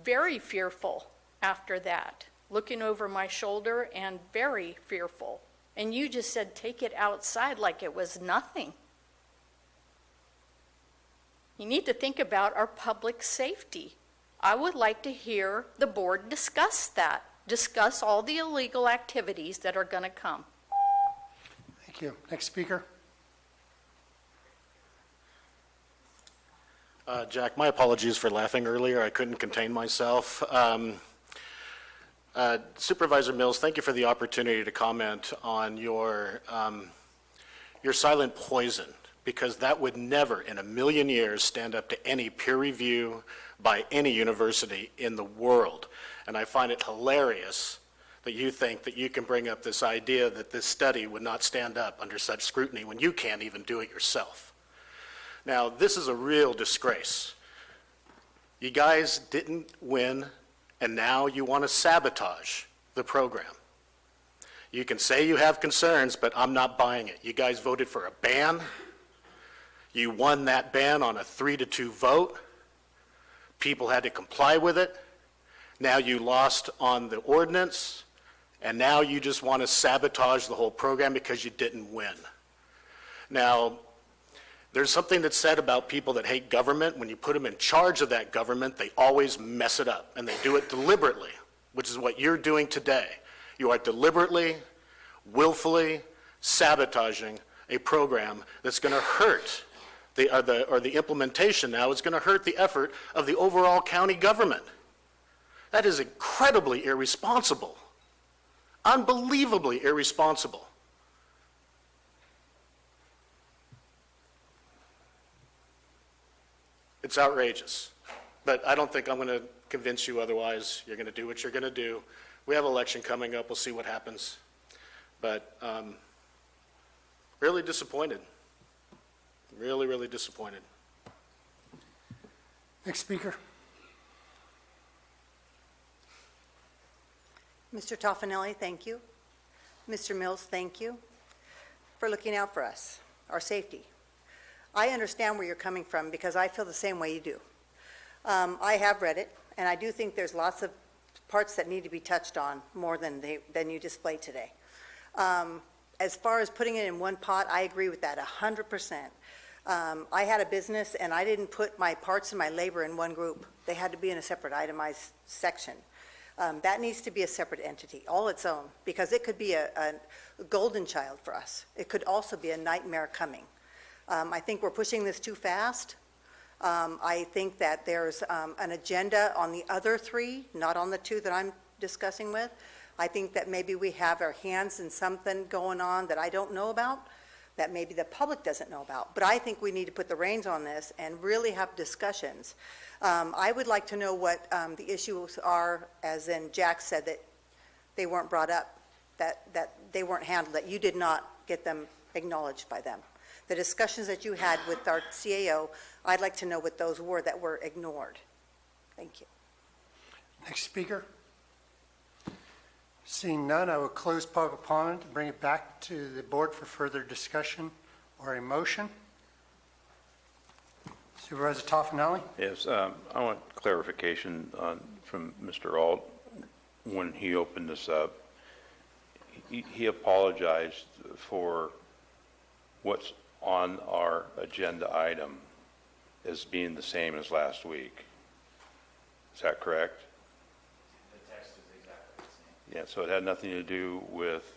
very fearful after that, looking over my shoulder and very fearful. And you just said, take it outside like it was nothing. You need to think about our public safety. I would like to hear the board discuss that, discuss all the illegal activities that are going to come. Thank you. Next speaker. Jack, my apologies for laughing earlier. I couldn't contain myself. Supervisor Mills, thank you for the opportunity to comment on your silent poison, because that would never in a million years stand up to any peer review by any university in the world. And I find it hilarious that you think that you can bring up this idea that this study would not stand up under such scrutiny when you can't even do it yourself. Now, this is a real disgrace. You guys didn't win, and now you want to sabotage the program. You can say you have concerns, but I'm not buying it. You guys voted for a ban. You won that ban on a 3-2 vote. People had to comply with it. Now you lost on the ordinance, and now you just want to sabotage the whole program because you didn't win. Now, There's something that's said about people that hate government. When you put them in charge of that government, they always mess it up, and they do it deliberately, which is what you're doing today. You are deliberately, willfully sabotaging a program that's going to hurt the implementation now is going to hurt the effort of the overall county government. That is incredibly irresponsible, unbelievably irresponsible. It's outrageous, but I don't think I'm going to convince you otherwise. You're going to do what you're going to do. We have an election coming up. We'll see what happens. But really disappointed. Really, really disappointed. Next speaker. Mr. Toffanelli, thank you. Mr. Mills, thank you for looking out for us, our safety. I understand where you're coming from because I feel the same way you do. I have read it, and I do think there's lots of parts that need to be touched on more than you displayed today. As far as putting it in one pot, I agree with that 100%. I had a business, and I didn't put my parts and my labor in one group. They had to be in a separate itemized section. That needs to be a separate entity, all its own, because it could be a golden child for us. It could also be a nightmare coming. I think we're pushing this too fast. I think that there's an agenda on the other three, not on the two that I'm discussing with. I think that maybe we have our hands in something going on that I don't know about, that maybe the public doesn't know about. But I think we need to put the reins on this and really have discussions. I would like to know what the issues are, as in Jack said that they weren't brought up, that they weren't handled, that you did not get them acknowledged by them. The discussions that you had with our CAO, I'd like to know what those were that were ignored. Thank you. Next speaker. Seeing none, I will close public comment and bring it back to the board for further discussion or a motion. Supervisor Toffanelli? Yes, I want clarification from Mr. Alt. When he opened this up, he apologized for what's on our agenda item as being the same as last week. Is that correct? The text is exactly the same. Yeah, so it had nothing to do with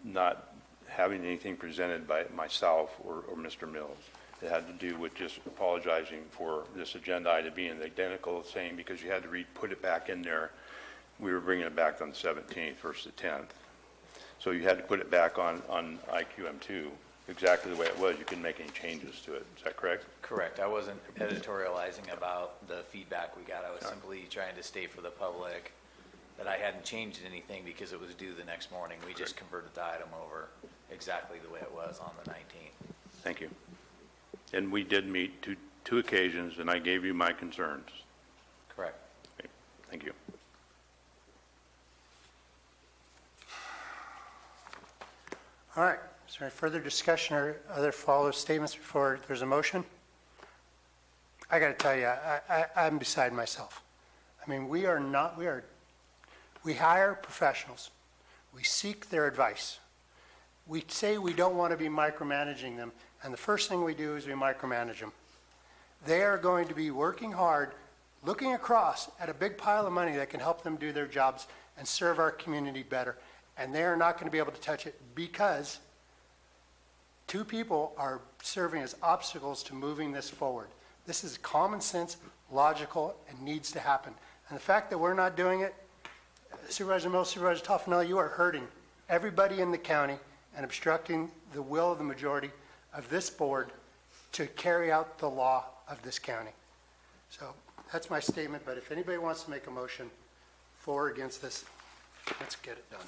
not having anything presented by myself or Mr. Mills. It had to do with just apologizing for this agenda item being identical, the same, because you had to put it back in there. We were bringing it back on the 17th versus the 10th. So you had to put it back on IQM2 exactly the way it was. You couldn't make any changes to it. Is that correct? Correct. I wasn't editorializing about the feedback we got. I was simply trying to state for the public that I hadn't changed anything because it was due the next morning. We just converted the item over exactly the way it was on the 19th. Thank you. And we did meet two occasions, and I gave you my concerns. Correct. Okay. Thank you. All right. Is there any further discussion or other follow statements before there's a motion? I got to tell you, I'm beside myself. I mean, we hire professionals. We seek their advice. We say we don't want to be micromanaging them, and the first thing we do is we micromanage them. They are going to be working hard, looking across at a big pile of money that can help them do their jobs and serve our community better. And they are not going to be able to touch it because two people are serving as obstacles to moving this forward. This is common sense, logical, and needs to happen. And the fact that we're not doing it, Supervisor Mills, Supervisor Toffanelli, you are hurting everybody in the county and obstructing the will of the majority of this board to carry out the law of this county. So that's my statement, but if anybody wants to make a motion for or against this, let's get it done.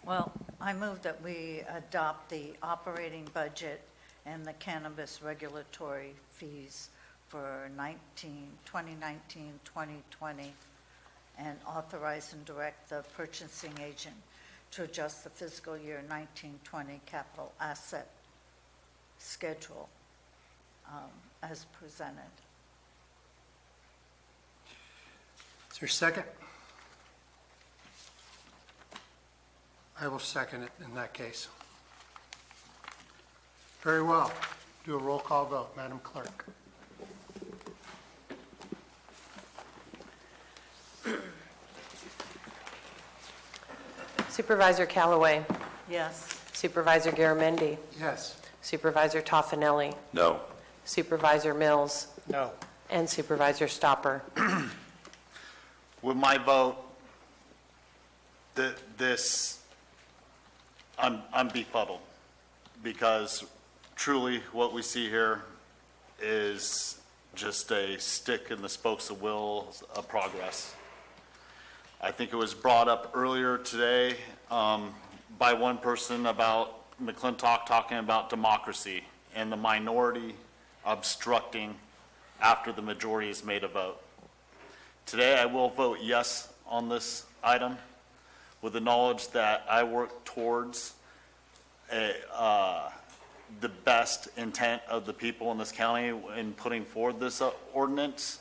Well, I move that we adopt the operating budget and the cannabis regulatory fees for 2019, 2020, and authorize and direct the purchasing agent to adjust the fiscal year 1920 capital asset schedule as presented. Is there a second? I will second it in that case. Very well. Do a roll call vote, Madam Clerk. Supervisor Callaway. Yes. Supervisor Garamendi. Yes. Supervisor Toffenelli. No. Supervisor Mills. No. And Supervisor Stopper. With my vote, I'm befuddled, because truly what we see here is just a stick in the spokes of wheels of progress. I think it was brought up earlier today by one person about McClintock talking about democracy and the minority obstructing after the majority has made a vote. Today, I will vote yes on this item with the knowledge that I work towards the best intent of the people in this county in putting forward this ordinance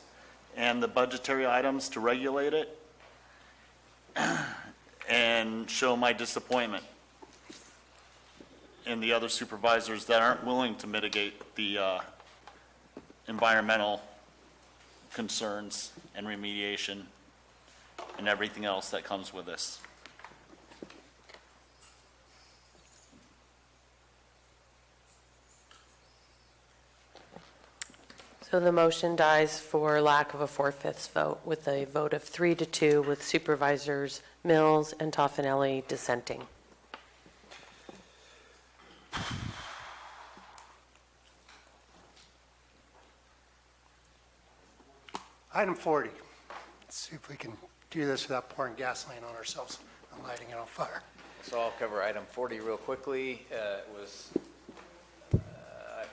and the budgetary items to regulate it, and show my disappointment in the other supervisors that aren't willing to mitigate the environmental concerns and remediation and everything else that comes with this. So the motion dies for lack of a 4/5 vote, with a vote of 3-2, with Supervisors Mills and Toffenelli dissenting. Item 40. Let's see if we can do this without pouring gasoline on ourselves and lighting it on fire. So I'll cover item 40 real quickly. I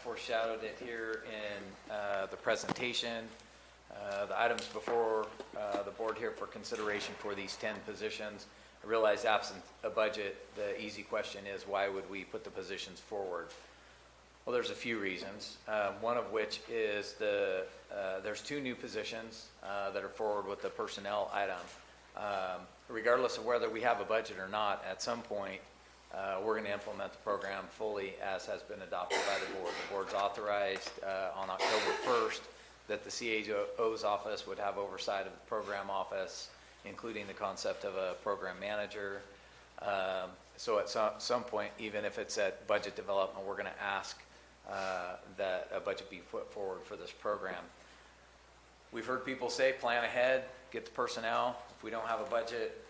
foreshadowed it here in the presentation. The items before the board here for consideration for these 10 positions. I realize absent a budget, the easy question is, why would we put the positions forward? Well, there's a few reasons. One of which is there's 2 new positions that are forward with the personnel item. Regardless of whether we have a budget or not, at some point, we're going to implement the program fully as has been adopted by the board. The board's authorized on October 1st that the CAO's office would have oversight of the program office, including the concept of a program manager. So at some point, even if it's at budget development, we're going to ask that a budget be put forward for this program. We've heard people say, plan ahead, get the personnel. If we don't have a budget,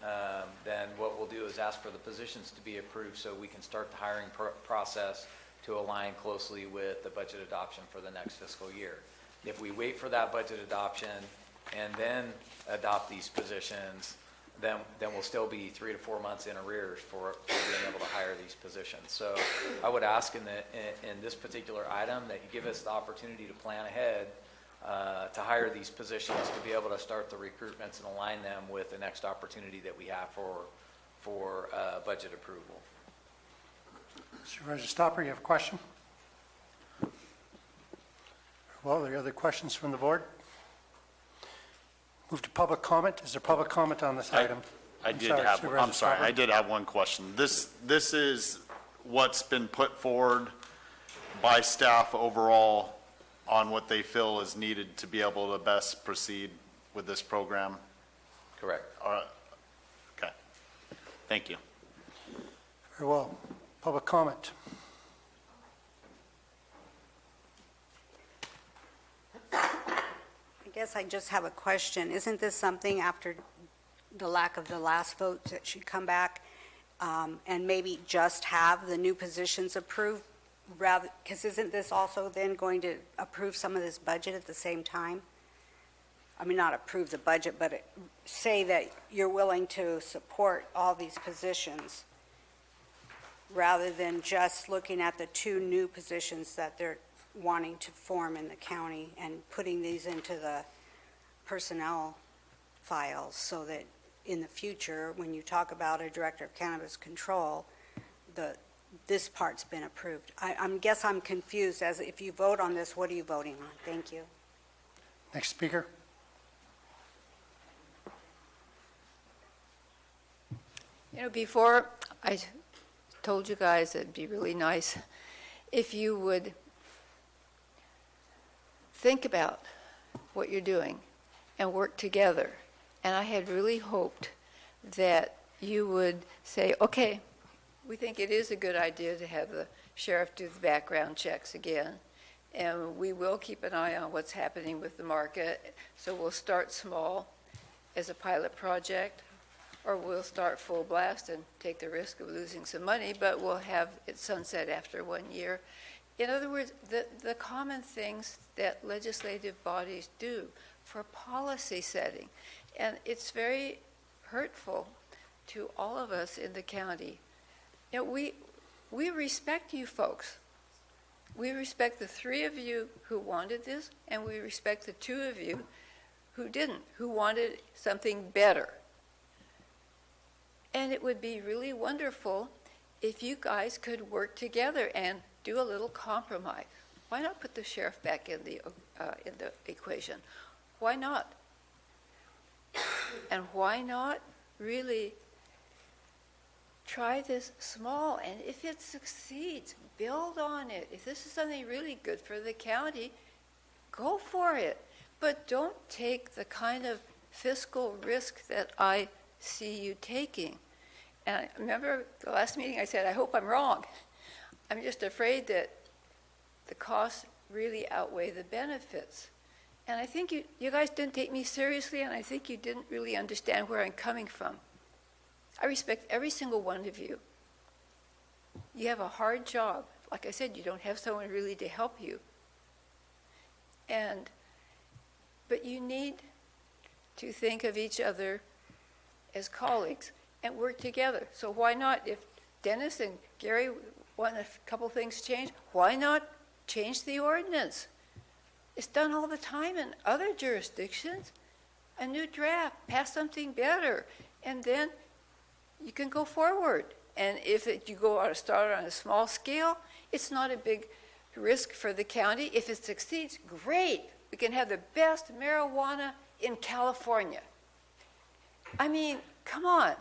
then what we'll do is ask for the positions to be approved so we can start the hiring process to align closely with the budget adoption for the next fiscal year. If we wait for that budget adoption and then adopt these positions, then we'll still be 3 to 4 months in arrears for being able to hire these positions. So I would ask in this particular item that you give us the opportunity to plan ahead to hire these positions, to be able to start the recruitments and align them with the next opportunity that we have for budget approval. Supervisor Stopper, you have a question? Well, are there other questions from the board? Move to public comment. Is there public comment on this item? I'm sorry, I did have one question. This is what's been put forward by staff overall on what they feel is needed to be able to best proceed with this program? Correct. Okay. Thank you. Very well. Public comment. I guess I just have a question. Isn't this something after the lack of the last vote that should come back and maybe just have the new positions approved rather, because isn't this also then going to approve some of this budget at the same time? I mean, not approve the budget, but say that you're willing to support all these positions rather than just looking at the 2 new positions that they're wanting to form in the county and putting these into the personnel files so that in the future, when you talk about a director of cannabis control, this part's been approved. I guess I'm confused as if you vote on this, what are you voting on? Thank you. Next speaker. You know, before I told you guys it'd be really nice if you would think about what you're doing and work together. And I had really hoped that you would say, okay, we think it is a good idea to have the sheriff do the background checks again, and we will keep an eye on what's happening with the market. So we'll start small as a pilot project, or we'll start full blast and take the risk of losing some money, but we'll have it sunset after 1 year. In other words, the common things that legislative bodies do for policy setting. And it's very hurtful to all of us in the county. You know, we respect you folks. We respect the 3 of you who wanted this, and we respect the 2 of you who didn't, who wanted something better. And it would be really wonderful if you guys could work together and do a little compromise. Why not put the sheriff back in the equation? Why not? And why not really try this small? And if it succeeds, build on it. If this is something really good for the county, go for it. But don't take the kind of fiscal risk that I see you taking. And I remember the last meeting I said, I hope I'm wrong. I'm just afraid that the costs really outweigh the benefits. And I think you guys didn't take me seriously, and I think you didn't really understand where I'm coming from. I respect every single one of you. You have a hard job. Like I said, you don't have someone really to help you. But you need to think of each other as colleagues and work together. So why not, if Dennis and Gary want a couple things changed, why not change the ordinance? It's done all the time in other jurisdictions. A new draft, pass something better, and then you can go forward. And if you start on a small scale, it's not a big risk for the county. If it succeeds, great. We can have the best marijuana in California. I mean, come on.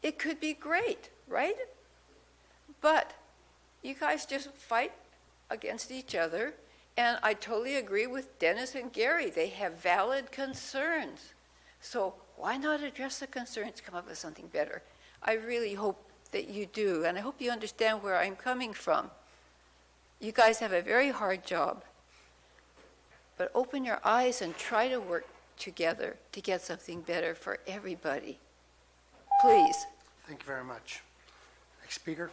It could be great, right? But you guys just fight against each other. And I totally agree with Dennis and Gary. They have valid concerns. So why not address the concerns, come up with something better? I really hope that you do, and I hope you understand where I'm coming from. You guys have a very hard job, but open your eyes and try to work together to get something better for everybody. Please. Thank you very much. Next speaker.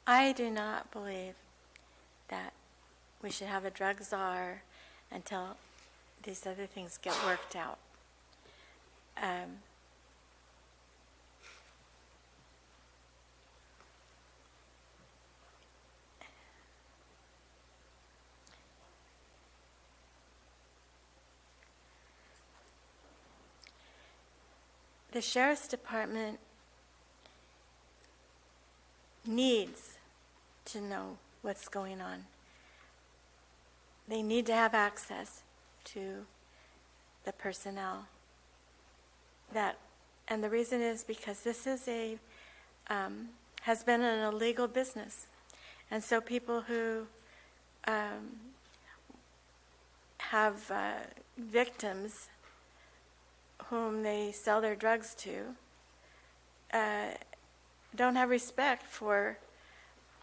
I do not believe that we should have a drug czar until these other things get worked out. The Sheriff's Department needs to know what's going on. They need to have access to the personnel. And the reason is because this is has been an illegal business. And so people who have victims whom they sell their drugs to don't have respect for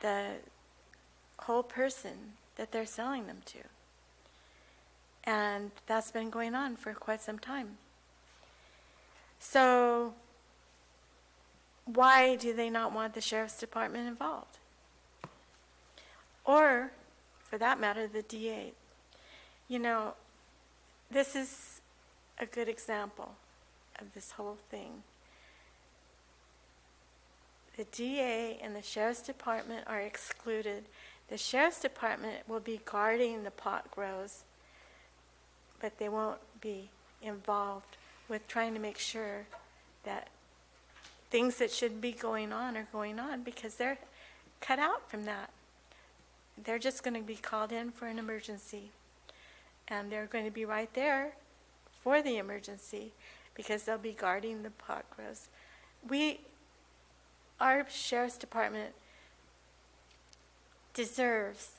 the whole person that they're selling them to. And that's been going on for quite some time. So why do they not want the Sheriff's Department involved? Or, for that matter, the DA. You know, this is a good example of this whole thing. The DA and the Sheriff's Department are excluded. The Sheriff's Department will be guarding the pot grows, but they won't be involved with trying to make sure that things that should be going on are going on, because cut out from that. They're just going to be called in for an emergency. And they're going to be right there for the emergency because they'll be guarding the pot grows. Our sheriff's department deserves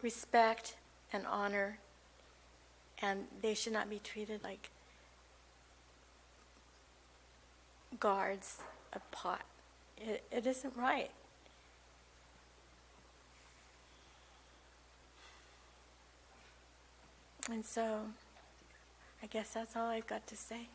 respect and honor, and they should not be treated like guards of pot. It isn't right. And so, I guess that's all I've got to say.